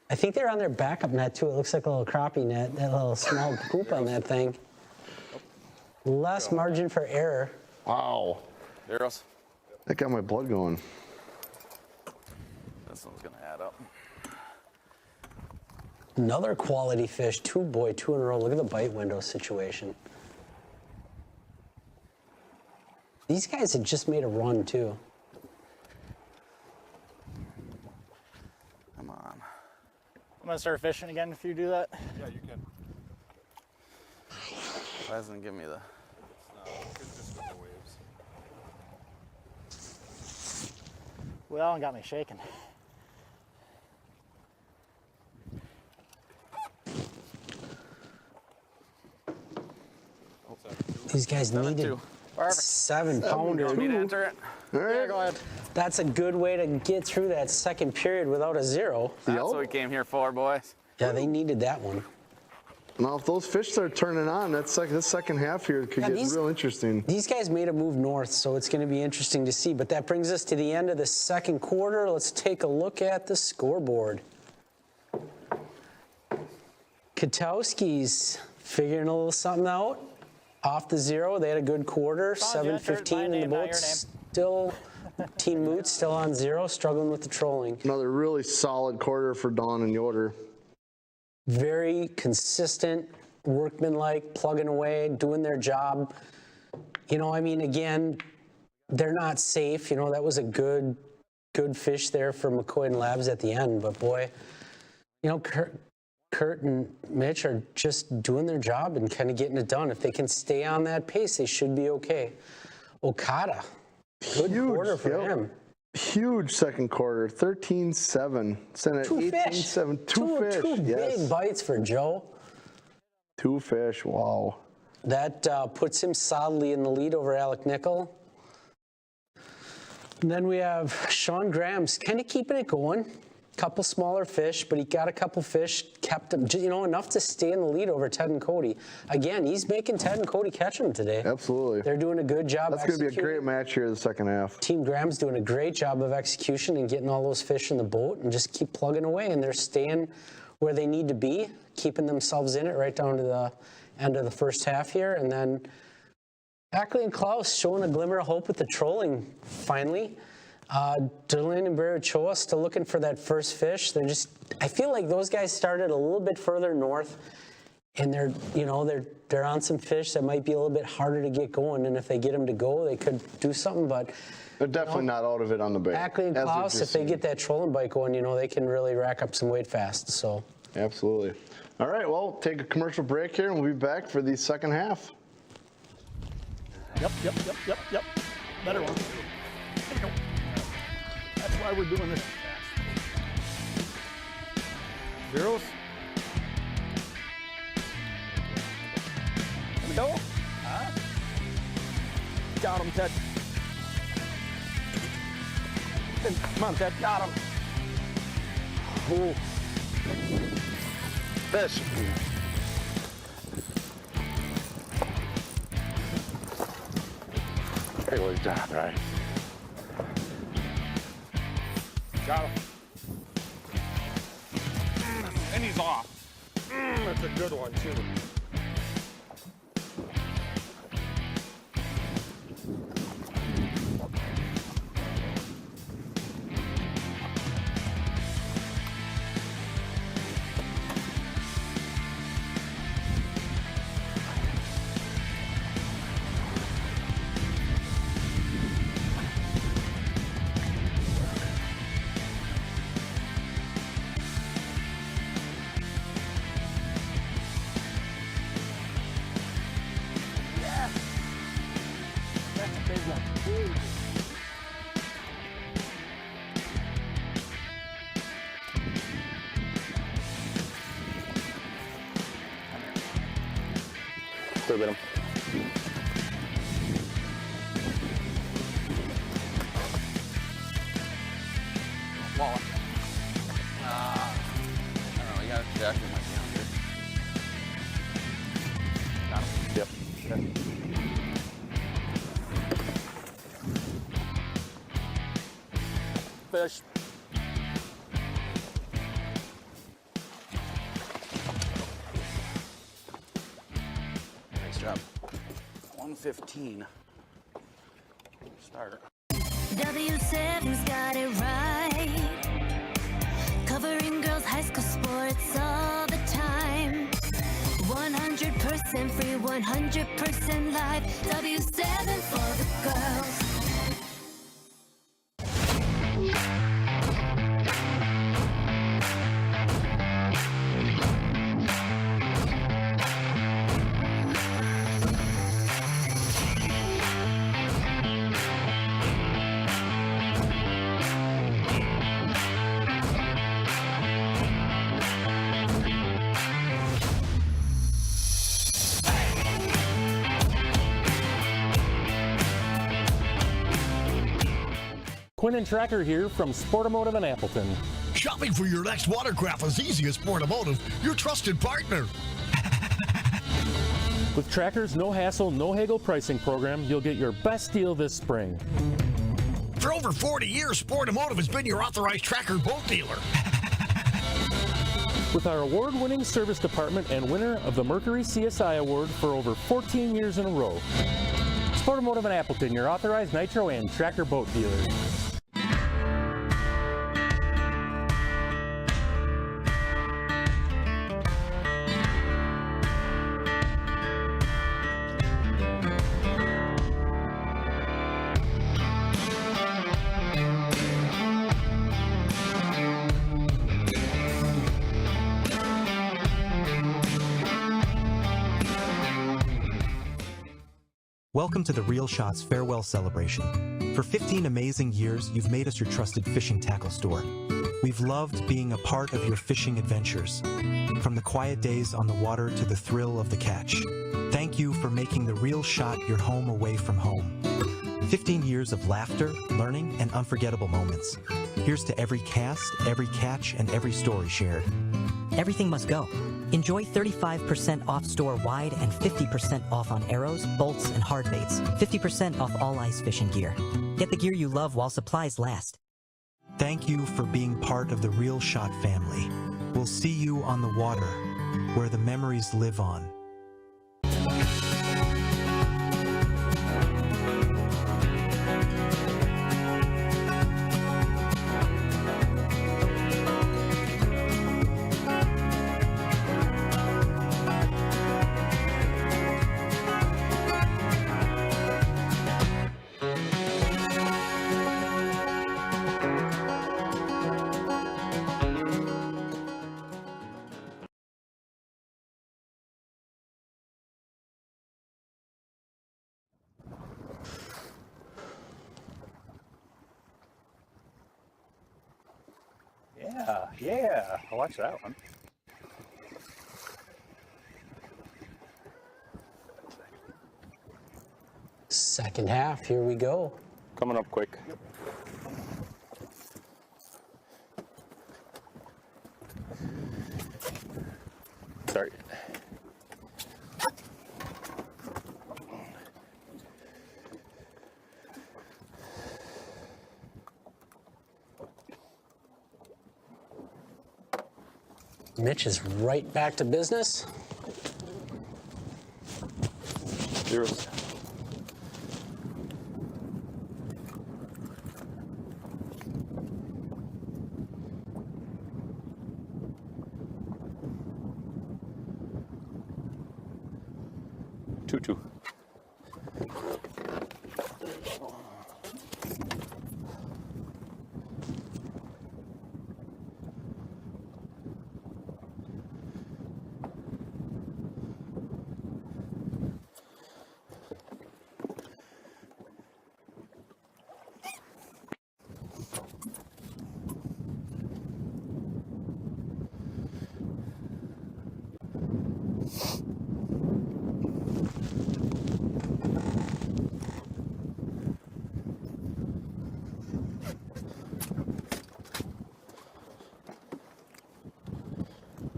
I think they're on their backup net too. It looks like a little crappie net, that little small poop on that thing. Less margin for error.
Wow.
Zeros.
That got my blood going.
This one's gonna add up.
Another quality fish, two in a row. Look at the bite window situation. These guys had just made a run too.
Come on.
I'm gonna start fishing again if you do that.
Yeah, you can.
Why doesn't it give me the...
It's just with the waves.
Well, it got me shaking.
These guys needed 7-pounder.
You want me to enter it?
Yeah, go ahead.
That's a good way to get through that second period without a zero.
That's what we came here for, boys.
Yeah, they needed that one.
Now, if those fish start turning on, this second half here could get real interesting.
These guys made a move north, so it's going to be interesting to see. But that brings us to the end of the second quarter. Let's take a look at the scoreboard. Katowski's figuring a little something out. Off the zero, they had a good quarter, 7:15 in the boat. Still, Team Moot still on zero, struggling with the trolling.
Another really solid quarter for Dawn and Yoder.
Very consistent, workmanlike, plugging away, doing their job. You know, I mean, again, they're not safe. You know, that was a good fish there for McCoy and Labs at the end. But boy, you know, Kurt and Mitch are just doing their job and kind of getting it done. If they can stay on that pace, they should be okay. Okada, good quarter for him.
Huge second quarter, 13-7. Sent at 18-7. Two fish.
Two big bites for Joe.
2 fish, wow.
That puts him solidly in the lead over Alec Nickel. And then we have Sean Graham's kind of keeping it going. Couple smaller fish, but he got a couple fish, kept them, you know, enough to stay in the lead over Ted and Cody. Again, he's making Ted and Cody catch him today.
Absolutely.
They're doing a good job.
That's going to be a great match here in the second half.
Team Graham's doing a great job of execution and getting all those fish in the boat and just keep plugging away, and they're staying where they need to be, keeping themselves in it right down to the end of the first half here. And then Ackley and Klaus showing a glimmer of hope with the trolling finally. Derlin and Barachoa still looking for that first fish. They're just, I feel like those guys started a little bit further north, and they're, you know, they're on some fish that might be a little bit harder to get going. And if they get them to go, they could do something. But
they're definitely not out of it on the bait.
Ackley and Klaus, if they get that trolling bite going, you know, they can really rack up some weight fast. So
absolutely. All right, well, take a commercial break here, and we'll be back for the second half.
Yep. Better one. That's why we're doing this. Zeros. Let me go. Got him, Ted. Come on, Ted. Got him. Ooh.
Fish.
Very well done, right?
Got him. And he's off. That's a good one, too.
Still get him.
Walleye. I don't know, you gotta check. It might be on here.
Fish. Nice job. 115. Start.
W7's got it right. Covering girls' high school sports all the time. 100% free, 100% live. W7 for the girls.
Quinn and Tracker here from Sportamotive in Appleton.
Shopping for your next watercraft is easy as Sportamotive, your trusted partner.
With Tracker's no hassle, no haggle pricing program, you'll get your best deal this spring.
For over 40 years, Sportamotive has been your authorized Tracker boat dealer.
With our award-winning service department and winner of the Mercury CSI Award for over 14 years in a row. Sportamotive in Appleton, your authorized Nitro and Tracker boat dealer.
Welcome to the Real Shots farewell celebration. For 15 amazing years, you've made us your trusted fishing tackle store. We've loved being a part of your fishing adventures, from the quiet days on the water to the thrill of the catch. Thank you for making the Real Shot your home away from home. 15 years of laughter, learning, and unforgettable moments. Here's to every cast, every catch, and every story shared.
Everything must go. Enjoy 35% off store-wide and 50% off on arrows, bolts, and hard baits. 50% off all ice fishing gear. Get the gear you love while supplies last.
Thank you for being part of the Real Shot family. We'll see you on the water, where the memories live on.
Yeah, I'll watch that one.
Second half, here we go.
Coming up quick. Sorry.
Mitch is right back to business.
Zeros. Two.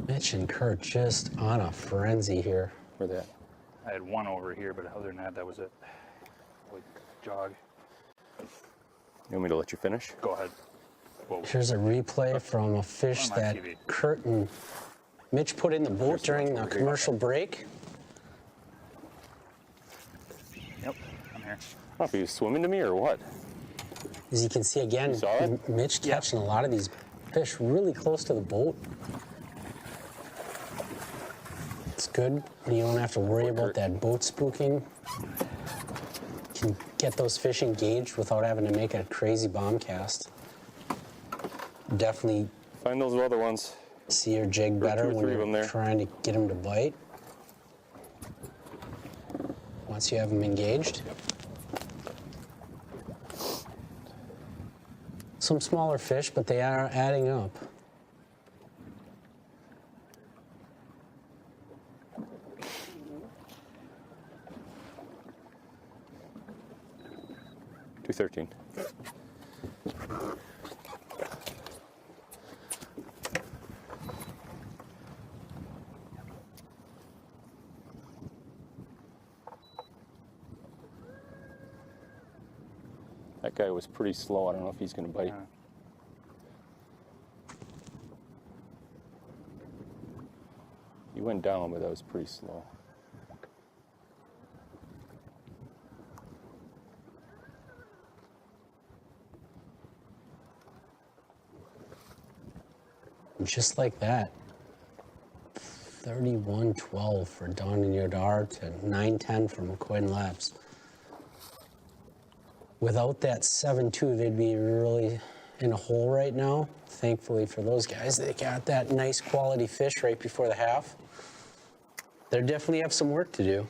Mitch and Kurt just on a frenzy here.
Where they at?
I had one over here, but other than that, that was it. Would jog.
You want me to let you finish?
Go ahead. Whoa.
Here's a replay from a fish
On my
that
TV.
Kurt and Mitch put in the boat during the commercial break.
Yep, I'm here.
Oh, are you swimming to me or what?
As you can see again, Mitch catching a lot of these fish really close to the boat. It's good. You don't have to worry about that boat spooking. You can get those fish engaged without having to make a crazy bomb cast. Definitely
find those other ones.
See your jig better when you're trying to get them to bite. Once you have them engaged. Some smaller fish, but they are adding up.
$2.13. That guy was pretty slow. I don't know if he's going to bite. He went down, but that was pretty slow.
Just like that. 31-12 for Don and Yodar to 9-10 for McCoy and Labs. Without that 7-2, they'd be really in a hole right now. Thankfully for those guys, they got that nice quality fish right before the half. They definitely have some work to do.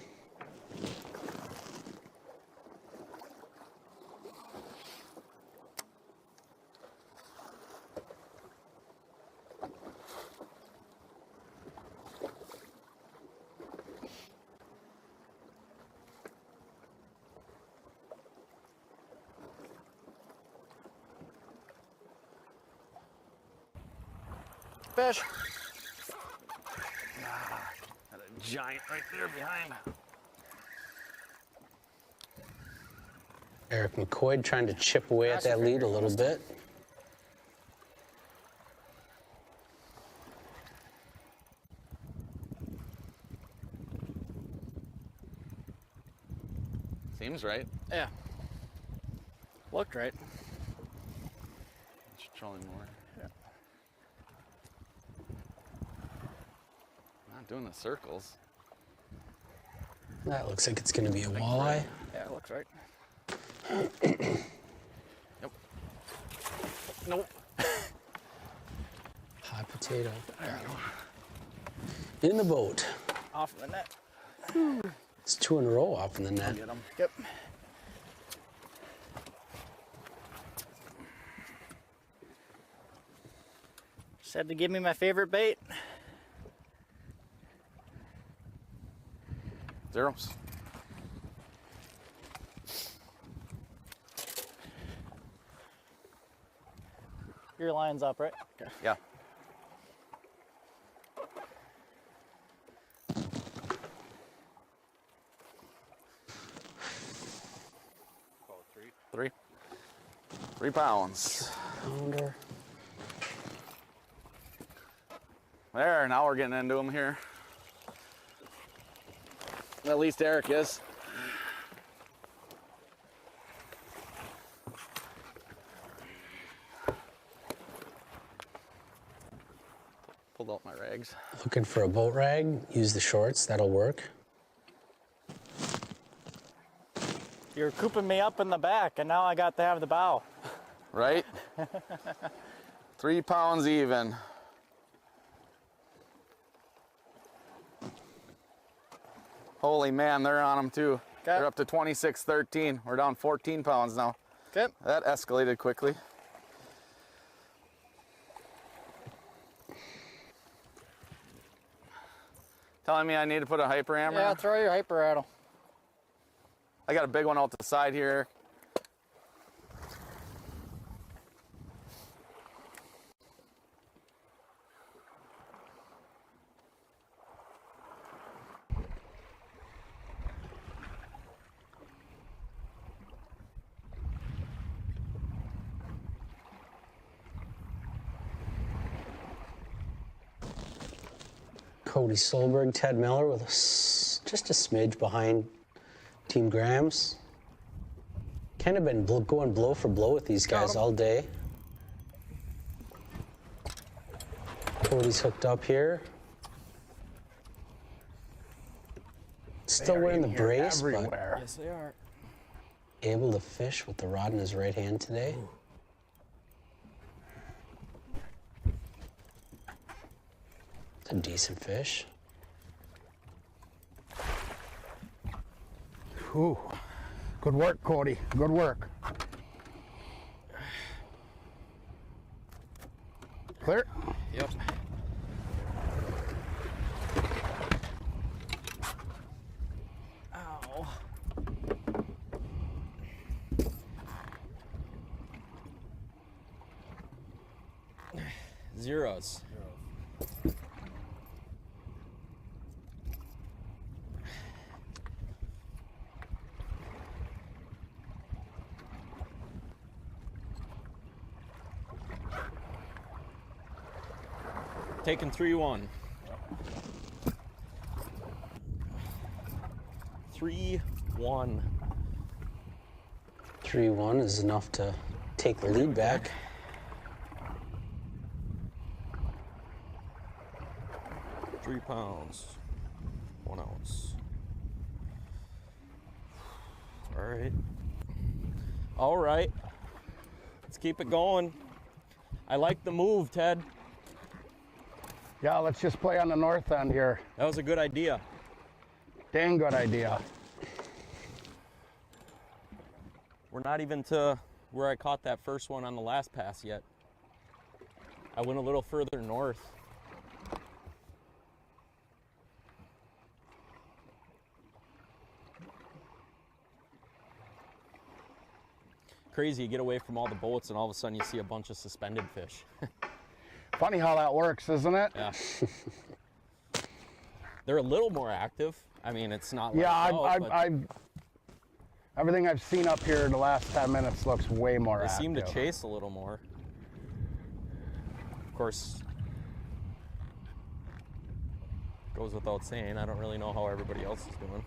Fish.
Got a giant right there behind.
Eric McCoy trying to chip away at that lead a little bit.
Seems right.
Yeah. Looked right.
Just trolling more.
Yeah.
Not doing the circles.
That looks like it's going to be a walleye.
Yeah, it looks right.
Yep. Nope.
Hot potato. In the boat.
Off the net.
It's 2 in a row off in the net.
Get 'em. Yep. Said to give me my favorite bait.
Zeros.
Your line's up, right? Okay.
Yeah. Three. 3 pounds.
Pounder.
There, now we're getting into them here. At least Eric is. Pulled out my rags.
Looking for a boat rag, use the shorts, that'll work.
You're cooping me up in the back, and now I got to have the bow.
Right? 3 pounds even. Holy man, they're on them too. They're up to 26-13. We're down 14 pounds now.
Okay.
That escalated quickly. Telling me I need to put a hyper hammer?
Yeah, throw your hyper at him.
I got a big one out the side here.
Cody Solberg, Ted Miller with just a smidge behind Team Grams. Kind of been going blow for blow with these guys all day. Cody's hooked up here. Still wearing the brace, but
Yes, they are.
able to fish with the rod in his right hand today. It's a decent fish.
Ooh. Good work, Cody. Good work. Clear?
Yep. Ow. Zeros. Taking 3-1. 3-1.
3-1 is enough to take the lead back.
£3, 1 ounce. All right. All right. Let's keep it going. I like the move, Ted.
Yeah, let's just play on the north end here.
That was a good idea.
Dang good idea.
We're not even to where I caught that first one on the last pass yet. I went a little further north. Crazy, you get away from all the boats and all of a sudden you see a bunch of suspended fish.
Funny how that works, isn't it?
Yeah. They're a little more active. I mean, it's not like
yeah, everything I've seen up here in the last 10 minutes looks way more
they
active.
seem to chase a little more. Of course, goes without saying, I don't really know how everybody else is doing.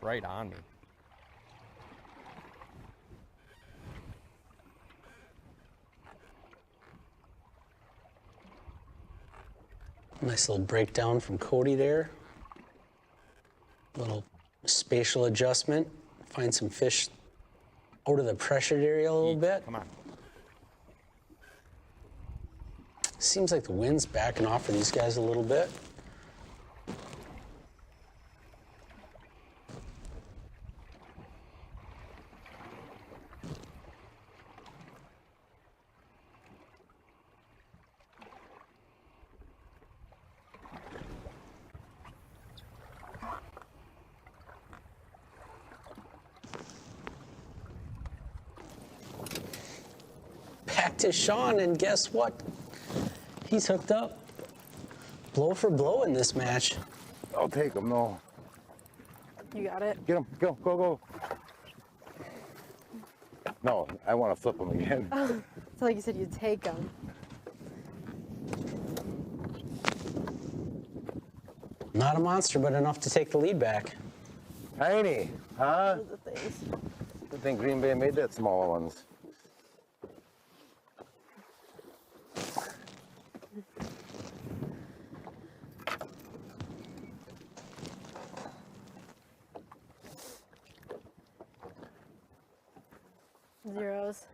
Right on me.
Nice little breakdown from Cody there. Little spatial adjustment. Find some fish out of the pressured area a little bit.
Come on.
Seems like the wind's backing off for these guys a little bit. Back to Sean, and guess what? He's hooked up. Blow for blow in this match.
I'll take him, no.
You got it.
Get him, go, go, go. No, I want to flip him again.
Oh, it's like you said you'd take them.
Not a monster, but enough to take the lead back.
Tiny, huh?
Those are things.
Good thing Green Bay made that smaller ones.
Zeros.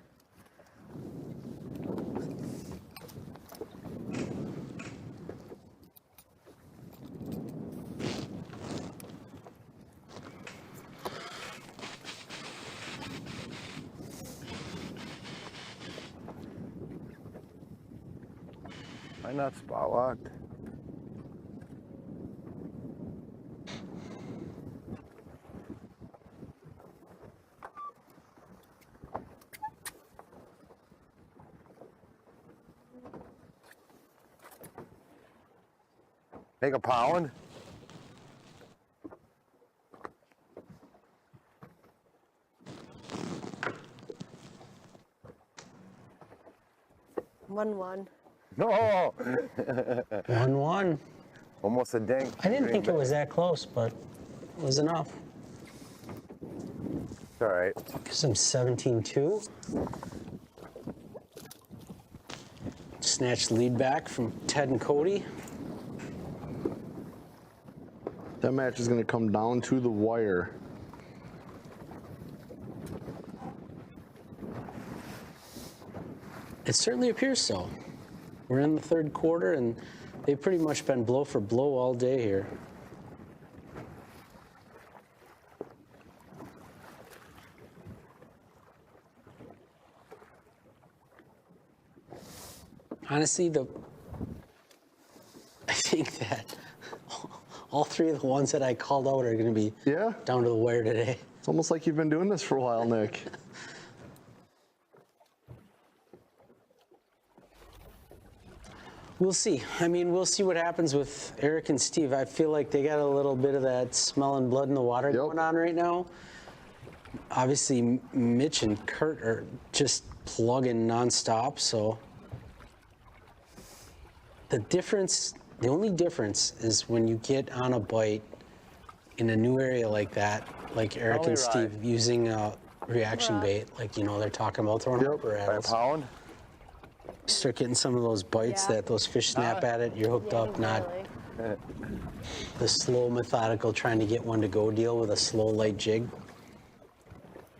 Why not spot locked? Make a pound.
One.
No.
1-1.
Almost a dink.
I didn't think it was that close, but it was enough.
It's all right.
Gives them 17-2. Snatched the lead back from Ted and Cody.
That match is going to come down to the wire.
It certainly appears so. We're in the third quarter, and they've pretty much been blow for blow all day here. Honestly, I think that all three of the ones that I called out are going to be down to the wire today.
It's almost like you've been doing this for a while, Nick.
We'll see. I mean, we'll see what happens with Eric and Steve. I feel like they got a little bit of that smelling blood in the water going on right now. Obviously, Mitch and Kurt are just plugging nonstop, so the only difference is when you get on a bite in a new area like that, like Eric and Steve using a reaction bait, like, you know, they're talking about throwing hopper at us.
By a pound.
You start getting some of those bites that those fish snap at it, you're hooked up, not the slow, methodical, trying to get one to go deal with a slow, light jig.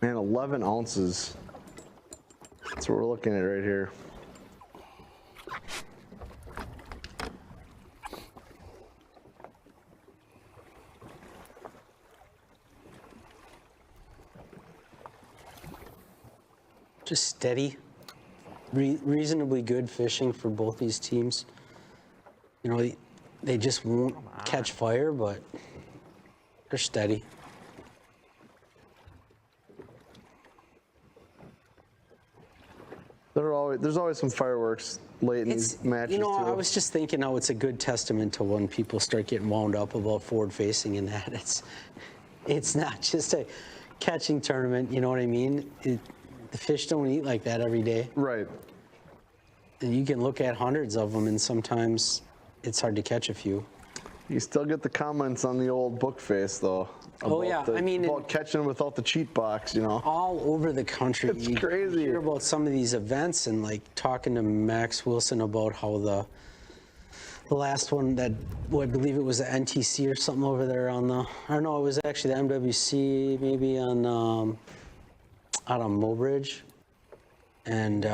Man, 11 ounces. That's what we're looking at right here.
Just steady, reasonably good fishing for both these teams. You know, they just won't catch fire, but they're steady.
There's always some fireworks late in these matches.
You know,
too.
I was just thinking how it's a good testament to when people start getting wound up about forward facing and that. It's not just a catching tournament, you know what I mean? The fish don't eat like that every day.
Right.
And you can look at hundreds of them, and sometimes it's hard to catch a few.
You still get the comments on the old book face, though.
Oh, yeah. I mean,
about catching without the cheat box, you know.
All over the country.
It's crazy.
You hear about some of these events, and like talking to Max Wilson about how the last one that, well, I believe it was the NTC or something over there on the, I don't know, it was actually the MWC, maybe on out on Mobridge, and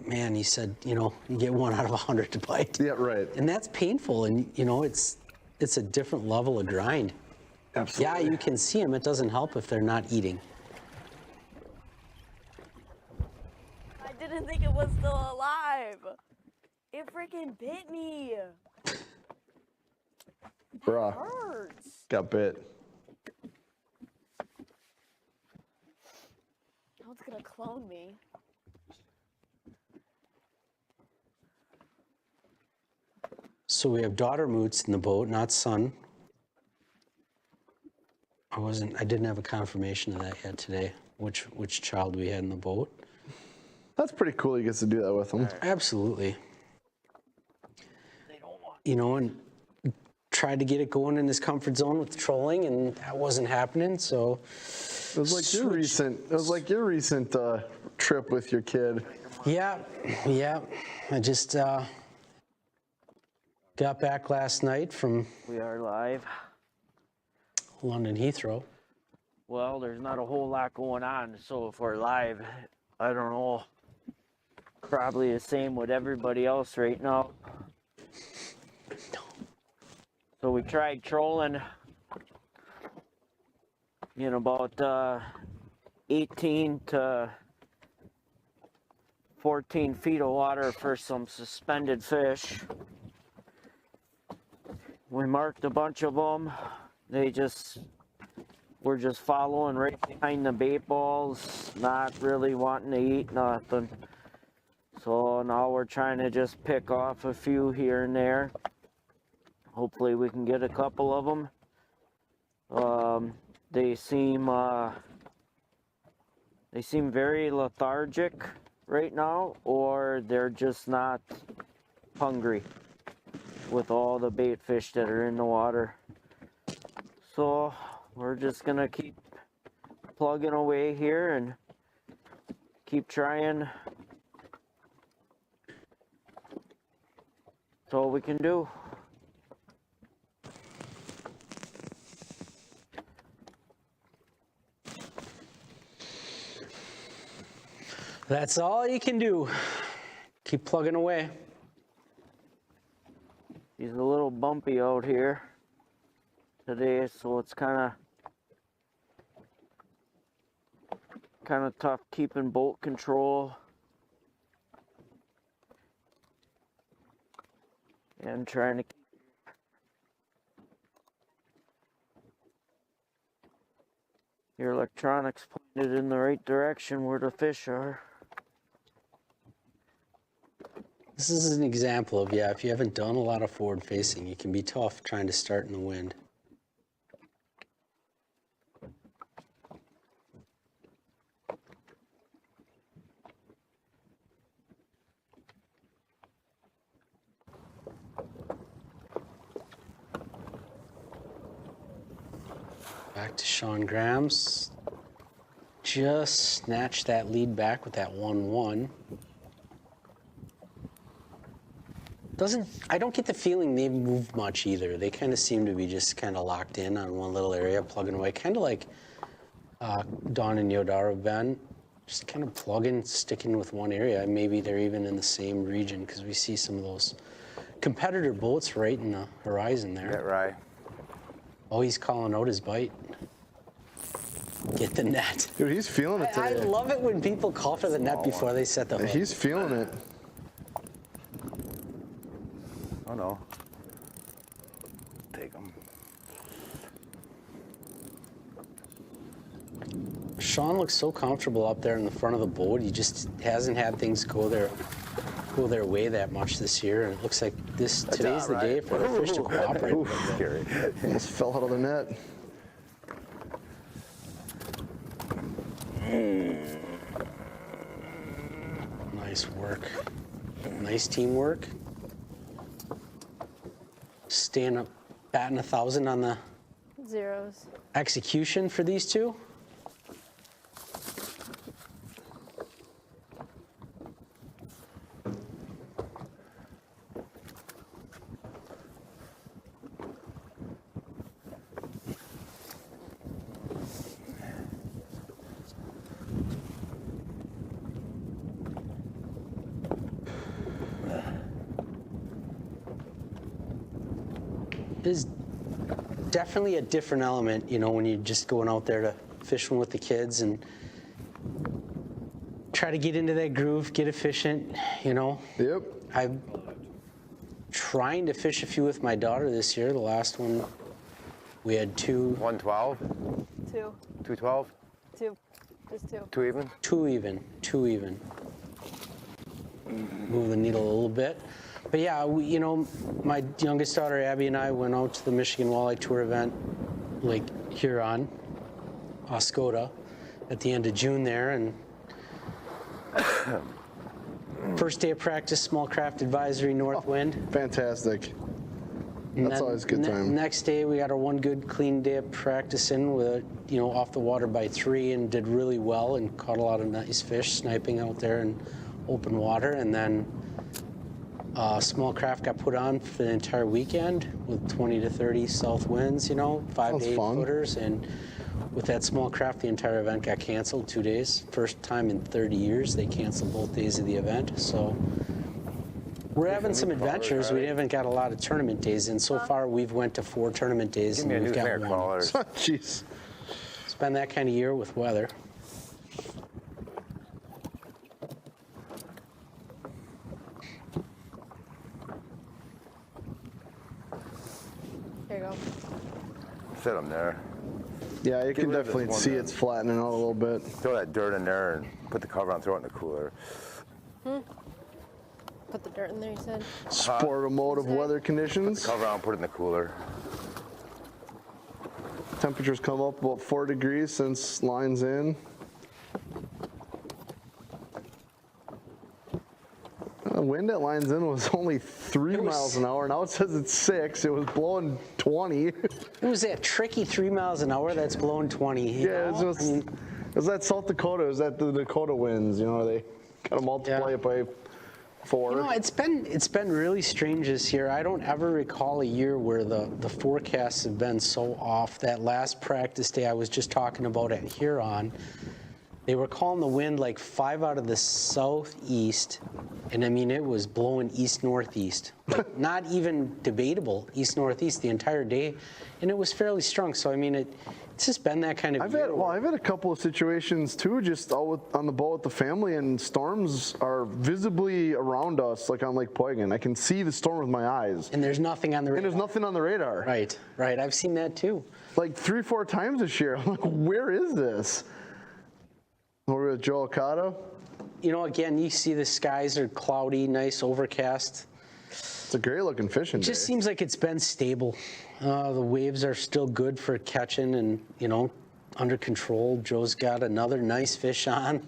man, he said, you know, you get 1 out of 100 to bite.
Yeah, right.
And that's painful, and you know, it's a different level of grind.
Absolutely.
Yeah, you can see them. It doesn't help if they're not eating.
I didn't think it was still alive. It freaking bit me.
Bruh.
Hurts.
Got bit.
Now it's gonna clone me.
So we have daughter moots in the boat, not son. I didn't have a confirmation of that yet today, which child we had in the boat.
That's pretty cool he gets to do that with them.
Absolutely. You know, and tried to get it going in his comfort zone with the trolling, and that wasn't happening, so.
It was like your recent trip with your kid.
Yeah. I just got back last night from
We are live.
London Heathrow.
Well, there's not a whole lot going on, so if we're live, I don't know. Probably the same with everybody else right now. So we tried trolling in about 18 to 14 feet of water for some suspended fish. We marked a bunch of them. We're just following right behind the bait balls, not really wanting to eat nothing. So now we're trying to just pick off a few here and there. hopefully we can get a couple of them. They seem very lethargic right now, or they're just not hungry with all the bait fish that are in the water. So we're just gonna keep plugging away here and keep trying. That's all we can do.
That's all you can do. Keep plugging away.
He's a little bumpy out here today, so it's kind of tough keeping boat control and trying to keep your electronics pointed in the right direction where the fish are.
This is an example of, yeah, if you haven't done a lot of forward facing, it can be tough trying to start in the wind. Back to Sean Graham's. Just snatched that lead back with that 1-1. I don't get the feeling they move much either. They kind of seem to be just kind of locked in on one little area, plugging away, kind of like Don and Yodara have been, just kind of plugging, sticking with one area. Maybe they're even in the same region because we see some of those competitor boats right in the horizon there.
Get right.
Oh, he's calling out his bite. Get the net.
Dude, he's feeling it today.
I love it when people call for the net before they set the hook.
He's feeling it.
Oh no. Take him.
Sean looks so comfortable up there in the front of the boat. He just hasn't had things go their way that much this year, and it looks like today's the day for the fish to cooperate.
Ooh, scary. Almost fell out of the net.
Nice work. Nice teamwork. Staying up, batting 1,000 on the
Zeros.
execution for these two. There's definitely a different element, you know, when you're just going out there to fishing with the kids and try to get into that groove, get efficient, you know.
Yep.
I'm trying to fish a few with my daughter this year. The last one, we had
112?
2.
212?
2. Just 2.
2 even?
2 even. 2 even. Move the needle a little bit. But yeah, you know, my youngest daughter, Abby, and I went out to the Michigan Walleye Tour event, Lake Huron, Oscoda, at the end of June there. And first day of practice, small craft advisory, north wind.
Fantastic. That's always a good time.
Next day, we got our one good clean day of practice in with, you know, off the water by 3 and did really well and caught a lot of nice fish sniping out there in open water. And then small craft got put on for the entire weekend with 20 to 30 south winds, you know, 5 to 8 footers. And with that small craft, the entire event got canceled 2 days. First time in 30 years they canceled both days of the event. So we're having some adventures. We haven't got a lot of tournament days in. So far, we've went to 4 tournament days and we've got 1.
Jeez.
It's been that kind of year with weather.
There you go.
Sit them there.
Yeah, you can
rid of this
definitely
one
see
then.
it's flattening out a little bit.
Throw that dirt in there and put the cover on, throw it in the cooler.
Put the dirt in there, you said?
Sportomotive weather conditions.
Cover on, put it in the cooler.
Temperatures come up about 4 degrees since line's in. The wind at line's in was only 3 miles an hour. Now it says it's 6. It was blowing 20.
It was that tricky 3 miles an hour that's blowing 20.
Yeah, it's just, it was that South Dakota. It was that the Dakota winds. You know, they kind of multiply it by 4.
You know, it's been really strange this year. I don't ever recall a year where the forecasts have been so off. That last practice day I was just talking about at Huron, they were calling the wind like 5 out of the southeast, and I mean it was blowing east-northeast. Like not even debatable east-northeast the entire day, and it was fairly strong. So I mean it's just been that kind of year.
I've had a couple of situations too, just out on the boat with the family, and storms are visibly around us, like on Lake Poygan. I can see the storm with my eyes.
And there's nothing on the radar.
And there's nothing on the radar.
Right. I've seen that too.
Like 3-4 times this year. I'm like, where is this? Over with Joe Okada.
You know, again, you see the skies are cloudy, nice, overcast.
It's a great looking fishing day.
It just seems like it's been stable. The waves are still good for catching and, you know, under control. Joe's got another nice fish on.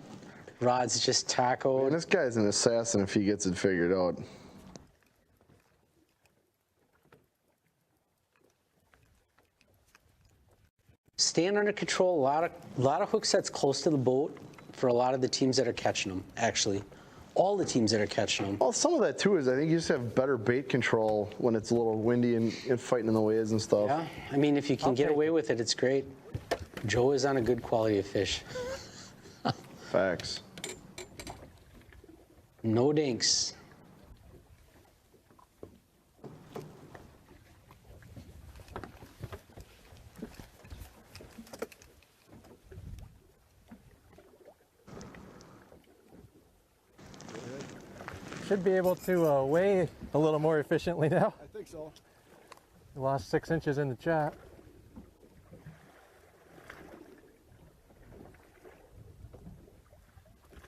Rod's just tacoed.
Man, this guy's an assassin if he gets it figured out.
Staying under control, a lot of hook sets close to the boat for a lot of the teams that are catching them, actually. All the teams that are catching them.
Well, some of that too is I think you just have better bait control when it's a little windy and fighting in the waves and stuff.
Yeah, I mean, if you can get away with it, it's great. Joe is on a good quality of fish.
Facts.
No dinks.
Should be able to weigh a little more efficiently now.
I think so.
We lost 6 inches in the chop.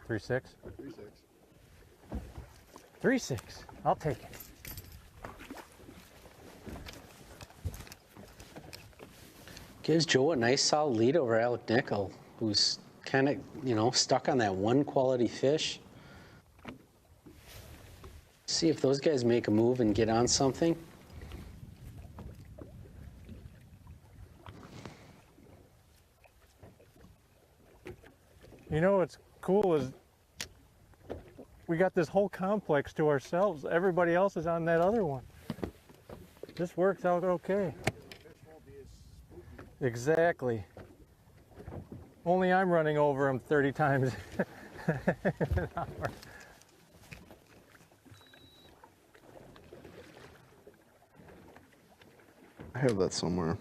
Three six. 3.6. I'll take it.
Gives Joe a nice solid lead over Alec Nickel, who's kind of, you know, stuck on that one quality fish. See if those guys make a move and get on something.
You know what's cool is we got this whole complex to ourselves. Everybody else is on that other one. This works out okay. Exactly. Only I'm running over them 30 times an hour.
I have that somewhere.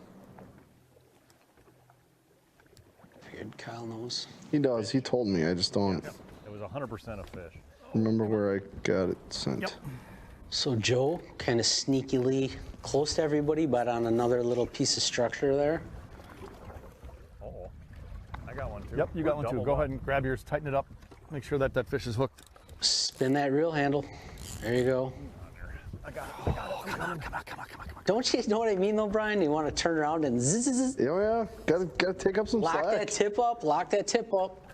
Figured Kyle knows.
He does. He told me. I just don't
It was 100% a fish.
remember where I got it sent.
Yep.
So Joe kind of sneakily close to everybody, but on another little piece of structure there.
Uh-oh. I got one too.
Yep, you got one too.
Double
Go
up.
ahead and grab yours, tighten it up, make sure that fish is hooked.
Spin that reel handle. There you go.
I got it. Come on.
Don't you know what I mean though, Brian? You want to turn around and zzz, zzz, zzz.
Oh yeah, gotta take up some
Lock
slack.
that tip up, lock that tip up.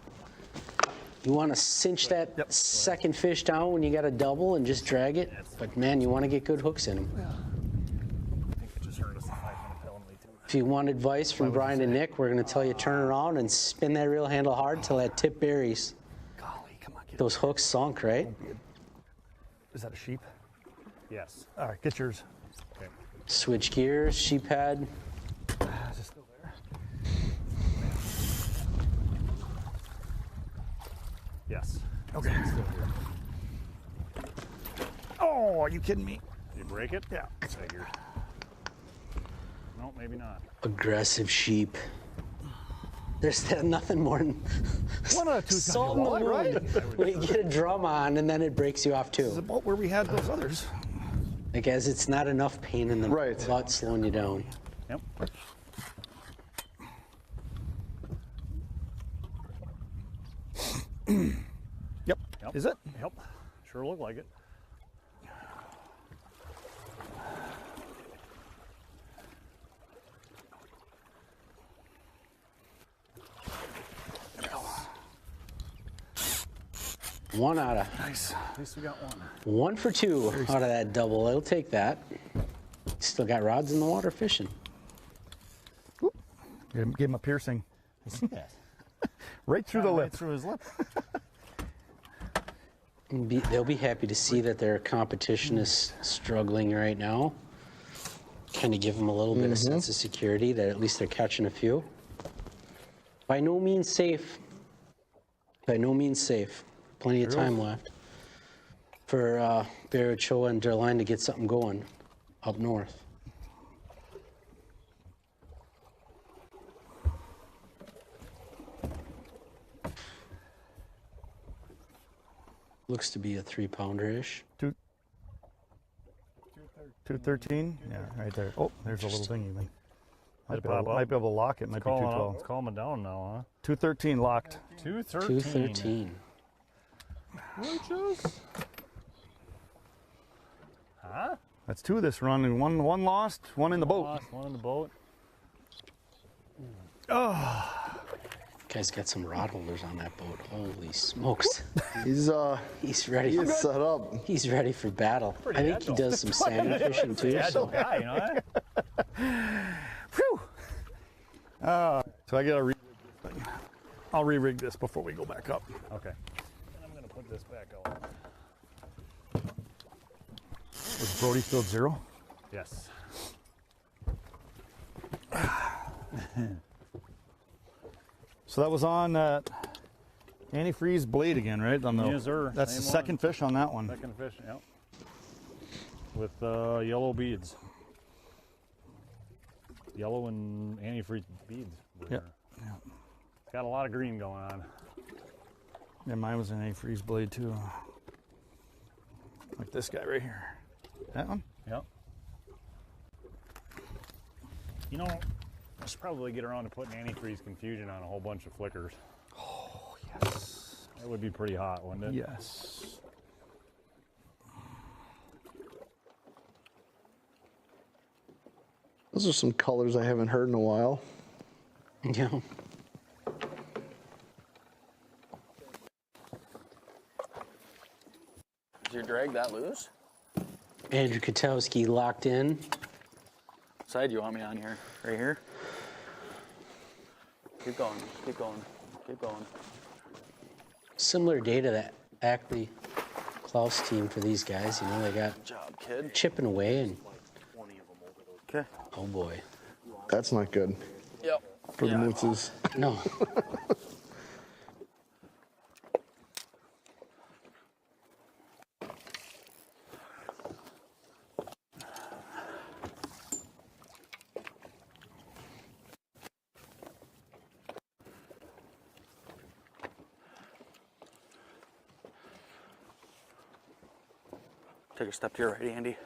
You want to cinch that second fish down when you got a double and just drag it. But man, you want to get good hooks in them.
I think it just earned us a 5-minute penalty too.
If you want advice from Brian and Nick, we're going to tell you turn around and spin that reel handle hard till that tip buries.
Golly, come on, get
Those hooks sunk, right?
Is that a sheep?
Yes.
All right, get yours.
Okay.
Switch gears, sheep head.
Is it still there?
Yes.
Okay. Oh, are you kidding me?
Did you break it?
Yeah.
Figured. No, maybe not.
Aggressive sheep. There's nothing more than
One out of two's
salt
gotta
in
be
the
a walleye,
wound
right?
when you get a drum on and then it breaks you off
This is
too.
about where we had those others.
Like as it's not enough pain in the butt slowing you down.
Yep.
Yep. Is it?
Yep. Sure looked like it.
One out of.
Nice. At least we got one.
1 for 2 out of that double. I'll take that. Still got rods in the water fishing.
Give him a piercing.
I see that.
Right through the lip.
Right through his lip.
They'll be happy to see that their competition is struggling right now. Kind of give them a little bit of sense of security that at least they're catching a few. By no means safe. By no means safe. Plenty of time left for Barachoa and Derline to get something going up north. Looks to be a 3-pounder-ish.
213? Yeah, right there. Oh, there's a little thing even. Might be
pop up?
able to lock it. Might be 212.
It's calming down now, huh?
213 locked.
213.
Roaches? Huh?
That's 2 this run, and one lost, one in the boat.
Lost, one in the boat.
Oh.
Guy's got some rod holders on that boat. Holy smokes.
He's
ready.
He's set up.
He's ready for battle.
Pretty
I think he does some salmon fishing too. So.
Guy, you know that?
Whew. So I gotta re-rig this thing. I'll re-rig this before we go back up.
Okay. And I'm gonna put this back out.
Was Brody still at 0?
Yes.
So that was on antifreeze blade again, right? On the,
Yes, sir.
That's
Same
the second fish on that one.
Second fish, yep. With yellow beads. Yellow and antifreeze beads.
Yeah.
It's got a lot of green going on.
Yeah, mine was an antifreeze blade too. Like this guy right here. That one?
Yep. You know, I should probably get around to putting antifreeze confusion on a whole bunch of flickers.
Oh, yes.
That would be pretty hot, wouldn't it?
Yes.
Those are some colors I haven't heard in a while.
Yeah.
Did you drag that loose?
Andrew Katowski locked in.
What side do you want me on here? Right here? Keep going, keep going, keep going.
Similar day to that Ackley Klaus team for these guys. You know, they got
Good job, kid.
chipping away and
Okay.
oh boy.
That's not good
Yep.
for the mooses.
No.
Take a step to your right, Andy.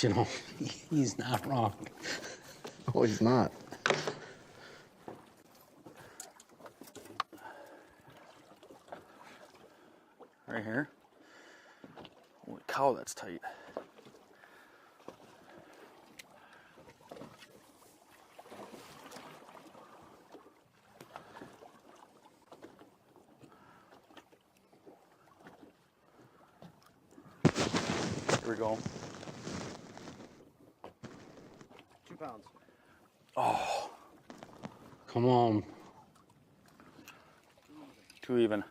You know, he's not wrong.
Oh, he's not.
Right here. Holy cow, that's tight. Here we go.
2 pounds.
Oh,
Come on.
2 even.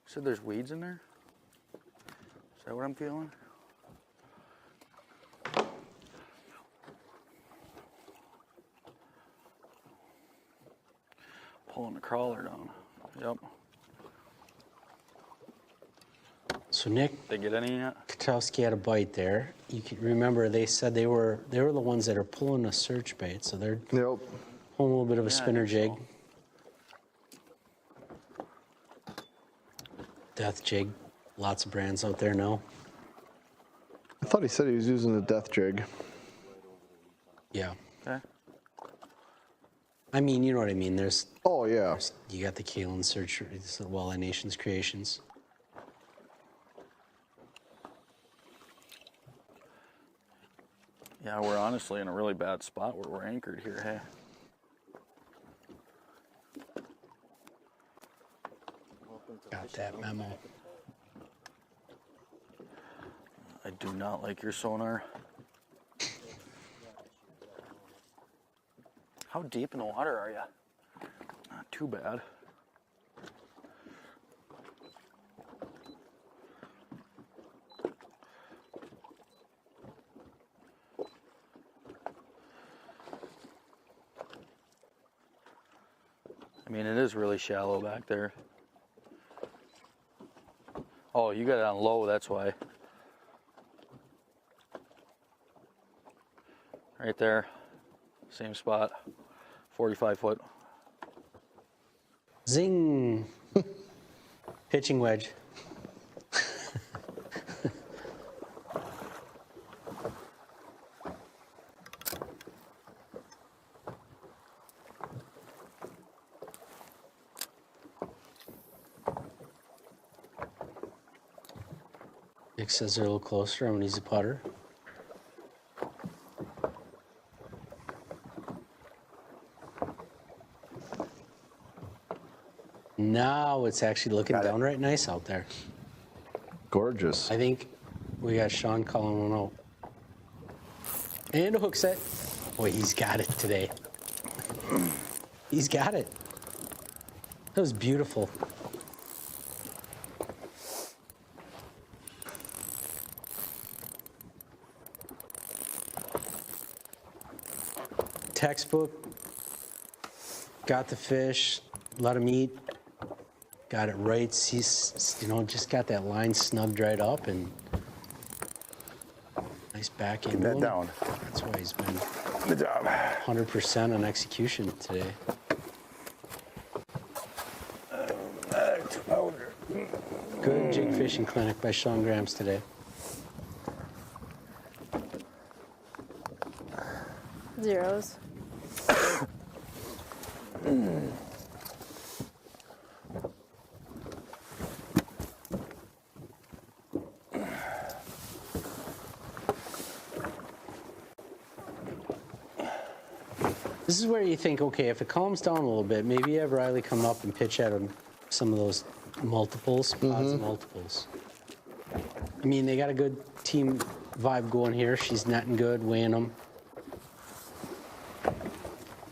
Said there's weeds in there? Is that what I'm feeling? Pulling the crawler down. Yep.
So Nick
They get any yet?
Katowski had a bite there. You can remember they said they were the ones that are pulling a search bait, so they're pulling a little bit of a
Yeah, I
spinner
think
jig. Death jig. Lots of brands out there now.
I thought he said he was using a death jig.
Yeah.
Okay.
I mean, you know what I mean. There's.
Oh yeah.
You got the Kalen Search, it's the Walleye Nations Creations.
Yeah, we're honestly in a really bad spot where we're anchored here, hey?
Got that memo.
I do not like your sonar. How deep in the water are you? Not too bad. I mean, it is really shallow back there. Oh, you got it on low, that's why. Right there, same spot, 45 foot.
Zing! Pitching wedge. Nick says they're a little closer. I'm gonna use a putter. Now it's actually looking downright nice out there.
Gorgeous.
I think we got Sean calling one out. And a hook set. Boy, he's got it today. He's got it. That was beautiful. Textbook. Got the fish. Let him eat. Got it right. He's, you know, just got that line snugged right up and nice back end.
Keep that down.
That's why he's been
Good job.
100% on execution today. Good jig fishing clinic by Sean Grams today.
Zeros.
This is where you think, okay, if it calms down a little bit, maybe have Riley come up and pitch at him some of those multiples, pods of multiples. I mean, they got a good team vibe going here. She's netting good, weighing them.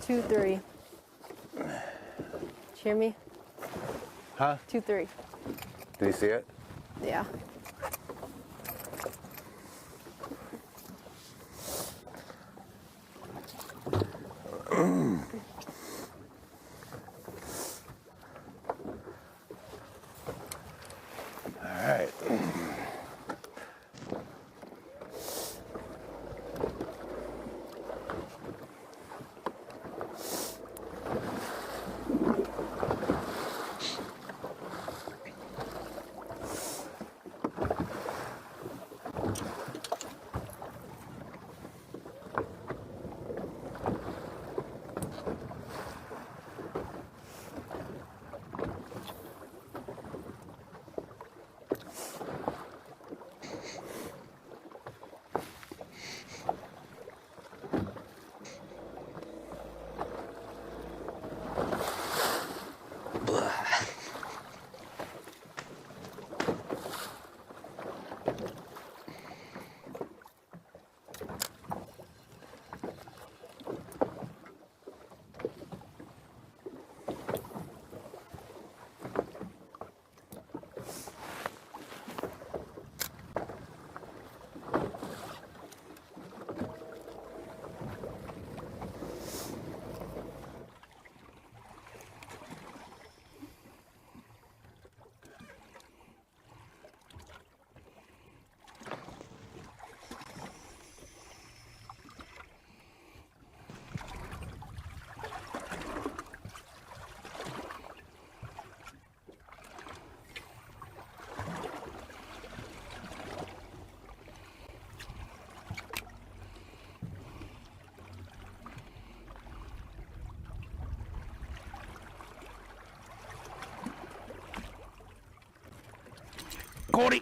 2-3. Hear me?
Huh?
2-3.
Do you see it?
Yeah.
All right.
Cody.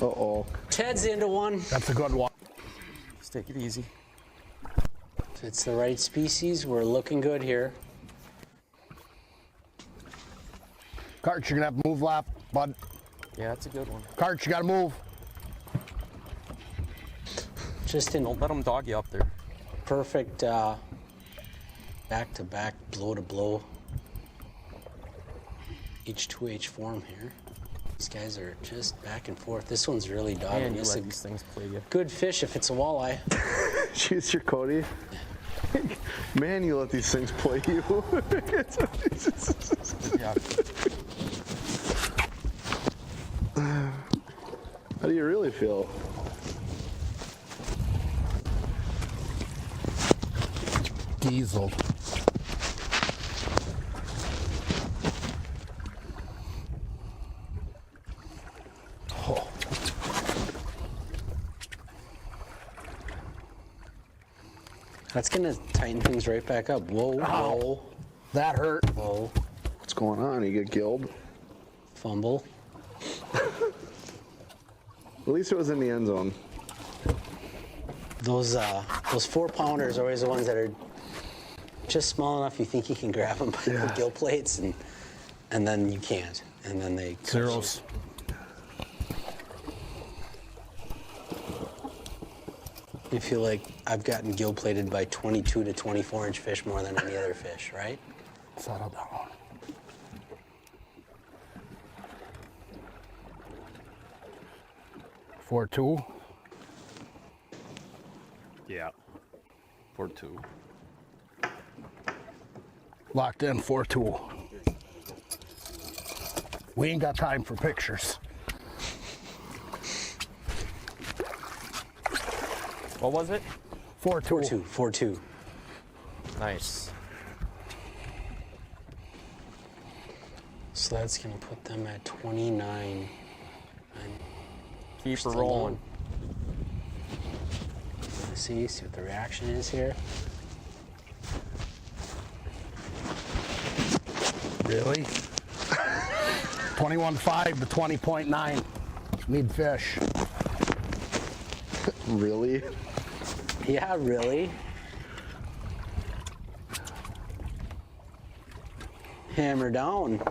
Uh-oh.
Ted's into one.
That's a good one.
Just take it easy.
If it's the right species, we're looking good here.
Karch, you're gonna have to move left, bud.
Yeah, that's a good one.
Karch, you gotta move.
Just in.
Don't let them dog you up there.
Perfect back-to-back, blow-to-blow H2H form here. These guys are just back and forth. This one's really dogging.
Man, you
This
let
is
these things play you.
good fish if it's a walleye.
Jeez, your Cody. Man, you let these things play you.
Yeah.
How do you really feel?
Diesel.
Oh.
That's gonna tighten things right back up. Whoa, whoa.
That hurt.
Whoa.
What's going on? You get gilled?
Fumble.
At least it was in the end zone.
Those 4-pounders are always the ones that are just small enough you think you can grab them by the gill plates, and then you can't, and then they
zeros.
You feel like I've gotten gill plated by 22 to 24 inch fish more than any other fish, right?
Settle down. Four two.
Yeah. 4-2.
Locked in 4-2. We ain't got time for pictures.
What was it?
4-2.
4-2.
Nice.
So that's gonna put them at 29.
Keep her rolling.
See what the reaction is here.
Really? 21.5 to 20.9. Need fish.
Really?
Yeah, really. Hammer down.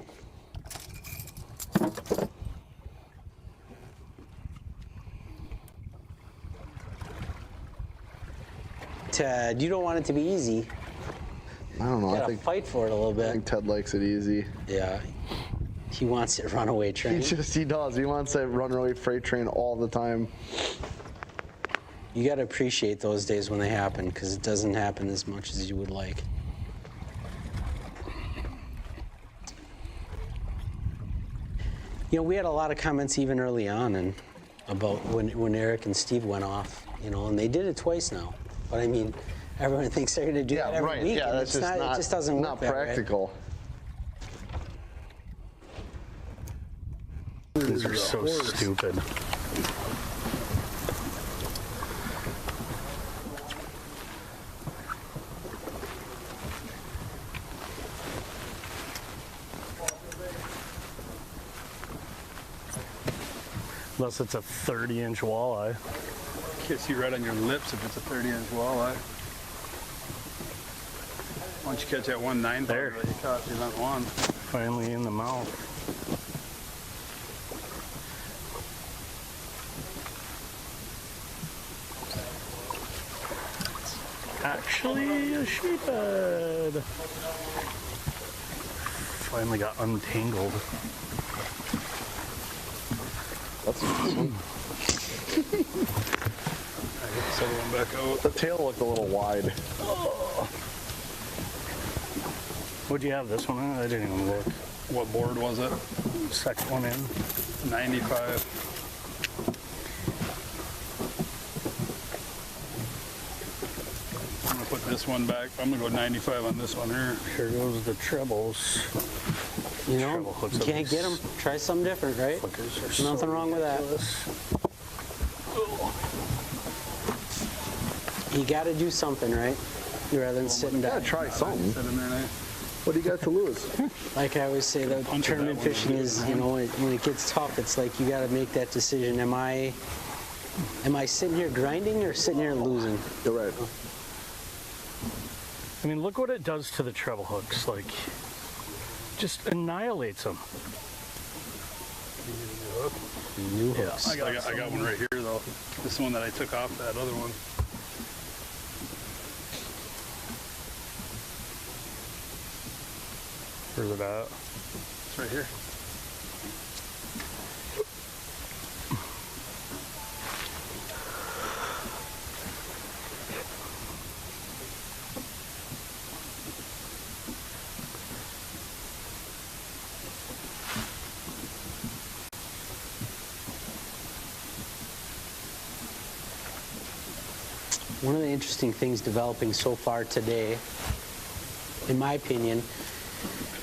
Ted, you don't want it to be easy.
I don't know.
You
I
gotta
think
fight for it a little bit.
I think Ted likes it easy.
Yeah. He wants it runaway train.
He does. He wants that runaway freight train all the time.
You gotta appreciate those days when they happen, because it doesn't happen as much as you would like. You know, we had a lot of comments even early on and about when Eric and Steve went off, you know, and they did it twice now. But I mean, everyone thinks they're gonna do that every week.
Yeah,
and
that's
it's
just
not, it just doesn't
not
work that way.
practical.
These are so stupid.
Unless it's a 30-inch walleye.
Kiss you right on your lips if it's a 30-inch walleye. Why don't you catch that 1.9
there?
You caught the event one.
Finally in the mouth. Actually, a sheephead. Finally got untangled.
That's awesome.
I get this other one back out.
The tail looked a little wide.
What'd you have this one on? I didn't even look.
What board was it?
Second one in.
95. I'm gonna put this one back. I'm gonna go 95 on this one here.
Here goes the trebles.
You know, you can't get them. Try something different, right? Nothing wrong with that. You got to do something, right? Rather than sitting down.
Try something.
Sit in there now. What do you got to lose?
Like I always say, the tournament fishing is, you know, when it gets tough, it's like you got to make that decision. Am I sitting here grinding or sitting here losing?
You're right.
I mean, look what it does to the treble hooks. Like, just annihilates them.
New hooks.
I got one right here though. This one that I took off that other one.
Where's it at?
It's right here.
One of the interesting things developing so far today, in my opinion,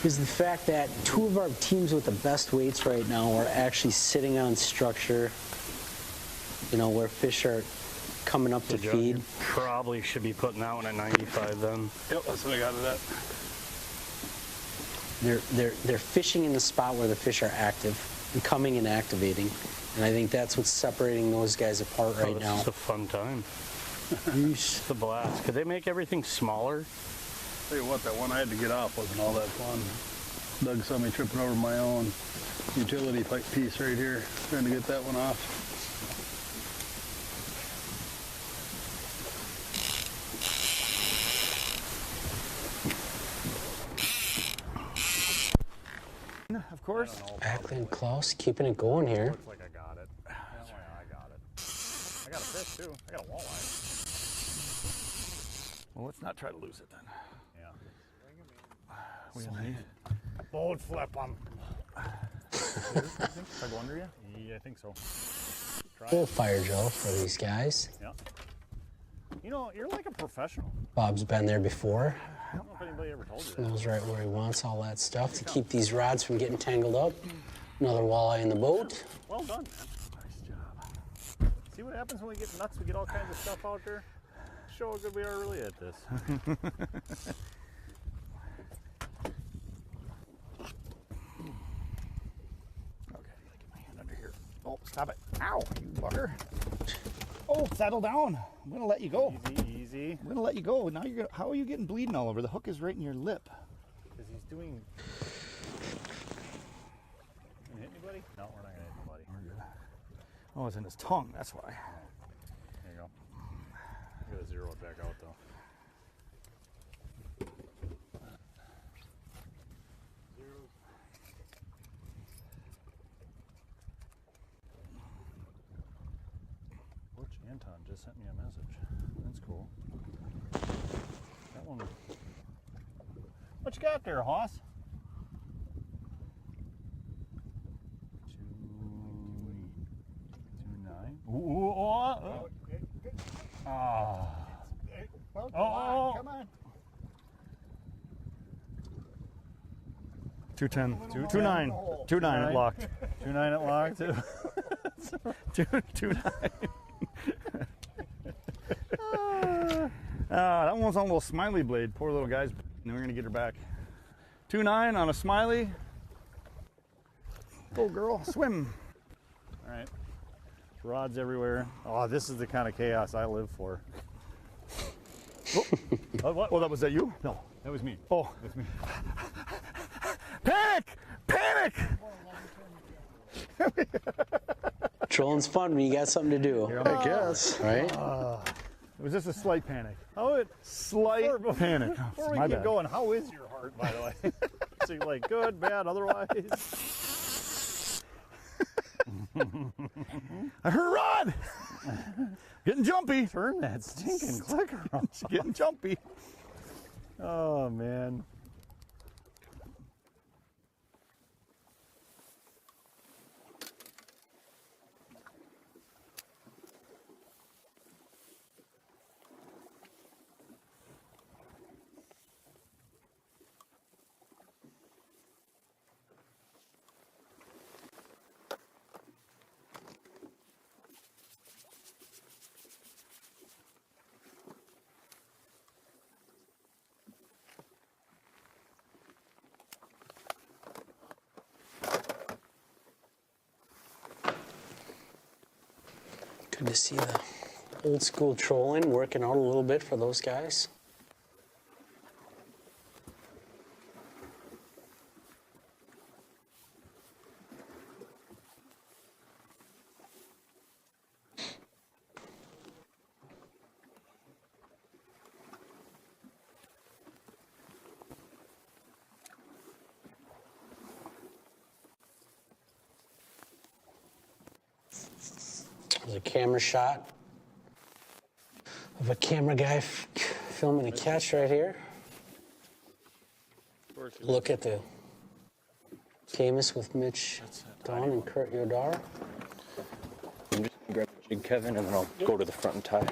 is the fact that two of our teams with the best weights right now are actually sitting on structure, you know, where fish are coming up to feed.
Probably should be putting that one at 95 then.
Yep, that's what I got it at.
They're fishing in the spot where the fish are active and coming and activating. And I think that's what's separating those guys apart right now.
It's a fun time. It's a blast. Could they make everything smaller?
Tell you what, that one I had to get off wasn't all that fun. Doug saw me tripping over my own utility pipe piece right here, trying to get that one off.
Of course.
Backlund Klaus keeping it going here.
Looks like I got it. I got it. I got a fish too. I got a walleye.
Well, let's not try to lose it then.
Yeah.
We only
Boat flip them. If I go under you? Yeah, I think so.
Full fire drill for these guys.
Yeah. You know, you're like a professional.
Bob's been there before.
I don't know if anybody ever told you that.
Knows right where he wants all that stuff to keep these rods from getting tangled up. Another walleye in the boat.
Well done, man. Nice job. See what happens when we get nuts? We get all kinds of stuff out there. Show how good we are really at this.
Oh, stop it. Ow, you bugger. Oh, settle down. I'm going to let you go.
Easy, easy.
I'm going to let you go. Now you're going to, how are you getting bleeding all over? The hook is right in your lip.
Because he's doing... Can you hit anybody? No, we're not going to hit anybody.
We're good. Oh, it's in his tongue. That's why.
There you go. I got to zero it back out, though. Coach Anton just sent me a message. That's cool. That one. What you got there, Hoss? 2.9. Ooh, oh. Ah.
Well,
Oh.
come on.
210.
2.9. 2.9 it locked.
2.9 it locked.
2.9. That one's on a little smiley blade. Poor little guys. And we're gonna get her back. 2.9 on a smiley. Go girl, swim.
All right. Rods everywhere. Oh, this is the kind of chaos I live for.
What? Oh, was that you? No.
That was me.
Oh.
That's me.
Panic! Panic!
Trolling's fun when you got something to do.
I guess.
Right?
It was just a slight panic. Slight panic.
Before we
My
keep
bad.
going, how is your heart, by the way? So you're like, good, bad, otherwise?
I heard a rod! Getting jumpy.
Turn that stinking clicker off.
It's getting jumpy.
Oh, man.
Good to see the old school trolling working out a little bit for those guys. There's a camera shot of a camera guy filming a catch right here. Look at the Camus with Mitch Dawn and Kurt Yodar.
I'm just gonna grab the jig, Kevin, and then I'll go to the front and tie.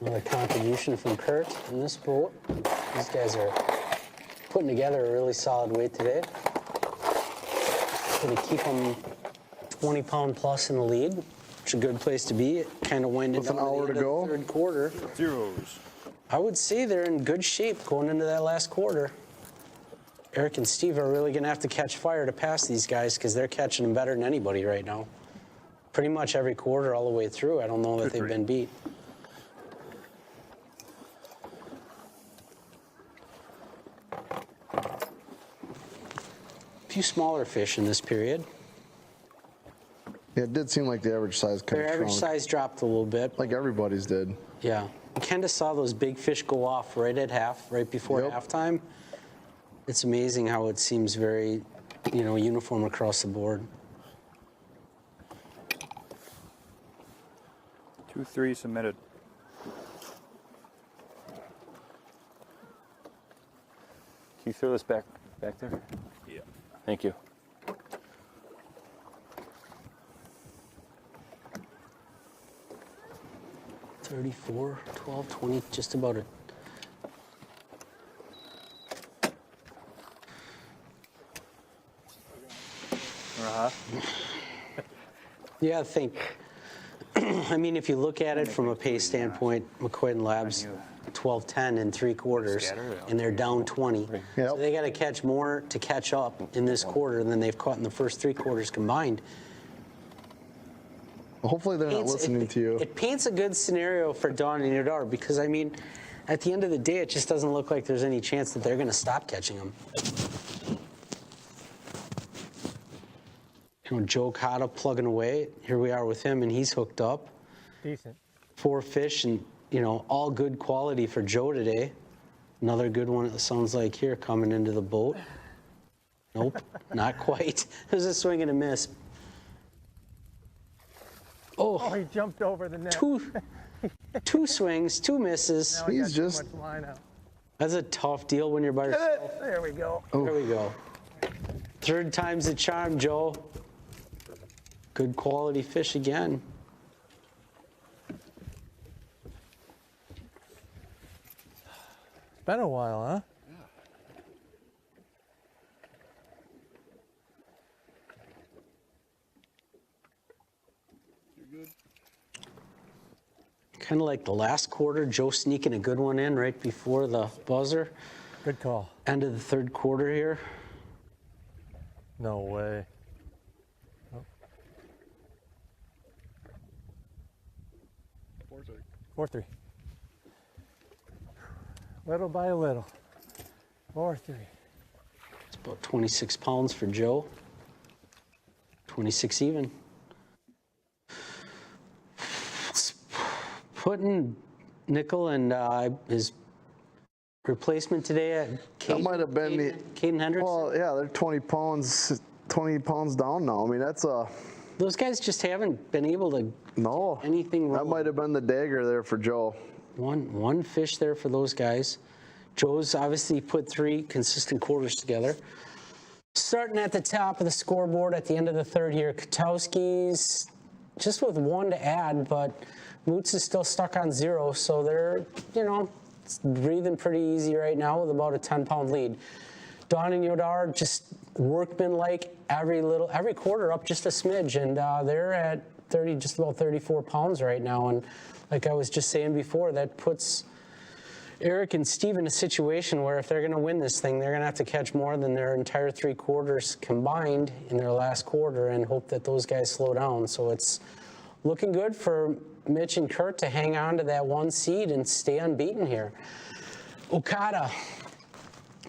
Another contribution from Kurt in this boat. These guys are putting together a really solid weight today. Going to keep them 20 pound plus in the lead, which is a good place to be. It kind of winded down
With an hour to go.
Third quarter.
Zeros.
I would say they're in good shape going into that last quarter. Eric and Steve are really going to have to catch fire to pass these guys because they're catching them better than anybody right now. Pretty much every quarter all the way through. I don't know that they've been beat. A few smaller fish in this period.
Yeah, it did seem like the average size kind
Their
of
average size dropped a little bit.
Like everybody's did.
Yeah. We kind of saw those big fish go off right at right before halftime. It's amazing how it seems very, uniform across the board.
2-3 submitted.
Can you throw this back there?
Yeah.
Thank you.
$34, $12, $20, just about a. Yeah, I think. I mean, if you look at it from a pace standpoint, McCoy and Labs 12-10 in 3 quarters, and they're down 20. So they got to catch more to catch up in this quarter than they've caught in the first 3 quarters combined.
Well, hopefully they're not listening to you.
It paints a good scenario for Dawn and Yodar because, I mean, at the end of the day, it just doesn't look like there's any chance that they're going to stop catching them. Joe Cotta plugging away. Here we are with him, and he's hooked up.
Decent.
4 fish, and, all good quality for Joe today. Another good one, it sounds like, here coming into the boat. Nope, not quite. It was a swing and a miss. Oh,
he jumped over the net.
2 swings, 2 misses.
He's just.
That's a tough deal when you're by yourself.
There we go.
There we go. 3rd time's the charm, Joe. Good quality fish again.
It's been a while, huh?
Kind of like the last quarter, Joe sneaking a good one in right before the buzzer.
Good call.
End of the 3rd quarter here.
No way. Oh. 4-3. Little by little. 4-3.
It's about 26 pounds for Joe. 26 even. Putting Nickel and his replacement today at
That might have been
Caden Hendricks.
Well, yeah, they're 20 pounds down now. I mean, that's a.
Those guys just haven't been able to
do
anything wrong.
That might have been the dagger there for Joe.
One fish there for those guys. Joe's obviously put 3 consistent quarters together. Starting at the top of the scoreboard at the end of the 3rd here, Katowski's just with 1 to add, but Moots is still stuck on 0, so they're, breathing pretty easy right now with about a 10-pound lead. Dawn and Yodar just workmanlike every quarter up just a smidge, and they're at just about 34 pounds right now. And like I was just saying before, that puts Eric and Steve in a situation where if they're going to win this thing, they're going to have to catch more than their entire 3 quarters combined in their last quarter and hope that those guys slow down. So it's looking good for Mitch and Kurt to hang on to that 1 seed and stay unbeaten here. Okada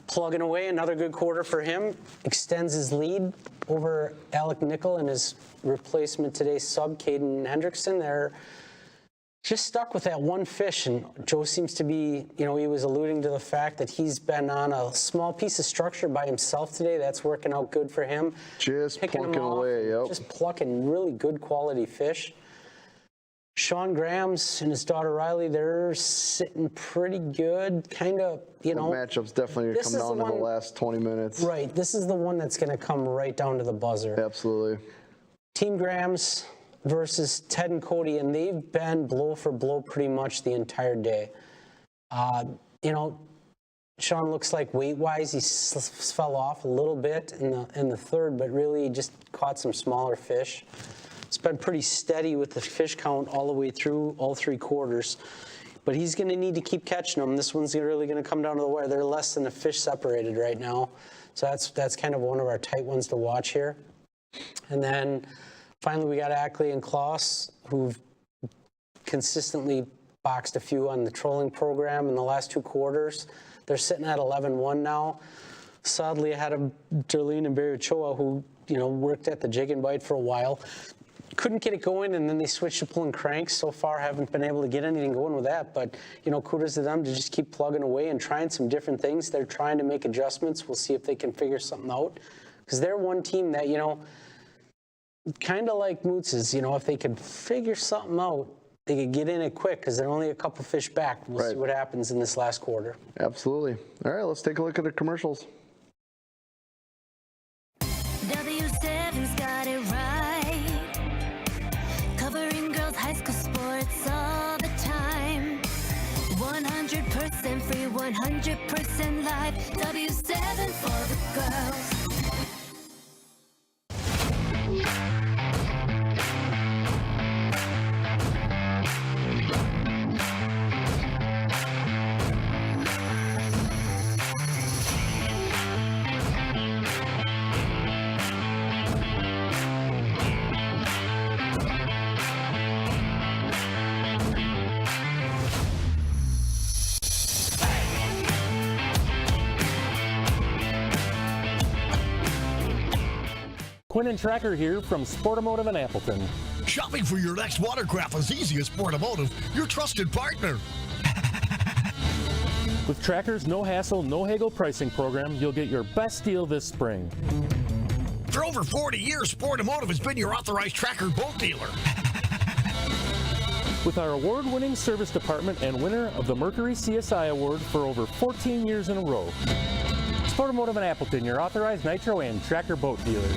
plugging away, another good quarter for him, extends his lead over Alec Nickel and his replacement today, sub Caden Hendrickson. They're just stuck with that 1 fish, and Joe seems to be, he was alluding to the fact that he's been on a small piece of structure by himself today. That's working out good for him.
Just
Picking
plucking
them off,
away, yep.
just plucking really good quality fish. Sean Grams and his daughter Riley, they're sitting pretty good, kind of,
The matchup's definitely going to come down to the last 20 minutes.
Right, this is the one that's going to come right down to the buzzer.
Absolutely.
Team Grams versus Ted and Cody, and they've been blow for blow pretty much the entire day. Sean looks like weight-wise, he fell off a little bit in the third, but really just caught some smaller fish. It's been pretty steady with the fish count all the way through all 3 quarters. But he's going to need to keep catching them. This one's really going to come down to the wire. They're less than a fish separated right now. So that's kind of one of our tight ones to watch here. And then finally we got Ackley and Klaus, who've consistently boxed a few on the trolling program in the last 2 quarters. They're sitting at 11-1 now. Sadly ahead of Darlene and Barry Ochoa, who worked at the jig and bite for a while. Couldn't get it going, and then they switched to pulling cranks. So far, haven't been able to get anything going with that. But, kudos to them to just keep plugging away and trying some different things. They're trying to make adjustments. We'll see if they can figure something out. Because they're one team that, kind of like Moots's, if they could figure something out, they could get in it quick because they're only a couple fish back. We'll see what happens in this last quarter.
Absolutely. All right, let's take a look at the commercials.
W7's got it right. Covering girls' high school sports all the time. 100% free, 100% live. W7 for the girls.
Quinn and Tracker here from Sportamotive in Appleton.
Shopping for your next watercraft is easy as Sportamotive, your trusted partner.
With Tracker's no hassle, no haggle pricing program, you'll get your best deal this spring.
For over 40 years, Sportamotive has been your authorized Tracker boat dealer.
With our award-winning service department and winner of the Mercury CSI Award for over 14 years in a row. Sportamotive in Appleton, your authorized Nitro and Tracker boat dealer.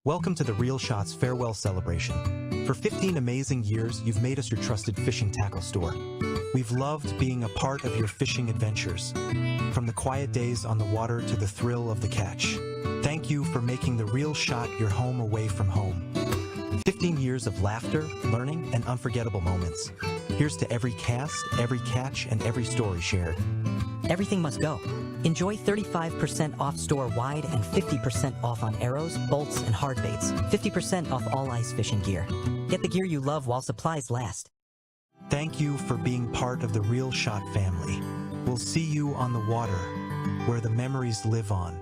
Welcome to the Real Shots Farewell Celebration. For 15 amazing years, you've made us your trusted fishing tackle store. We've loved being a part of your fishing adventures, from the quiet days on the water to the thrill of the catch. Thank you for making the Real Shot your home away from home. 15 years of laughter, learning, and unforgettable moments. Here's to every cast, every catch, and every story shared.
Everything must go. Enjoy 35% off store-wide and 50% off on arrows, bolts, and hard baits. 50% off all ice fishing gear. Get the gear you love while supplies last.
Thank you for being part of the Real Shot family. We'll see you on the water, where the memories live on.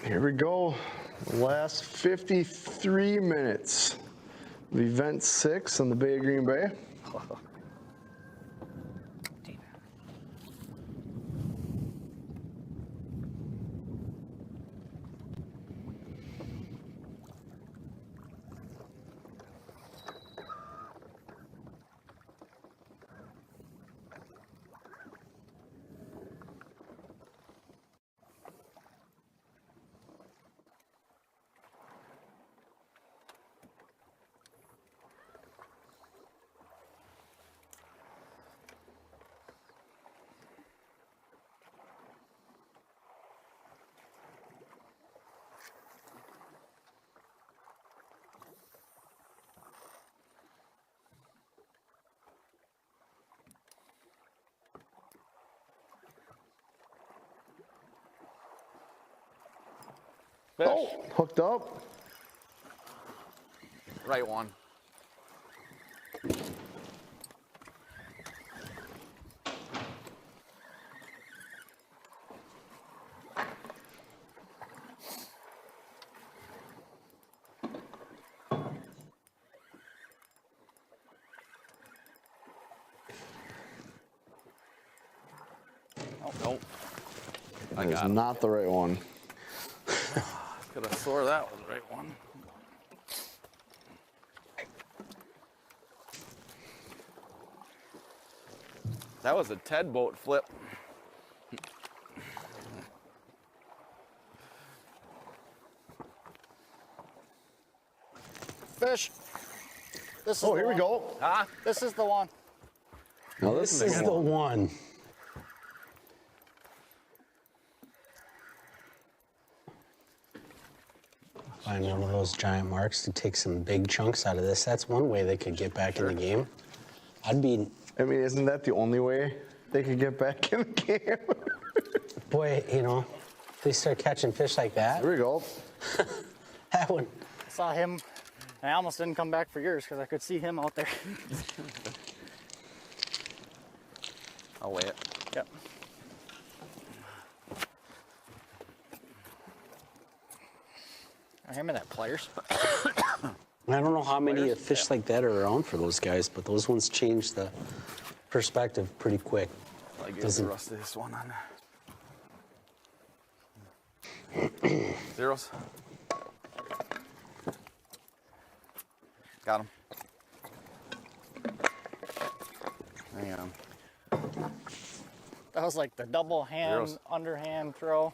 Here we go. Last 53 minutes of event 6 on the Bay of Green Bay.
Fish.
Oh, hooked up.
Right one. Oh, nope.
That is not the right one.
Could have swore that was the right one. That was a Ted boat flip.
Fish. This is
Oh,
the
here we
one.
go.
Ah,
This is the one.
No,
This is the one. Find one of those giant marks to take some big chunks out of this. That's one way they could get back in the game.
I mean, isn't that the only way they could get back in the game?
Boy, you know, if they start catching fish like that.
Here we go.
That one.
I saw him, and I almost didn't come back for yours because I could see him out there.
I'll weigh it.
Yep. I remember that pliers.
I don't know how many fish like that are around for those guys, but those ones change the perspective pretty quick.
I'll give the rest of this one on. Zeros. Got him. Hang on.
That was like the double hand,
Zeros.
underhand throw.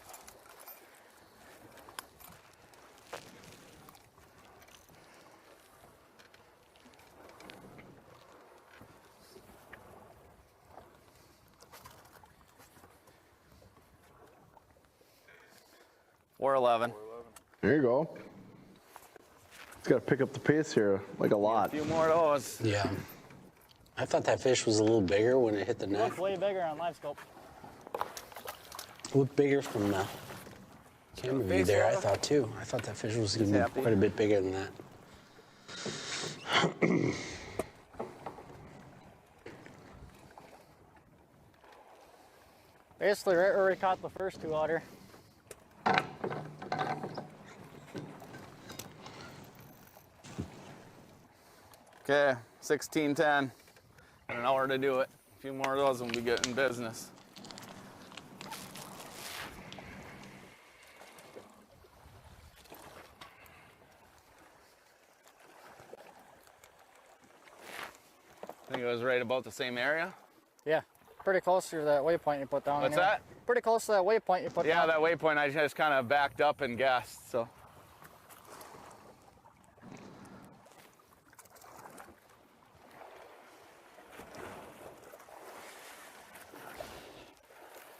Or 11.
There you go. It's got to pick up the pace here, like a lot.
A few more of those.
Yeah. I thought that fish was a little bigger when it hit the
It
net.
looked way bigger on live scope.
It looked bigger from the camera view there, I thought too. I thought that fish was going to be quite a bit bigger than that.
Basically right where we caught the first two out here.
Okay, 16:10. Got an hour to do it. A few more of those and we'll be getting business. I think it was right about the same area.
Yeah, pretty close to that waypoint you put down.
What's
anyway.
that?
Pretty close to that waypoint you put down.
Yeah, that waypoint, I just kind of backed up and guessed, so.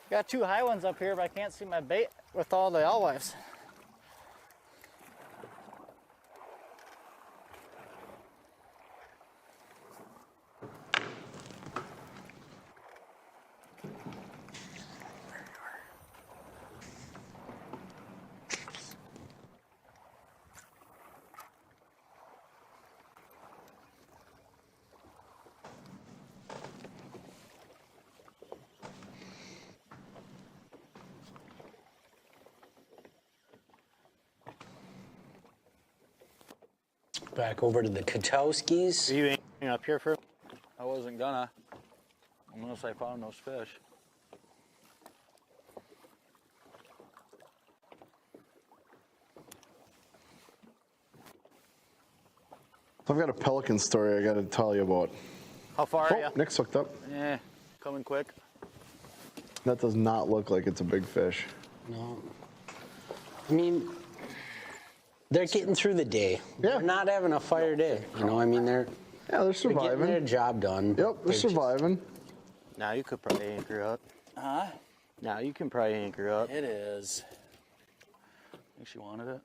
Got two high ones up here, but I can't see my bait with all the alewives.
Back over to the Katowskis.
Are you hanging up here for? I wasn't gonna, unless I found those fish.
I've got a pelican story I got to tell you about.
How far are you?
Nick's hooked up.
Yeah, coming quick.
That does not look like it's a big fish.
No. I mean, they're getting through the day. Yeah. They're not having a fire day. You know, I mean, they're
surviving.
They're getting their job done.
Yep, they're surviving.
Now you could probably anchor up.
Huh?
Now you can probably anchor up.
It is. I think she wanted it.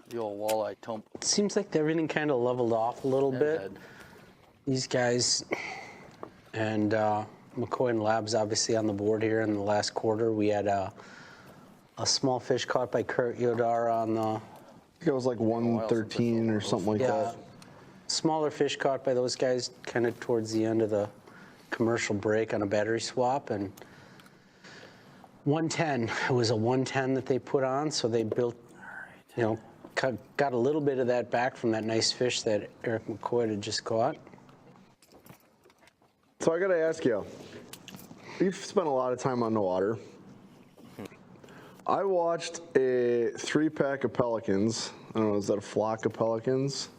The old walleye tump.
Seems like everything kind of leveled off a little bit. These guys and McCoy and Labs obviously on the board here in the last quarter. We had a small fish caught by Kurt Yodar on the... I
think it was like 113 or something like that.
Smaller fish caught by those guys kind of towards the end of the commercial break on a battery swap, and 110. It was a 110 that they put on, so they built, you know, got a little bit of that back from that nice fish that Eric McCoy had just caught.
So I got to ask you, you've spent a lot of time on the water. I watched a 3-pack of pelicans. I don't know, is that a flock of pelicans?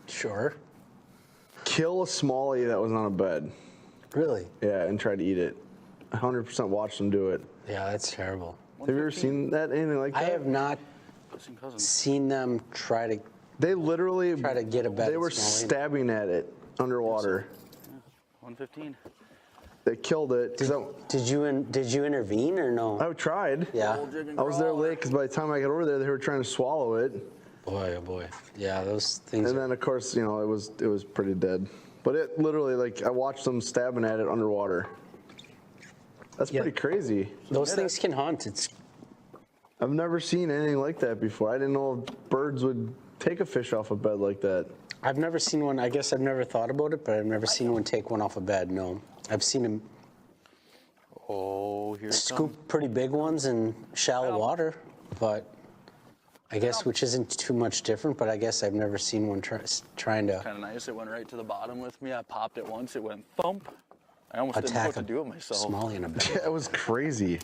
Sure.
Kill a smallie that was on a bed.
Really?
Yeah, and try to eat it. 100% watched them do it.
Yeah, that's terrible.
Have you ever seen that, anything like that?
I have not seen them try to.
They literally
try to get a bed.
They were stabbing at it underwater.
115.
They killed it.
Did you intervene or no?
I tried.
Yeah.
I was there late because by the time I got over there, they were trying to swallow it.
Boy, oh boy. Yeah, those things.
And then of course, you know, it was pretty dead. But it literally, like, I watched them stabbing at it underwater. That's pretty crazy.
Those things can hunt.
I've never seen anything like that before. I didn't know birds would take a fish off a bed like that.
I've never seen one. I guess I've never thought about it, but I've never seen one take one off a bed. No, I've seen them.
Oh, here it
scoop
comes.
pretty big ones in shallow water, but I guess which isn't too much different. But I guess I've never seen one trying to
Kind of nice. It went right to the bottom with me. I popped it once. It went thump. I almost didn't know what to do with myself.
Smallie in a bed.
Yeah, it was crazy.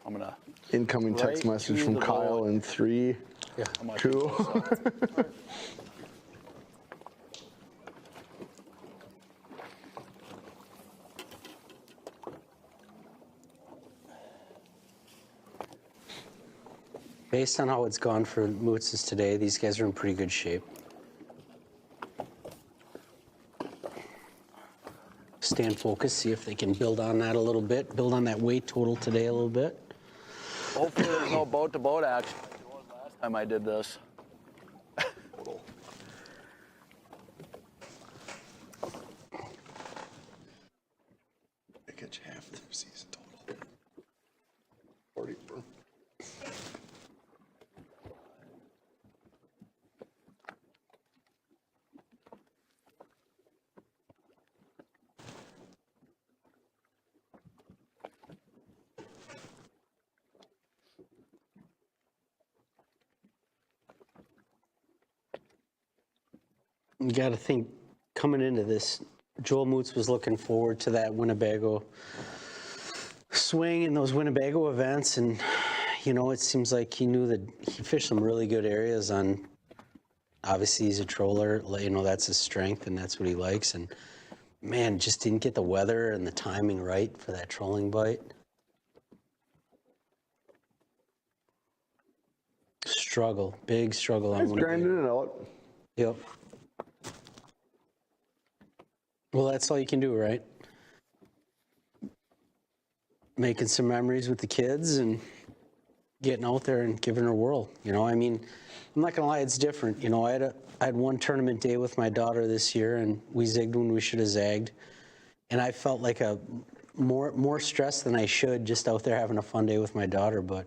I'm gonna.
Incoming text
right
message
to
from
the
Kyle
boat.
in 3,
Yeah, I'm gonna
2.
Based on how it's gone for Moots today, these guys are in pretty good shape. Stay in focus, see if they can build on that a little bit, build on that weight total today a little bit.
Hopefully there's no boat-to-boat action like there was last time I did this.
They catch half their season total. 40 per.
You got to think, coming into this, Joel Moots was looking forward to that Winnebago swing and those Winnebago events, and you know, it seems like he knew that he fished some really good areas on. Obviously, he's a troller. You know, that's his strength, and that's what he likes. And man, just didn't get the weather and the timing right for that trolling bite. Struggle, big struggle on
He's
Winnebago.
grinding it out.
Yep. Well, that's all you can do, right? Making some memories with the kids and getting out there and giving it a whirl. You know, I mean, I'm not gonna lie, it's different. You know, I had one tournament day with my daughter this year, and we zigged when we should have zagged, and I felt like a more stressed than I should just out there having a fun day with my daughter, but.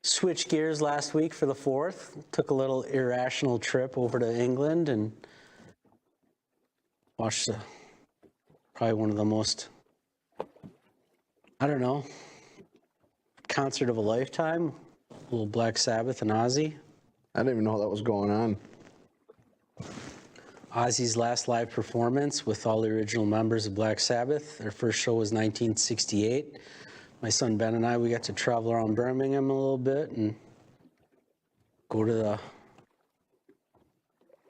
Switched gears last week for the 4th. Took a little irrational trip over to England and watched probably one of the most I don't know, concert of a lifetime, a little Black Sabbath and Ozzy.
I didn't even know that was going on.
Ozzy's last live performance with all the original members of Black Sabbath. Their first show was 1968. My son Ben and I, we got to travel around Birmingham a little bit and go to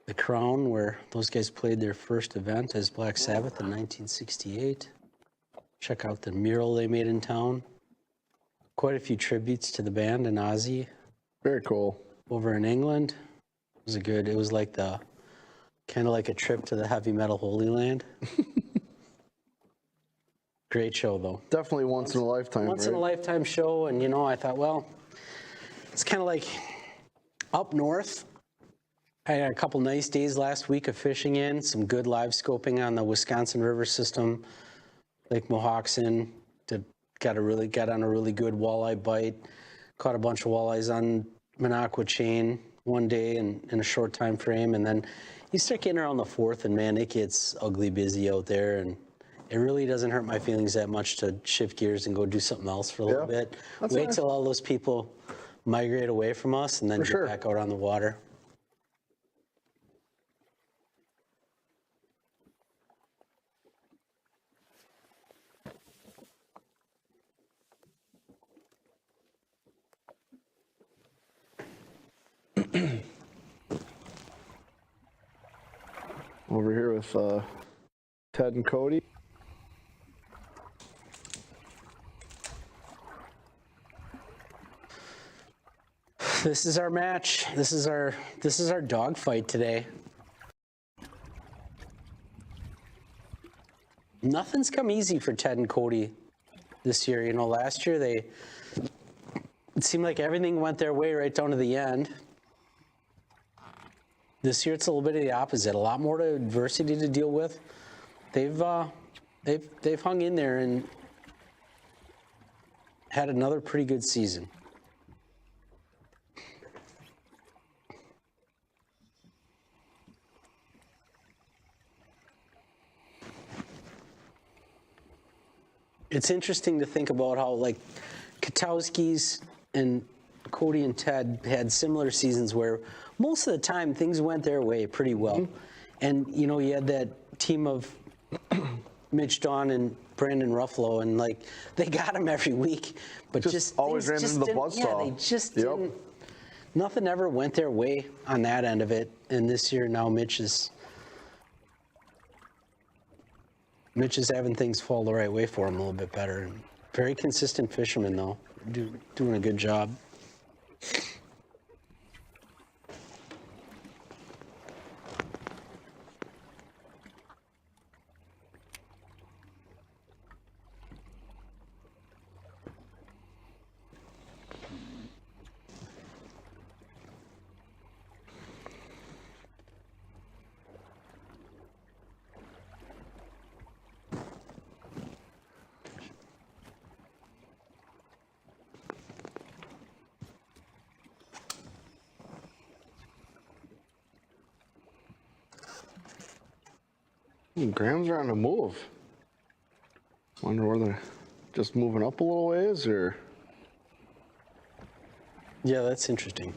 the Crown where those guys played their first event as Black Sabbath in 1968. Check out the mural they made in town. Quite a few tributes to the band and Ozzy.
Very cool.
Over in England, it was like kind of like a trip to the heavy metal Holy Land. Great show, though.
Definitely once in a lifetime.
Once in a lifetime show, and I thought, well, it's kind of like up north. I had a couple nice days last week of fishing in, some good live scoping on the Wisconsin River system, Lake Mohawkson. Got on a really good walleye bite. Caught a bunch of walleyes on Minocqua chain one day in a short time frame, and then you start getting around the 4th, and man, it gets ugly busy out there, and it really doesn't hurt my feelings that much to shift gears and go do something else for a little bit. Wait till all those people migrate away from us, and then get back out on the water.
Over here with Ted and Cody.
This is our match. This is our dog fight today. Nothing's come easy for Ted and Cody this year. Last year it seemed like everything went their way right down to the end. This year it's a little bit of the opposite. A lot more adversity to deal with. They've hung in there and had another pretty good season. It's interesting to think about how Katowski's and Cody and Ted had similar seasons where most of the time things went their way pretty well. And, you had that team of Mitch Dawn and Brandon Ruffalo, and they got them every week, but just
always ran into the buzzsaw.
Yeah, they just didn't. Nothing ever went their way on that end of it. And this year now Mitch is having things fall the right way for him a little bit better. And very consistent fisherman though, doing a good job.
Grams are on the move. Wonder where they're just moving up a little ways, or?
Yeah, that's interesting.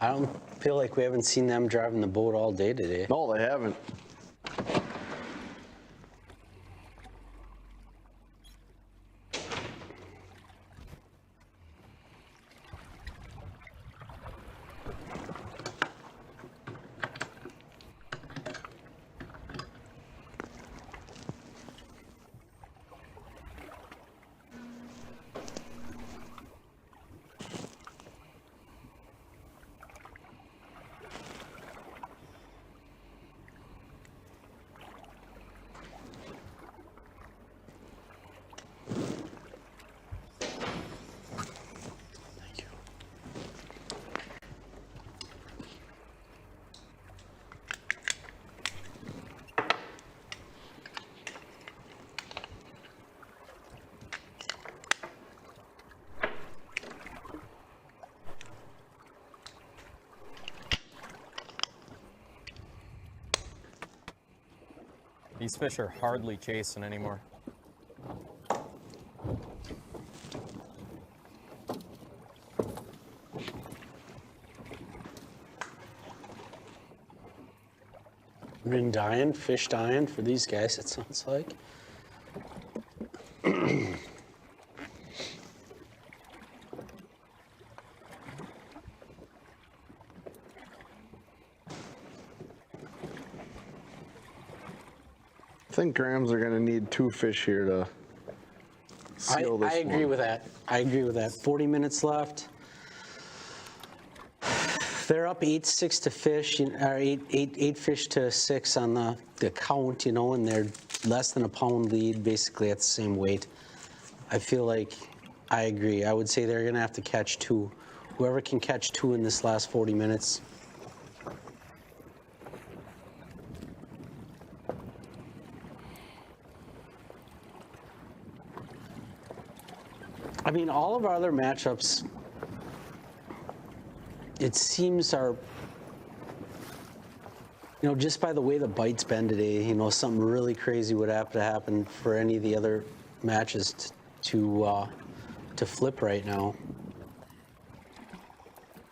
I don't feel like we haven't seen them driving the boat all day today.
No, they haven't.
These fish are hardly chasing anymore.
Been dying, fish dying for these guys, it sounds like.
I think Grams are going to need 2 fish here to seal this
I agree
one.
with that. I agree with that. 40 minutes left. They're up 8-6 to fish, or 8 fish to 6 on the count, you know, and they're less than a pound lead, basically at the same weight. I feel like I agree. I would say they're going to have to catch 2. Whoever can catch 2 in this last 40 minutes. I mean, all of our other matchups, it seems are, you know, just by the way the bite's been today, you know, something really crazy would have to happen for any of the other matches to flip right now.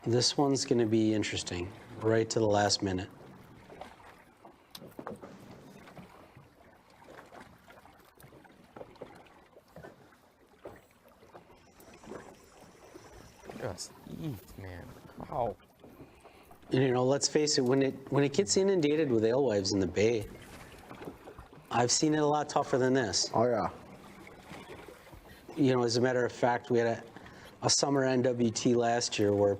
This one's going to be interesting, right to the last minute.
Just eat, man. How?
And, you know, let's face it, when it gets inundated with alewives in the bay, I've seen it a lot tougher than this.
Oh, yeah.
You know, as a matter of fact, we had a summer NWT last year where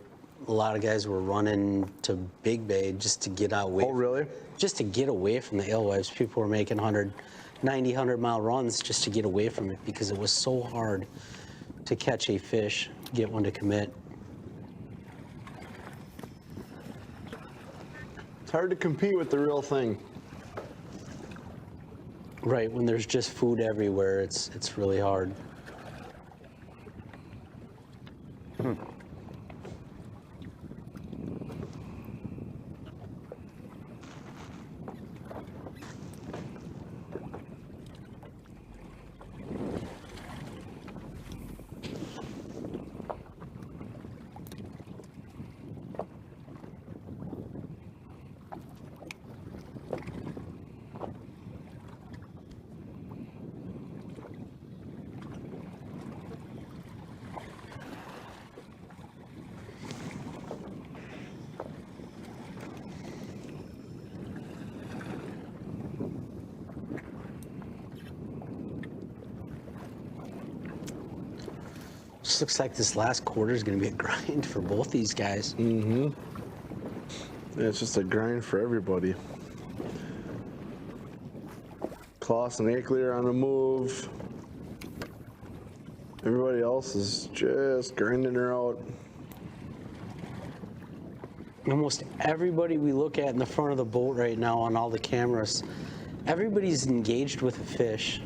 a lot of guys were running to Big Bay just to get away.
Oh, really?
Just to get away from the alewives. People were making 100-mile runs just to get away from it because it was so hard to catch a fish, get one to commit.
It's hard to compete with the real thing.
Right, when there's just food everywhere, it's really hard. Just looks like this last quarter is going to be a grind for both these guys.
Mm-hmm. Yeah, it's just a grind for everybody. Klaus and Akeler on the move. Everybody else is just grinding her out.
Almost everybody we look at in the front of the boat right now on all the cameras, everybody's engaged with a fish.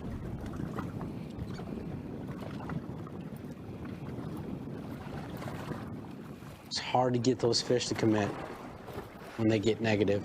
It's hard to get those fish to commit when they get negative.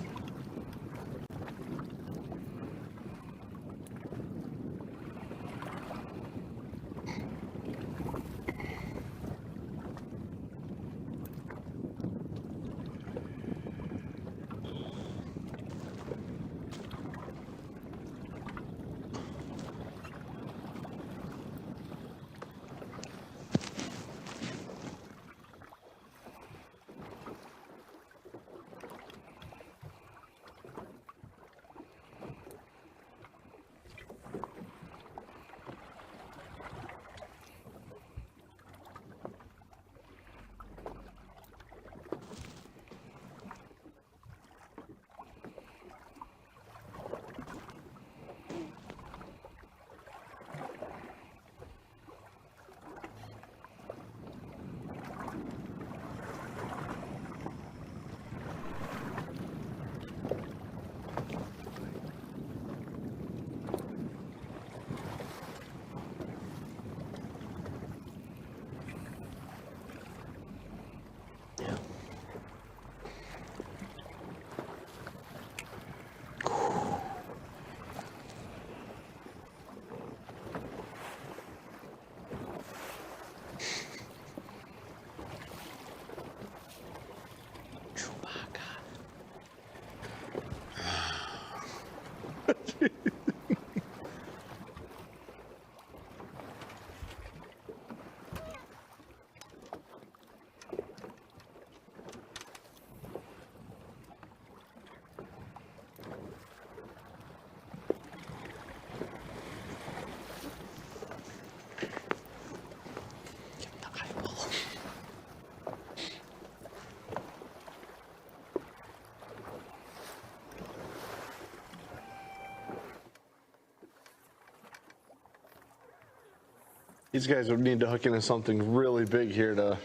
These guys would need to hook into something really big here to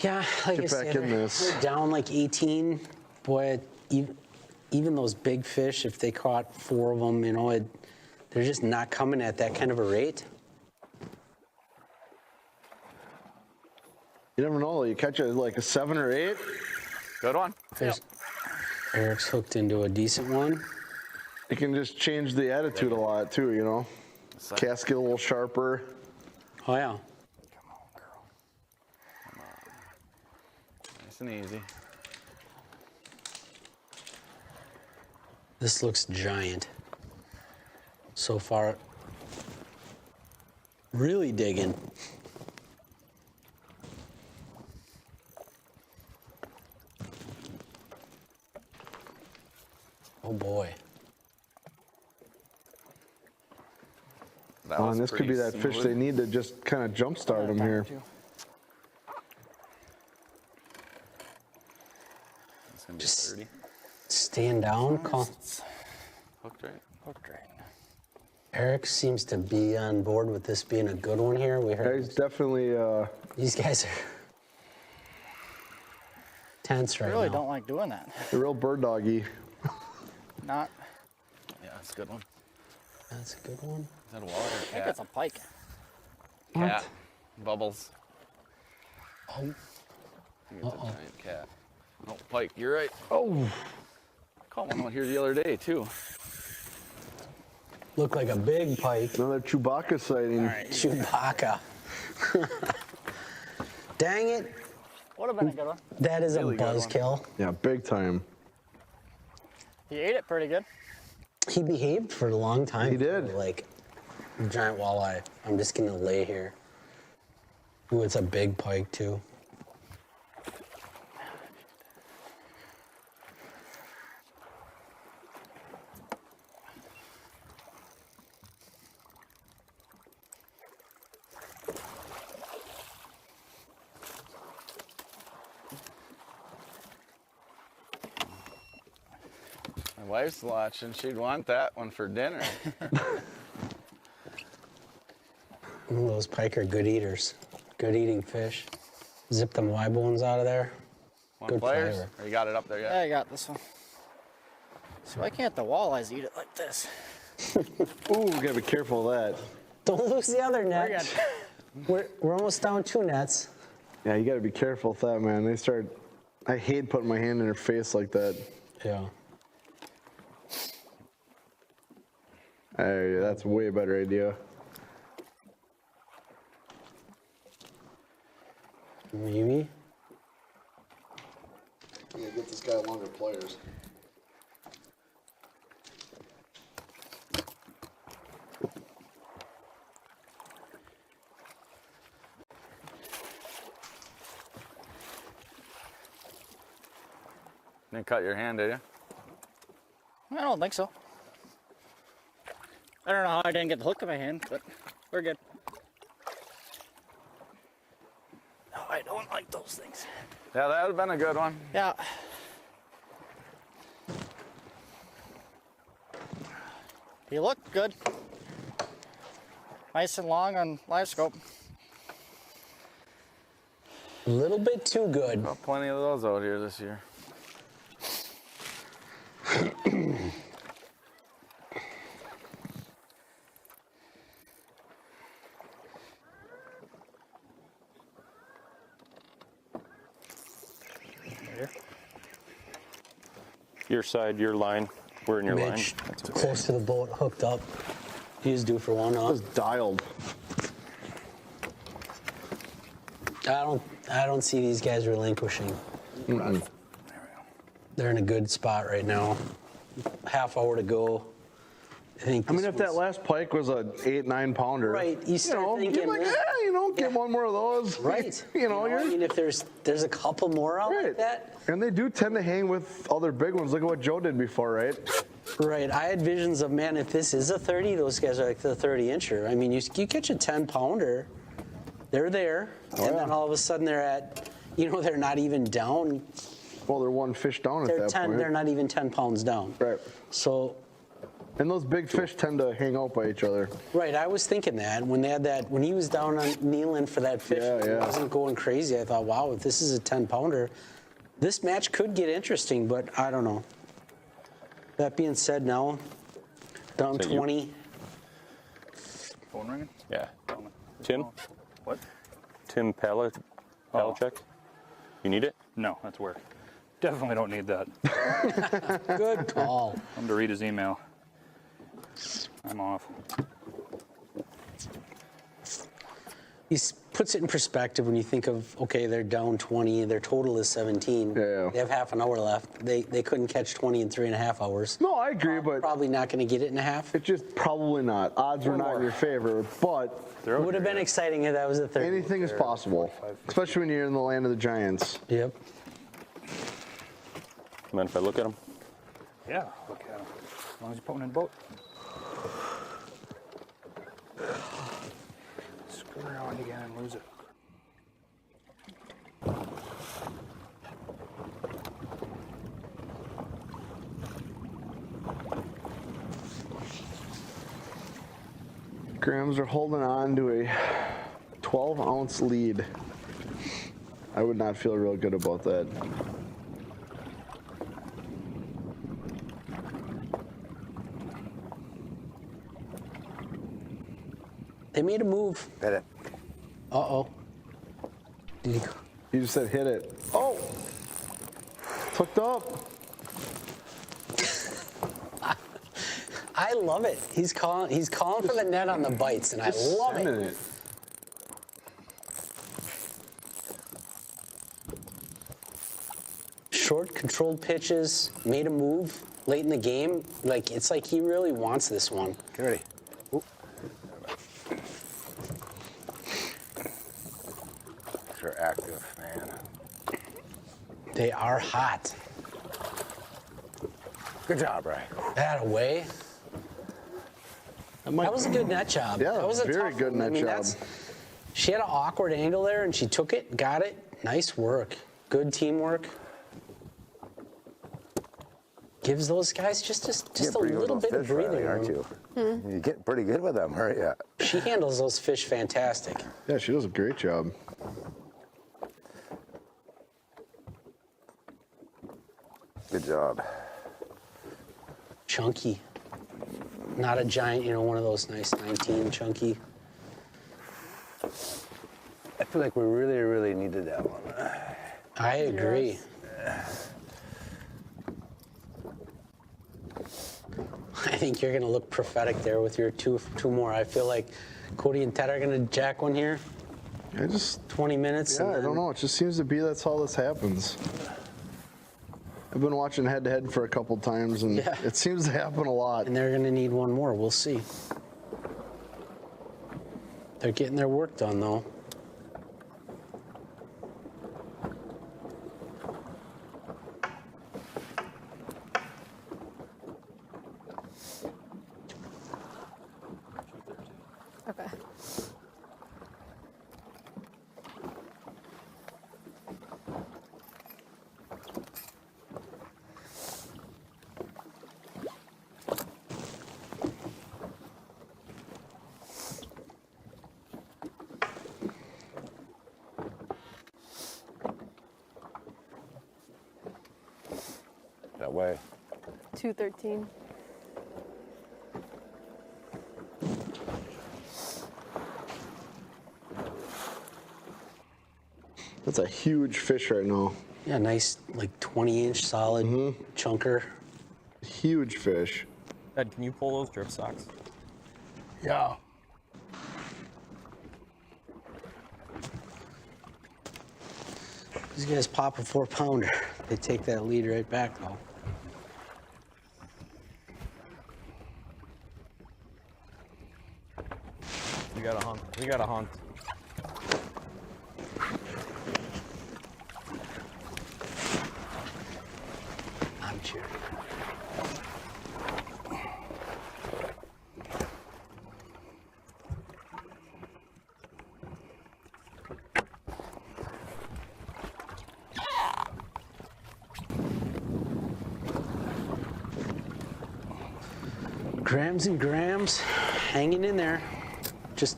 Yeah, like
get
I
back
said,
in this.
they're down like 18. Boy, even those big fish, if they caught 4 of them, you know, they're just not coming at that kind of a rate.
You never know. You catch like a 7 or 8.
Good one.
Eric's hooked into a decent one.
It can just change the attitude a lot too, you know. Cast get a little sharper.
Oh yeah.
Nice and easy.
This looks giant. So far, really digging. Oh boy.
And this could be that fish they need to just kind of jumpstart them here.
It's gonna be
Just
30.
Stand down. Call.
Hooked right.
Hooked right.
Eric seems to be on board with this being a good one here. We heard
He's definitely.
these guys are tense
I
right
really
now.
don't like doing that.
A real bird doggy.
Not.
Yeah, that's a good one.
That's a good one.
Is that a walleye or a
I think
cat?
it's a pike.
Cat. Bubbles.
Oh.
I think it's a giant cat. Oh, pike, you're right.
Oh.
Caught one out here the other day, too.
Looked like a big pike.
Another Chewbacca sighting.
Chewbacca. Dang it.
Would have been a good one.
That is
Really
a
good one.
buzzkill.
Yeah, big time.
He ate it pretty good.
He behaved for a long time.
He did.
Like giant walleye. I'm just gonna lay here. Ooh, it's a big pike too.
My wife's watching. She'd want that one for dinner.
Ooh, those pike are good eaters. Good eating fish. Zip them Y bones out of there.
One
Good
players?
flavor.
Or you got it up there yet?
Yeah, I got this one. So why can't the walleyes eat it like this?
Ooh, gotta be careful of that.
Don't lose the other net.
We're
We're almost down 2 nets.
Yeah, you gotta be careful with that, man. They start. I hate putting my hand in their face like that.
Yeah.
Hey, that's a way better idea.
Maybe.
I'm gonna get this guy longer pliers.
Didn't cut your hand, did you?
I don't think so. I don't know how I didn't get the hook in my hand, but we're good. Oh, I don't like those things.
Yeah, that would have been a good one.
Yeah. He looked good. Nice and long on live scope.
A little bit too good.
Got plenty of those out here this year.
Your side, your line. We're in your
Mitch,
line. That's okay.
close to the boat, hooked up. He's due for one
It
off.
was dialed.
I don't see these guys relinquishing. They're in a good spot right now. Half hour to go. I think.
I mean,
this
if that
one's-
last pike was a 8-9 pounder,
Right, you start thinking,
you're like,
yeah.
yeah, get one more of those.
Right.
you know,
I mean, if there's a couple more out like that.
And they do tend to hang with other big ones. Look at what Joe did before, right?
Right. I had visions of, man, if this is a 30, those guys are like the 30-incher. I mean, you catch a 10-pounder, they're there, and then all of a sudden they're at, they're not even down.
Well, they're one fish down at that point.
They're not even 10 pounds down.
Right.
So
And those big fish tend to hang out by each other.
Right, I was thinking that when they had that, when he was down on kneeling for that fish, it wasn't going crazy. I thought, wow, if this is a 10-pounder, this match could get interesting, but I don't know. That being said, now down 20.
Phone ringing?
Yeah. Tim?
What?
Tim Palachek? You need it?
No, that's work. Definitely don't need that.
Good call.
I'm to read his email. I'm off.
He puts it in perspective when you think of, okay, they're down 20, their total is 17.
Yeah.
They have half an hour left. They couldn't catch 20 in 3.5 hours.
No, I agree, but
probably not going to get it in a half.
It's just probably not. Odds are not in your favor, but
It would have been exciting if that was the third.
anything is possible, especially when you're in the land of the giants.
Yep.
Mind if I look at him?
Yeah, look at him. As long as you're putting in the boat. Screw around again and lose it.
Grams are holding on to a 12-ounce lead. I would not feel real good about that.
They made a move.
Hit it.
Uh-oh. Did he go?
You just said hit it. Oh! Hooked up.
I love it. He's calling for the net on the bites, and I love it. Short, controlled pitches, made a move late in the game. Like, it's like he really wants this one.
Get ready. They're active, man.
They are hot.
Good job, Ray.
That away. That was a good net job.
Yeah,
that was a
very
tough
good
one.
net job.
She had an awkward angle there, and she took it, got it. Nice work. Good teamwork. Gives those guys just a little bit of breathing room.
Aren't you? You're getting pretty good with them, aren't you?
She handles those fish fantastic.
Yeah, she does a great job.
Good job.
Chunky. Not a giant, one of those nice 19 chunky.
I feel like we really, really needed that one.
I agree. I think you're going to look prophetic there with your two more. I feel like Cody and Ted are going to jack one here. 20 minutes.
Yeah, I don't know. It just seems to be that's how this happens. I've been watching head-to-head for a couple times, and it seems to happen a lot.
And they're going to need one more. We'll see. They're getting their work done, though.
Okay.
That way.
213.
That's a huge fish right now.
Yeah, nice, like 20-inch solid chunker.
Huge fish.
Ed, can you pull those drip socks?
Yeah.
These guys pop a 4-pounder. They take that lead right back, though.
We got a hunt. We got a hunt.
I'm cheering. Grams and Grams hanging in there. Just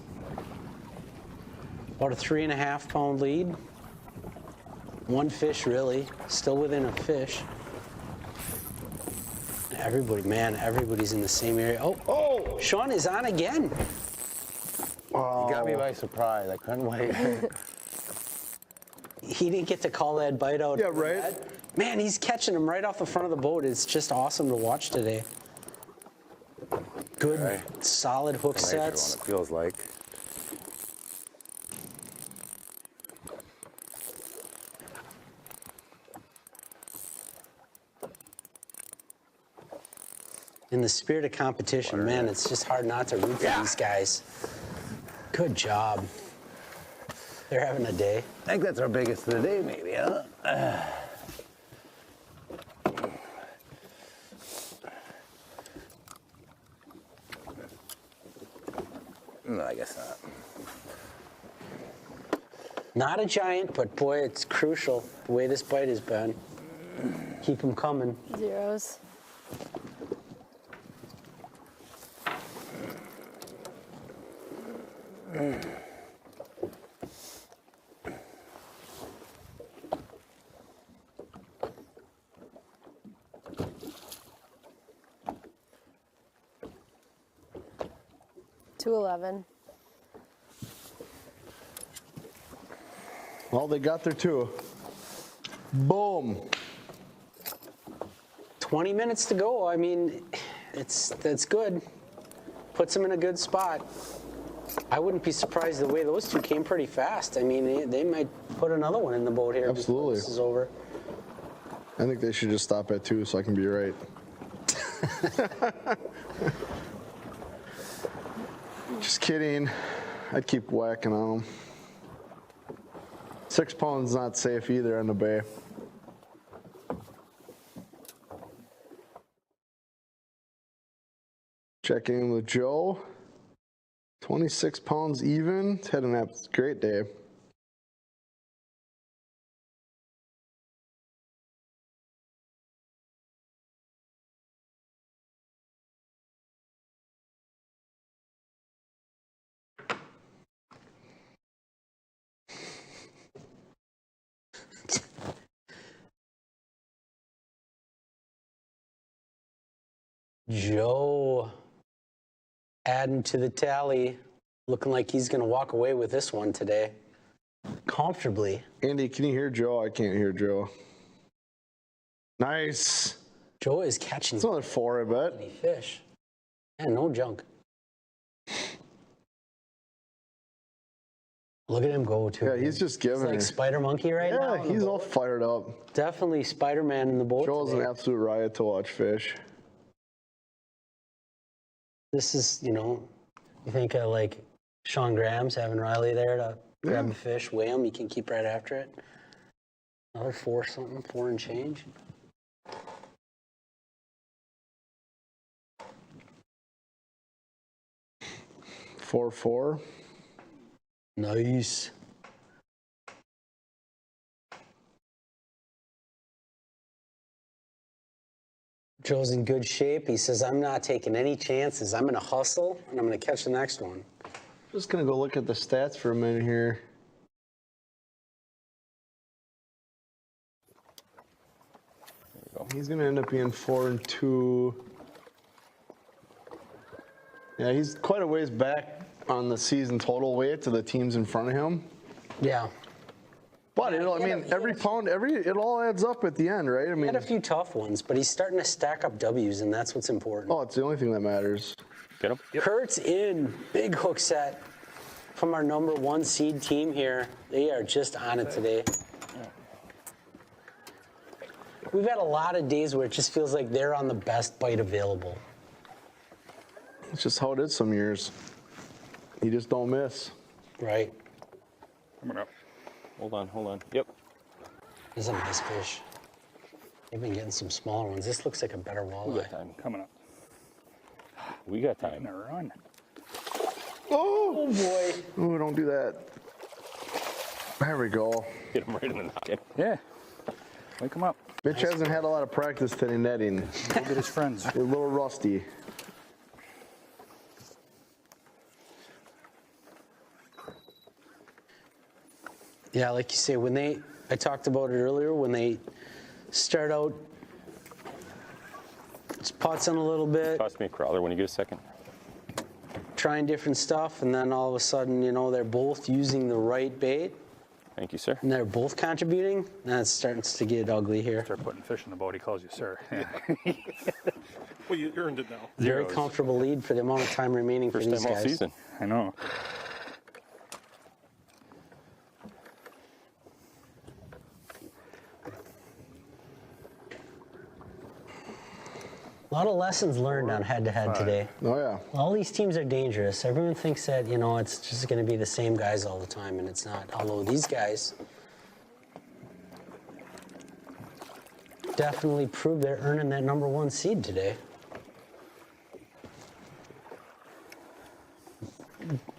about a 3.5 pound lead. One fish really, still within a fish. Everybody, man, everybody's in the same area. Oh, Sean is on again.
You got me by surprise. I couldn't wait.
He didn't get to call that bite out.
Yeah, right.
Man, he's catching them right off the front of the boat. It's just awesome to watch today. Good, solid hook sets.
It feels like.
In the spirit of competition, man, it's just hard not to root for these guys. Good job. They're having a day.
I think that's our biggest of the day, maybe, huh? No, I guess not.
Not a giant, but boy, it's crucial the way this bite has been. Keep them coming.
Zeros. $2.11.
Well, they got there too. Boom.
20 minutes to go. I mean, that's good. Puts them in a good spot. I wouldn't be surprised the way those two came pretty fast. I mean, they might put another one in the boat here before this is over.
I think they should just stop at 2 so I can be right. Just kidding. I'd keep whacking on them. 6 pounds not safe either in the bay. Checking in with Joe. 26 pounds even. It's had a great day.
Joe adding to the tally, looking like he's going to walk away with this one today comfortably.
Andy, can you hear Joe? I can't hear Joe. Nice.
Joe is catching.
It's another 4, I bet.
Fish. And no junk. Look at him go, too.
Yeah, he's just giving
He's like
her.
Spider Monkey right now.
Yeah, he's all fired up.
Definitely Spider-Man in the boat
Joel's
today.
an absolute riot to watch fish.
This is, you think of like Sean Graham's having Riley there to grab a fish, weigh him, you can keep right after it. Another 4 something, 4 and change.
$4.
Nice. Joe's in good shape. He says, I'm not taking any chances. I'm going to hustle, and I'm going to catch the next one.
Just going to go look at the stats for a minute here. He's going to end up being 4 and 2. Yeah, he's quite a ways back on the season total weight to the teams in front of him.
Yeah.
But every pound, it all adds up at the end, right? I mean,
He had a few tough ones, but he's starting to stack up W's, and that's what's important.
Oh, it's the only thing that matters.
Get him.
Kurt's in. Big hook set from our #1 seed team here. They are just on it today. We've had a lot of days where it just feels like they're on the best bite available.
It's just how it is some years. You just don't miss.
Right.
Coming up. Hold on. Yep.
This is a nice fish. They've been getting some smaller ones. This looks like a better walleye.
We got time.
Coming up.
We got time.
Gonna run.
Oh
boy.
Oh, don't do that. There we go.
Hit him right in the noggin.
Yeah. Wake him up.
Mitch hasn't had a lot of practice today netting.
Go get his friends.
They're a little rusty.
Yeah, like you say, I talked about it earlier, when they start out just putzing a little bit,
Toss me a crawler when you get a second.
trying different stuff, and then all of a sudden, they're both using the right bait.
Thank you, sir.
And they're both contributing. Now it's starting to get ugly here.
Start putting fish in the boat, he calls you sir.
Well, you earned it now.
Very comfortable lead for the amount of time remaining for these guys.
First time all season.
I know.
A lot of lessons learned on head-to-head today.
Oh, yeah.
All these teams are dangerous. Everyone thinks that, it's just going to be the same guys all the time, and it's not. Although these guys definitely proved they're earning that #1 seed today.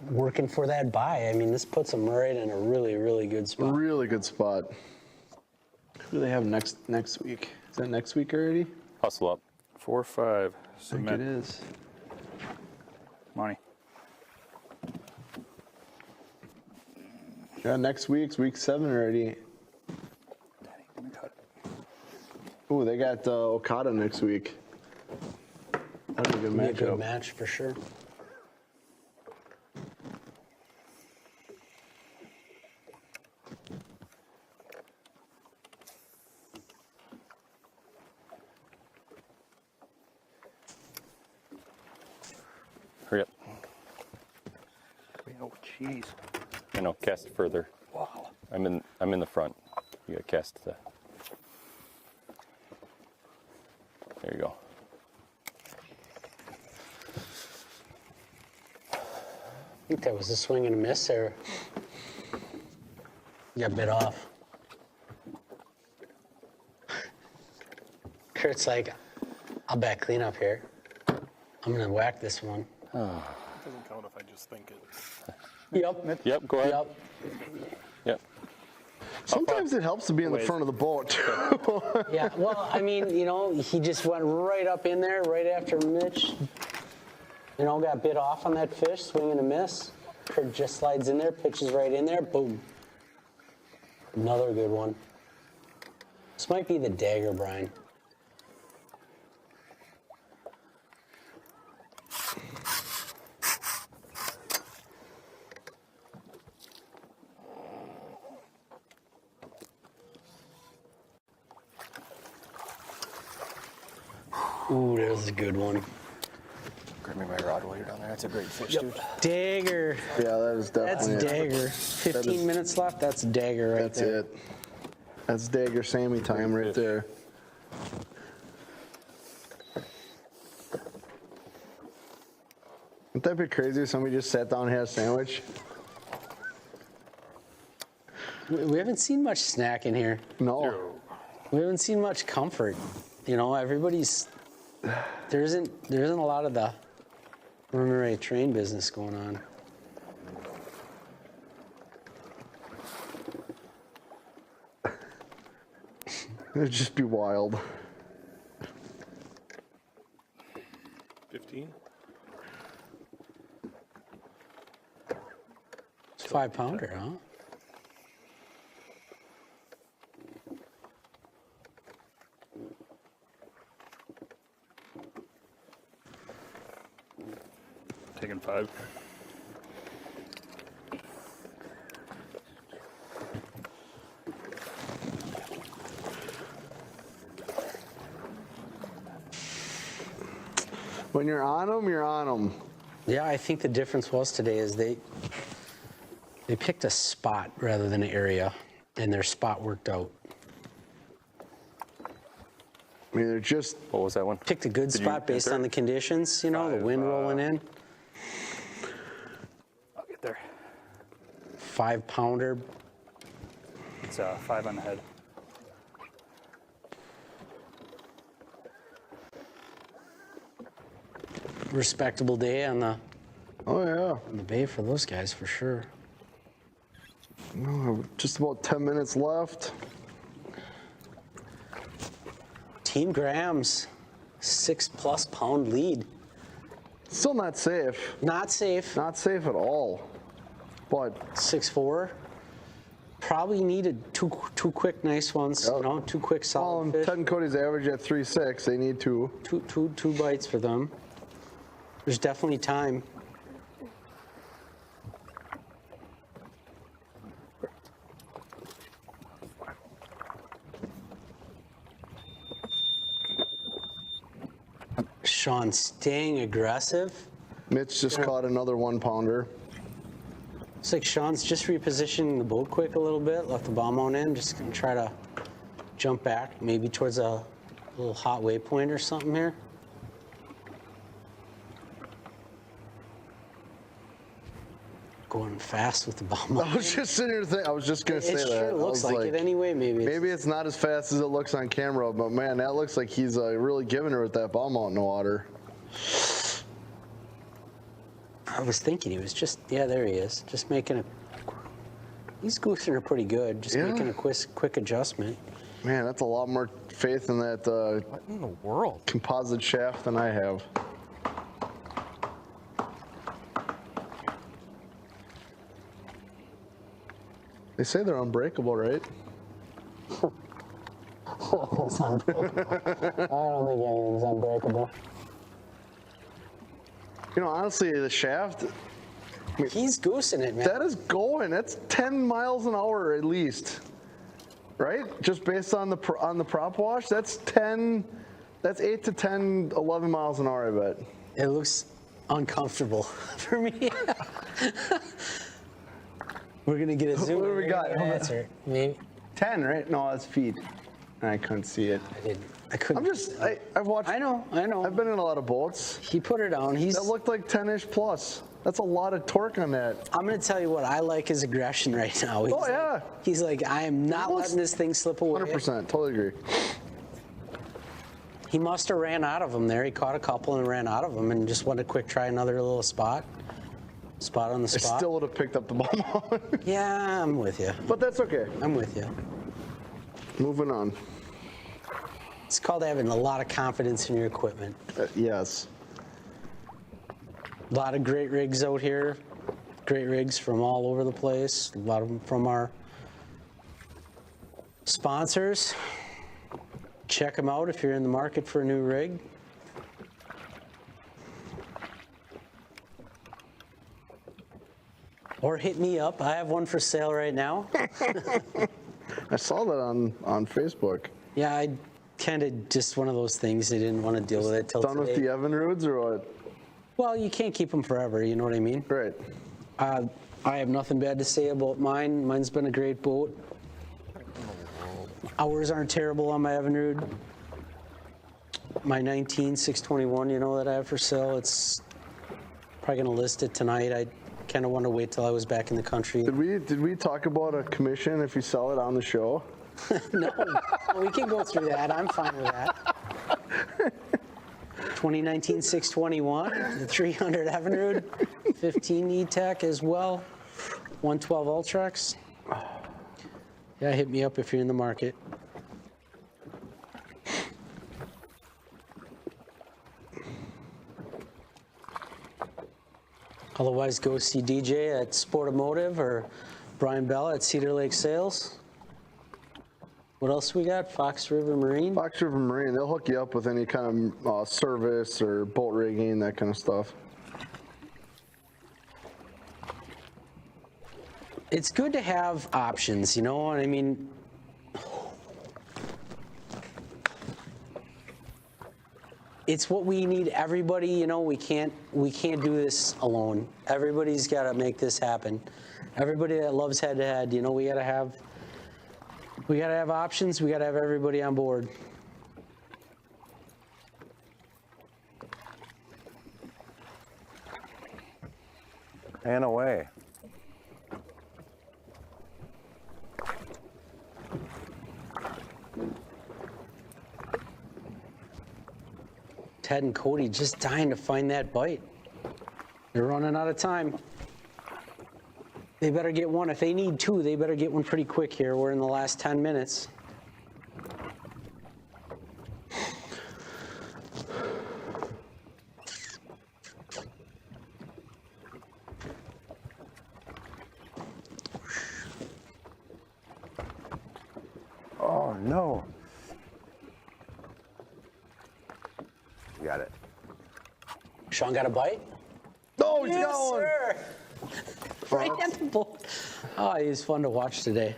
Working for that bye. I mean, this puts them right in a really, really good spot.
Really good spot. Who do they have next week? Is that next week already?
Hustle up.
4-5.
I
Submit.
think it is.
Money.
Yeah, next week's week 7 already. Ooh, they got Okada next week. That'll be a good
Be a
matchup.
good match for sure.
Hurry up.
Oh, jeez.
Cast it further.
Wow.
I'm in the front. You got to cast the. There you go.
I think that was a swing and a miss there. Got bit off. Kurt's like, I'll bet clean up here. I'm going to whack this one.
It doesn't count if I just think it.
Yep.
Yep, go ahead.
Yep.
Yep.
Sometimes it helps to be in the front of the boat, too.
Yeah, well, I mean, he just went right up in there right after Mitch, got bit off on that fish, swing and a miss. Kurt just slides in there, pitches right in there, boom. Another good one. This might be the dagger, Brian. Ooh, there's a good one.
Grab me my rod while you're down there. That's a great fish, dude.
Dagger.
Yeah, that is definitely
That's dagger. 15 minutes left. That's dagger right there.
That's it. That's dagger Sammy time right there. Wouldn't that be crazy if somebody just sat down and had a sandwich?
We haven't seen much snack in here.
No.
We haven't seen much comfort. Everybody's there isn't a lot of the runaway train business going on.
It'd just be wild.
15?
It's a 5-pounder, huh?
Taking 5.
When you're on them, you're on them.
Yeah, I think the difference was today is they picked a spot rather than an area, and their spot worked out.
I mean, they're just...
What was that one?
Picked a good spot based on the conditions, the wind rolling in.
I'll get there.
5-pounder.
It's 5 on the head.
Respectable day on the
on
the bay for those guys for sure.
Just about 10 minutes left.
Team Graham's 6+ pound lead.
Still not safe.
Not safe.
Not safe at all. But
6'4", probably needed two quick, nice ones. You know, two quick, solid fish.
Ted and Cody's average at 3.6. They need two.
Two bites for them. There's definitely time. Sean staying aggressive.
Mitch just caught another 1-pounder.
Looks like Sean's just repositioning the boat quick a little bit, left the bow mount in, just gonna try to jump back, maybe towards a little hot waypoint or something here. Going fast with the bow mount.
I was just sitting here thinking, I was just gonna say that.
It sure looks like it anyway, maybe.
Maybe it's not as fast as it looks on camera, but man, that looks like he's really giving her with that bow mount in the water.
I was thinking he was just, yeah, there he is. Just making he's goosing her pretty good, just making a quick adjustment.
Man, that's a lot more faith in that
what in the world?
Composite shaft than I have. They say they're unbreakable, right?
I don't think anything's unbreakable.
You know, honestly, the shaft.
I mean, he's goosing it, man.
That is going. That's 10 miles an hour at least, right? Just based on the prop wash, that's 10. That's 8 to 10, 11 miles an hour, I bet.
It looks uncomfortable for me. We're gonna get a zoom.
What do we got?
Answer. Maybe
10, right? No, that's feet. I couldn't see it.
I couldn't.
I've watched.
I know.
I've been in a lot of boats.
He put her down.
That looked like 10-ish plus. That's a lot of torque on that.
I'm gonna tell you what, I like his aggression right now. He's like, I am not letting this thing slip away.
100%, totally agree.
He must have ran out of them there. He caught a couple and ran out of them and just wanted to quick try another little spot. Spot on the spot.
I still would have picked up the ball.
Yeah, I'm with you.
But that's okay.
I'm with you.
Moving on.
It's called having a lot of confidence in your equipment.
Yes.
A lot of great rigs out here. Great rigs from all over the place. A lot of them from our sponsors. Check them out if you're in the market for a new rig. Or hit me up. I have one for sale right now.
I saw that on Facebook.
Yeah, I kind of just one of those things. They didn't want to deal with it till
done
today.
With the Evinrudes or what?
Well, you can't keep them forever. You know what I mean?
Right.
I have nothing bad to say about mine. Mine's been a great boat. Hours aren't terrible on my Evinrude. My 19-621, you know, that I have for sale. It's probably gonna list it tonight. I kind of want to wait till I was back in the country.
Did we talk about a commission if you sell it on the show?
No, we can go through that. I'm fine with that. 2019 621, the 300 Evinrude, 15 E-Tech as well, 112 Ultrex. Yeah, hit me up if you're in the market. Otherwise, go see DJ at Sportamotive or Brian Bell at Cedar Lake Sales. What else we got? Fox River Marine?
Fox River Marine, they'll hook you up with any kind of service or boat rigging, that kind of stuff.
It's good to have options, you know what I mean? It's what we need. Everybody, you know, we can't do this alone. Everybody's got to make this happen. Everybody that loves head-to-head, you know, we got to have options. We got to have everybody on board.
And away.
Ted and Cody just dying to find that bite. They're running out of time. They better get one. If they need two, they better get one pretty quick here. We're in the last 10 minutes.
No. You got it.
Sean got a bite?
Oh, he's
yes,
got one.
sir. Right at the boat. Oh, he's fun to watch today.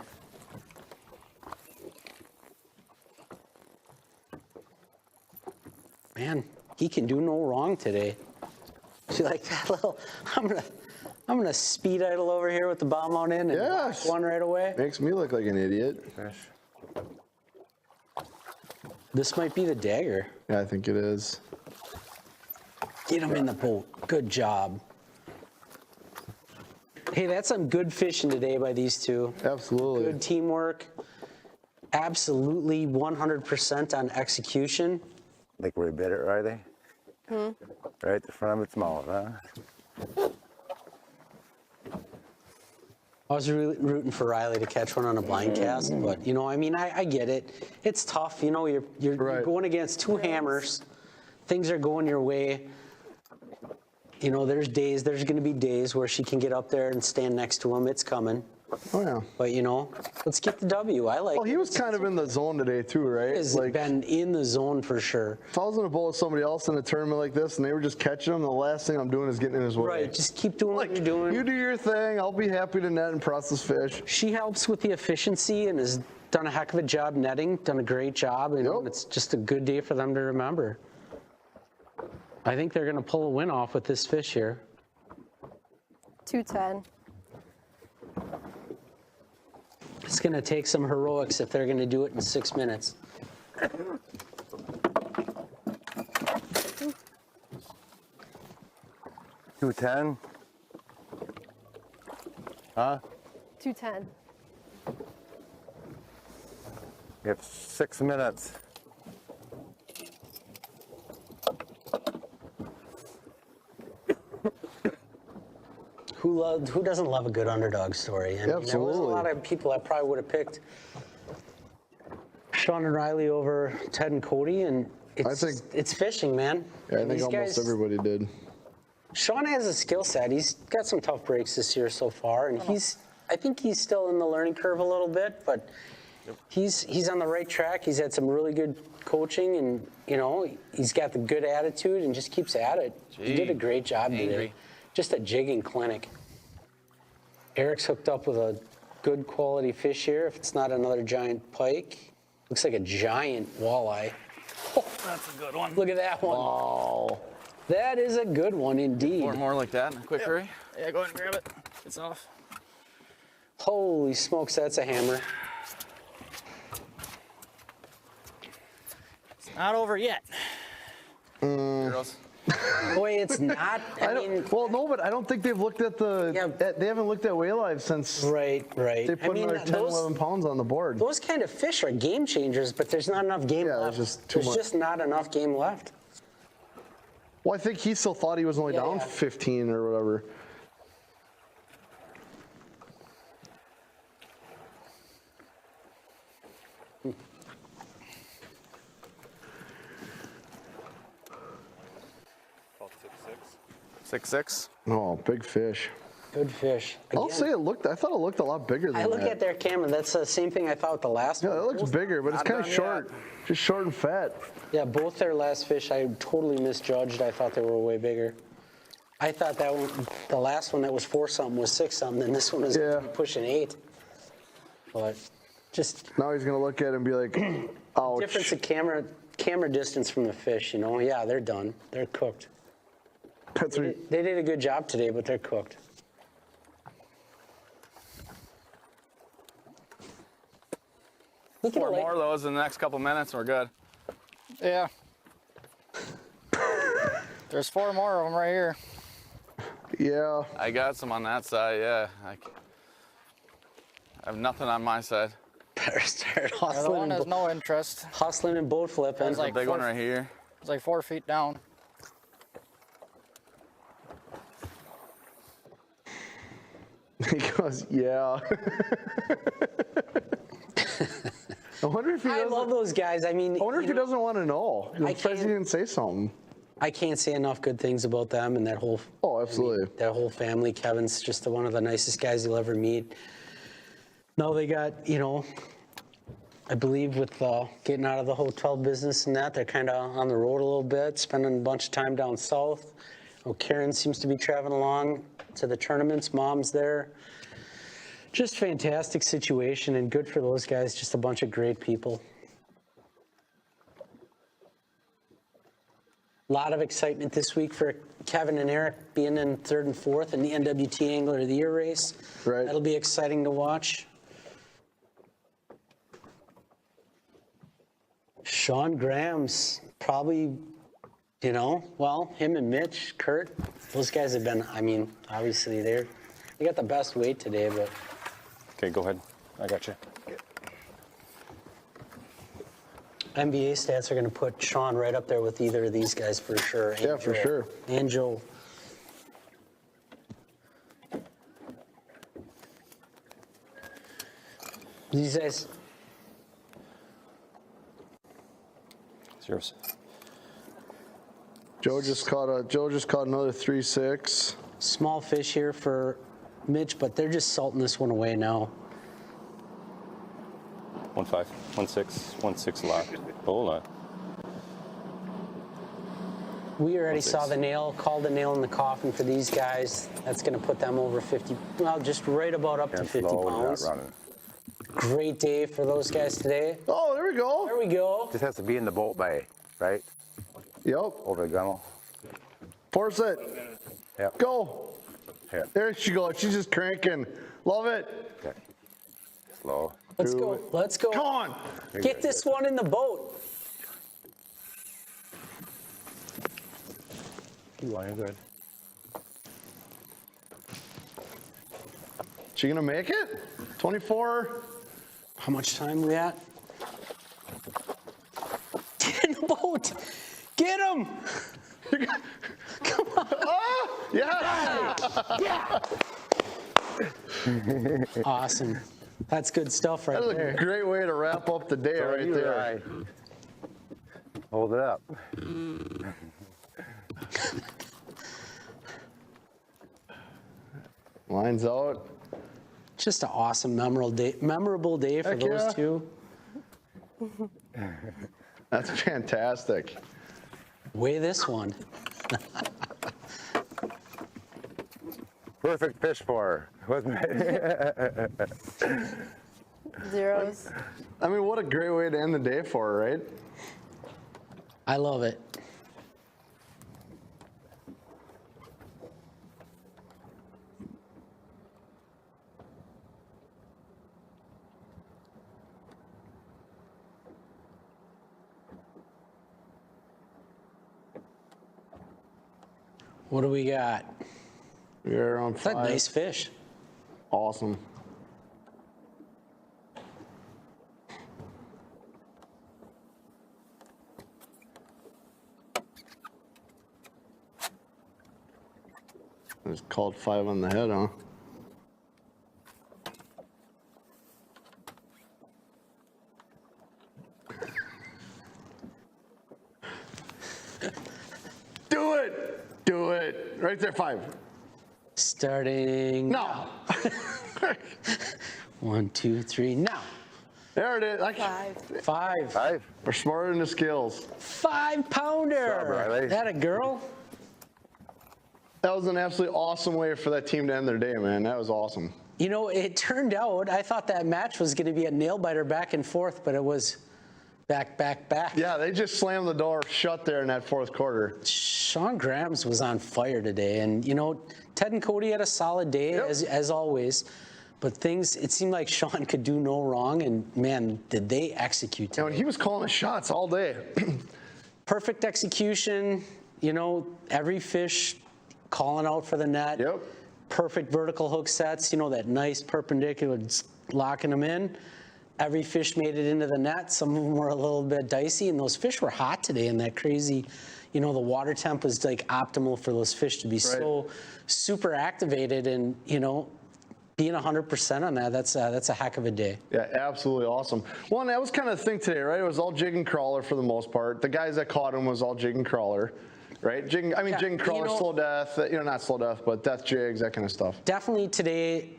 Man, he can do no wrong today. See, like that little, I'm gonna speed idle over here with the bow mount in and
Yes.
one right away.
Makes me look like an idiot.
This might be the dagger.
Yeah, I think it is.
Get him in the boat. Good job. Hey, that's some good fishing today by these two.
Absolutely.
Good teamwork. Absolutely 100% on execution.
Think we bit it, Riley? Right at the front of its mouth, huh?
I was really rooting for Riley to catch one on a blind cast, but you know, I mean, I get it. It's tough. You know, you're going against two hammers. Things are going your way. You know, there's going to be days where she can get up there and stand next to him. It's coming.
Oh, yeah.
But, you know, let's get the W. I like it.
Well, he was kind of in the zone today, too, right?
He's been in the zone for sure.
If I was in a boat with somebody else in a tournament like this and they were just catching him, the last thing I'm doing is getting in his way.
Right, just keep doing what you're doing.
You do your thing. I'll be happy to net and process fish.
She helps with the efficiency and has done a heck of a job netting, done a great job, and it's just a good day for them to remember. I think they're going to pull a win off with this fish here.
210.
It's going to take some heroics if they're going to do it in 6 minutes.
$210. Huh?
210.
You have 6 minutes.
Who doesn't love a good underdog story? I mean, there was a lot of people that probably would have picked Sean and Riley over Ted and Cody, and it's fishing, man.
Yeah, I think almost everybody did.
Sean has a skill set. He's got some tough breaks this year so far, and I think he's still in the learning curve a little bit, but he's on the right track. He's had some really good coaching, and you know, he's got the good attitude and just keeps at it. He did a great job today. Just a jigging clinic. Eric's hooked up with a good quality fish here. If it's not another giant pike, looks like a giant walleye. Oh,
that's a good one.
Look at that one.
Wow.
That is a good one indeed.
More like that in a quick hurry. Yeah, go ahead and grab it. It's off.
Holy smokes, that's a hammer.
It's not over yet. Girls.
Boy, it's not.
Well, no, but I don't think they've looked at they haven't looked at Walleye since.
Right.
They put another 10, 11 pounds on the board.
Those kind of fish are game changers, but there's not enough game left. There's just not enough game left.
Well, I think he still thought he was only down 15 or whatever.
About 6'6".
6'6".
Oh, big fish.
Good fish.
I'll say I thought it looked a lot bigger than that.
I look at their camera. That's the same thing I thought with the last one.
Yeah, it looks bigger, but it's kind of short. Just short and fat.
Yeah, both their last fish I totally misjudged. I thought they were way bigger. I thought that one, the last one that was 4-something was 6-something, and this one was pushing 8. But just
now he's gonna look at it and be like, ouch.
Difference of camera distance from the fish, you know. Yeah, they're done. They're cooked. They did a good job today, but they're cooked.
Four more of those in the next couple minutes, and we're good.
Yeah. There's 4 more of them right here.
Yeah.
I got some on that side, yeah. I have nothing on my side.
Better start
The
hustling.
one has no interest.
Hustling and boat flipping.
There's a big one right here.
It's like 4 feet down.
He goes, yeah. I wonder if he
I love those guys. I mean,
I wonder if he doesn't want to know. I'm surprised he didn't say something.
I can't say enough good things about them and that whole.
Oh, absolutely.
That whole family. Kevin's just one of the nicest guys you'll ever meet. No, they got, you know, I believe with getting out of the hotel business and that, they're kind of on the road a little bit, spending a bunch of time down south. Oh, Karen seems to be traveling along to the tournaments. Mom's there. Just fantastic situation and good for those guys. Just a bunch of great people. A lot of excitement this week for Kevin and Eric being in 3rd and 4th in the NWT Angler of the Year race.
Right.
That'll be exciting to watch. Sean Graham's probably, you know, well, him and Mitch, Kurt, those guys have been, I mean, obviously they got the best weight today, but.
Okay, go ahead. I got you.
NBA stats are going to put Sean right up there with either of these guys for sure.
Yeah, for sure.
And Joel. These guys.
It's yours.
Joe just caught another 3.6.
Small fish here for Mitch, but they're just salting this one away now.
1.5, 1.6, 1.6 locked. Hold on.
We already saw the nail, called the nail in the coffin for these guys. That's going to put them over 50, well, just right about up to 50 pounds. Great day for those guys today.
Oh, there we go.
There we go.
Just has to be in the boat by, right?
Yep.
Over the gunnel.
Force it.
Yep.
Go.
Yep.
There she goes. She's just cranking. Love it.
Okay. Slow.
Let's go. Let's go.
Come on.
Get this one in the boat.
You are good.
She gonna make it? 24.
How much time we at? Get in the boat. Get him. Come on.
Oh, yeah.
Yeah. Awesome. That's good stuff right there.
That's a great way to wrap up the day right there.
Hold it up.
Lines out.
Just an awesome, memorable day for
Heck
those
yeah.
two.
That's fantastic.
Weigh this one.
Perfect fish for her, wasn't it?
Zeros.
I mean, what a great way to end the day for her, right?
I love it. What do we got?
We're on 5.
That's a nice fish.
Awesome. It's called 5 on the head, huh? Do it! Do it! Right there, 5.
Starting
now.
1, 2, 3, now.
There it is.
5.
We're smarter than the skills.
5-pounder. That a girl?
That was an absolutely awesome way for that team to end their day, man. That was awesome.
You know, it turned out, I thought that match was going to be a nail biter back and forth, but it was back, back, back.
Yeah, they just slammed the door shut there in that 4th quarter.
Sean Graham's was on fire today, and you know, Ted and Cody had a solid day as always, but it seemed like Sean could do no wrong, and man, did they execute today.
And he was calling the shots all day.
Perfect execution, you know, every fish calling out for the net.
Yep.
Perfect vertical hook sets, you know, that nice perpendicular, locking them in. Every fish made it into the net. Some of them were a little bit dicey, and those fish were hot today in that crazy, you know, the water temp was like optimal for those fish to be so super activated, and, you know, being 100% on that, that's a heck of a day.
Yeah, absolutely awesome. Well, and that was kind of the thing today, right? It was all jig and crawler for the most part. The guys that caught him was all jig and crawler, right? Jig and crawler, slow death, you know, not slow death, but death jigs, that kind of stuff.
Definitely today,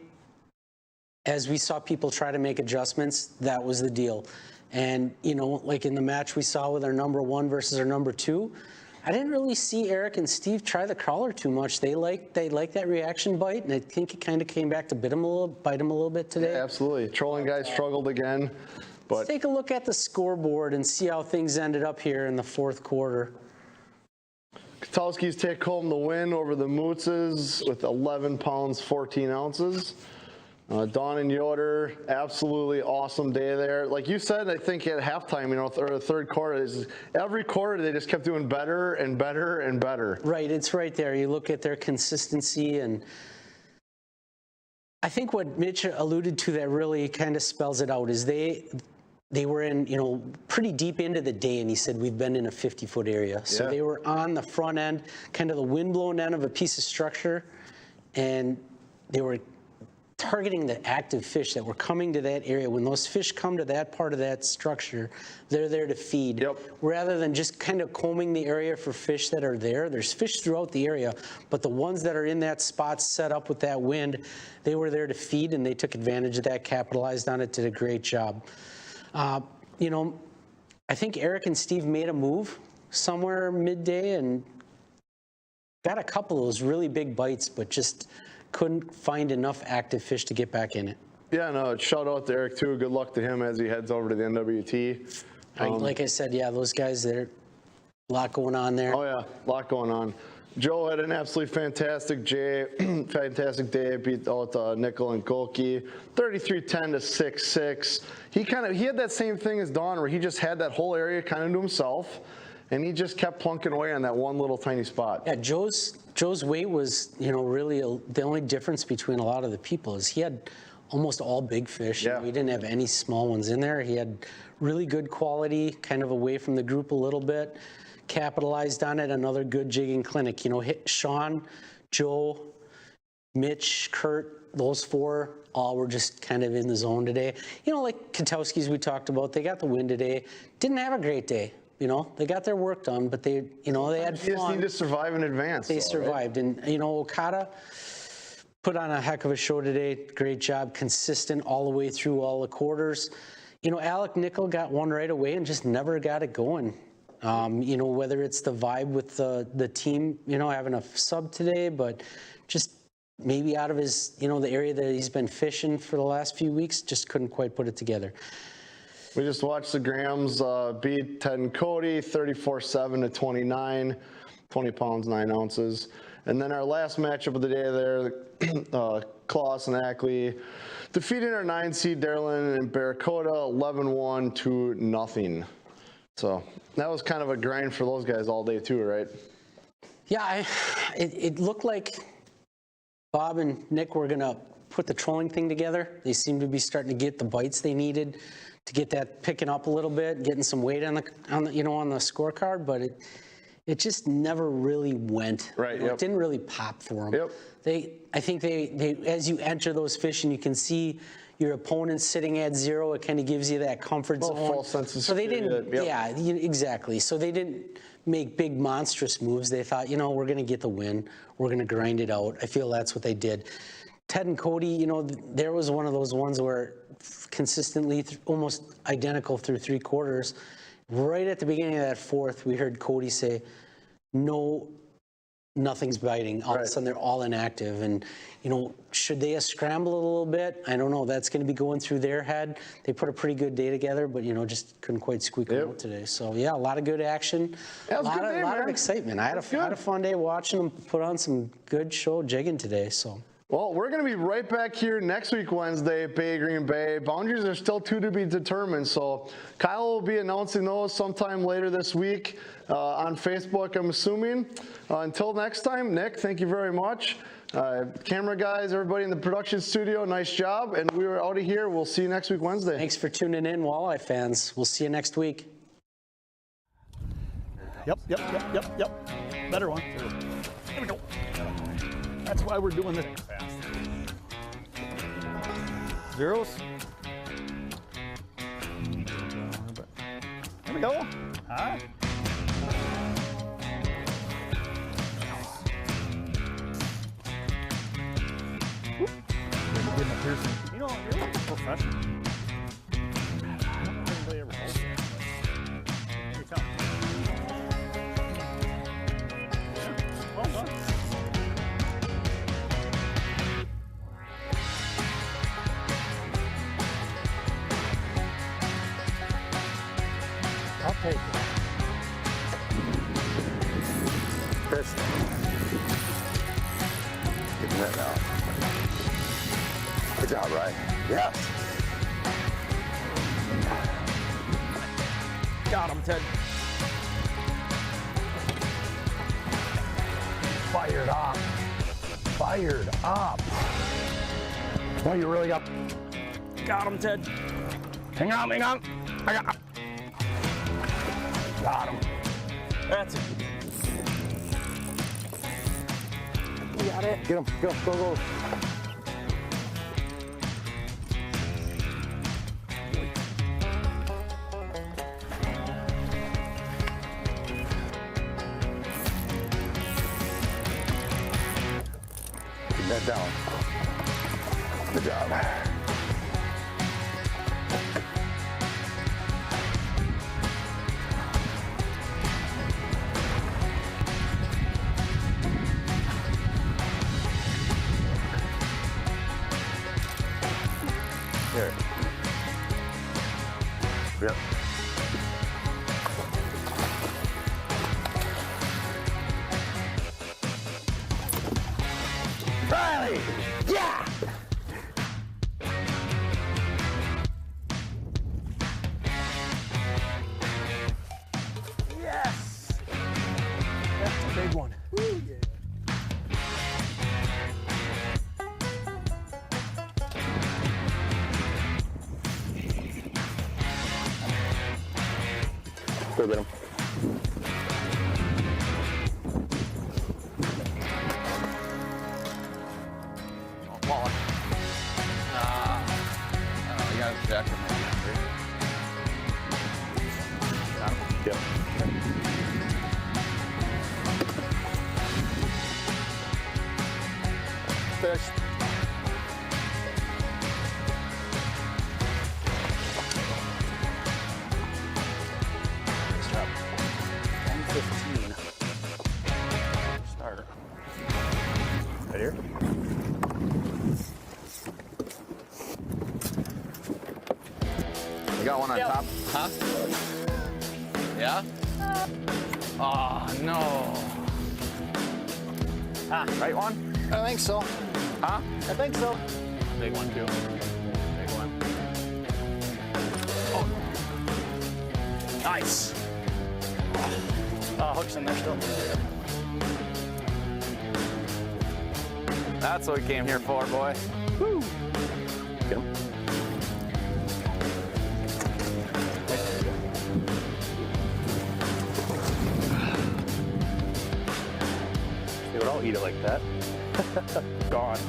as we saw people try to make adjustments, that was the deal. And, you know, like in the match we saw with our number 1 versus our number 2, I didn't really see Eric and Steve try the crawler too much. They like that reaction bite, and I think it kind of came back to bite them a little bit today.
Yeah, absolutely. Trolling guys struggled again. But
let's take a look at the scoreboard and see how things ended up here in the 4th quarter.
Katowski's take home the win over the Mootses with 11 pounds, 14 ounces. Dawn and Yoder, absolutely awesome day there. Like you said, I think at halftime, you know, or the 3rd quarter, every quarter they just kept doing better and better and better.
Right, it's right there. You look at their consistency, and I think what Mitch alluded to that really kind of spells it out is they were in, you know, pretty deep into the day, and he said we've been in a 50-foot area. So they were on the front end, kind of the wind-blown end of a piece of structure, and they were targeting the active fish that were coming to that area. When those fish come to that part of that structure, they're there to feed. Rather than just kind of combing the area for fish that are there. There's fish throughout the area, but the ones that are in that spot set up with that wind, they were there to feed, and they took advantage of that, capitalized on it, did a great job. You know, I think Eric and Steve made a move somewhere midday and got a couple of those really big bites, but just couldn't find enough active fish to get back in it.
Yeah, no, shout out to Eric too. Good luck to him as he heads over to the NWT.
Like I said, yeah, those guys, there, a lot going on there.
Oh yeah, a lot going on. Joe had an absolutely fantastic day. Beat out Nickel and Golke, 33-10 to 6-6. He had that same thing as Don, where he just had that whole area kind of to himself, and he just kept plunking away on that one little tiny spot.
Yeah, Joe's weight was, you know, really the only difference between a lot of the people is he had almost all big fish. Yeah. We didn't have any small ones in there. He had really good quality, kind of away from the group a little bit. Capitalized on it, another good jigging clinic. You know, Sean, Joe, Mitch, Kurt, those 4 all were just kind of in the zone today. You know, like Katowski's we talked about, they got the win today. Didn't have a great day. You know, they got their work done, but they, you know, they had fun.
You just need to survive in advance.
They survived. Right? And, you know, Okada put on a heck of a show today. Great job, consistent all the way through all the quarters. You know, Alec Nickel got one right away and just never got it going. You know, whether it's the vibe with the team, you know, having a sub today, but just maybe out of his, you know, the area that he's been fishing for the last few weeks, just couldn't quite put it together.
We just watched the Grahams beat Ted and Cody, 34-7 to 29, 20 pounds, 9 ounces. And then our last matchup of the day there, Klaus and Ackley defeating our 9 seed Darlin and Barracuda, 11-1 to nothing. So that was kind of a grind for those guys all day too, right?
Yeah, it looked like Bob and Nick were gonna put the trolling thing together. They seemed to be starting to get the bites they needed to get that picking up a little bit, getting some weight on the you know, on the scorecard, but it just never really went.
Right.
You know,
yep.
It didn't really pop for them.
Yep.
I think they as you enter those fish and you can see your opponent sitting at 0, it kind of gives you that comfort zone.
False sense of
so they didn't.
Yep.
Yeah, exactly. So they didn't make big monstrous moves. They thought, you know, we're going to get the win. We're going to grind it out. I feel that's what they did. Ted and Cody, you know, there was one of those ones where consistently almost identical through 3 quarters. Right at the beginning of that 4th, we heard Cody say, "No, nothing's biting." All of a sudden, they're all inactive. And, you know, should they have scrambled a little bit? I don't know. That's going to be going through their head. They put a pretty good day together, but, you know, just couldn't quite squeak them out today. So, yeah, a lot of good action.
Yeah,
a lot of excitement. I had a fun day watching them put on some good show jigging today. So.
Well, we're going to be right back here next week, Wednesday, Bay Green Bay. Boundaries are still to be determined, so Kyle will be announcing those sometime later this week on Facebook, I'm assuming. Until next time, Nick, thank you very much. Camera guys, everybody in the production studio, nice job. And we are out of here. We'll see you next week, Wednesday.
Thanks for tuning in, Walleye fans. We'll see you next week.
Yep. Better one. Here we go. That's why we're doing this fast. Zeros. Here we go. Huh? You know, you're like a professional.
Chris. Getting that now. Good job, Ryan. Yes.
Got him, Ted.
Fired up. Fired up. Well, you really got.
Got him, Ted.
Hang on, hang on. I got. Got him.
That's it.
You got it.
Get him. Go, go, go. Keep that down. Good job. There. Yep. Riley! Yeah!
Yes! That's a big one. Woo, yeah.
Go get him.
Walleye. You got to check him. Got him?
Yep.
Fish. Nice job. 10-15. Starter. Right here. You got one on top? Huh? Yeah? Oh, no. Ah, right one?
I think so.
Huh?
I think so.
Big one, too. Big one.
Oh. Nice. Hook's in there still.
That's what we came here for, boy.
Woo! Get him. Dude, I'll eat it like that. Gone.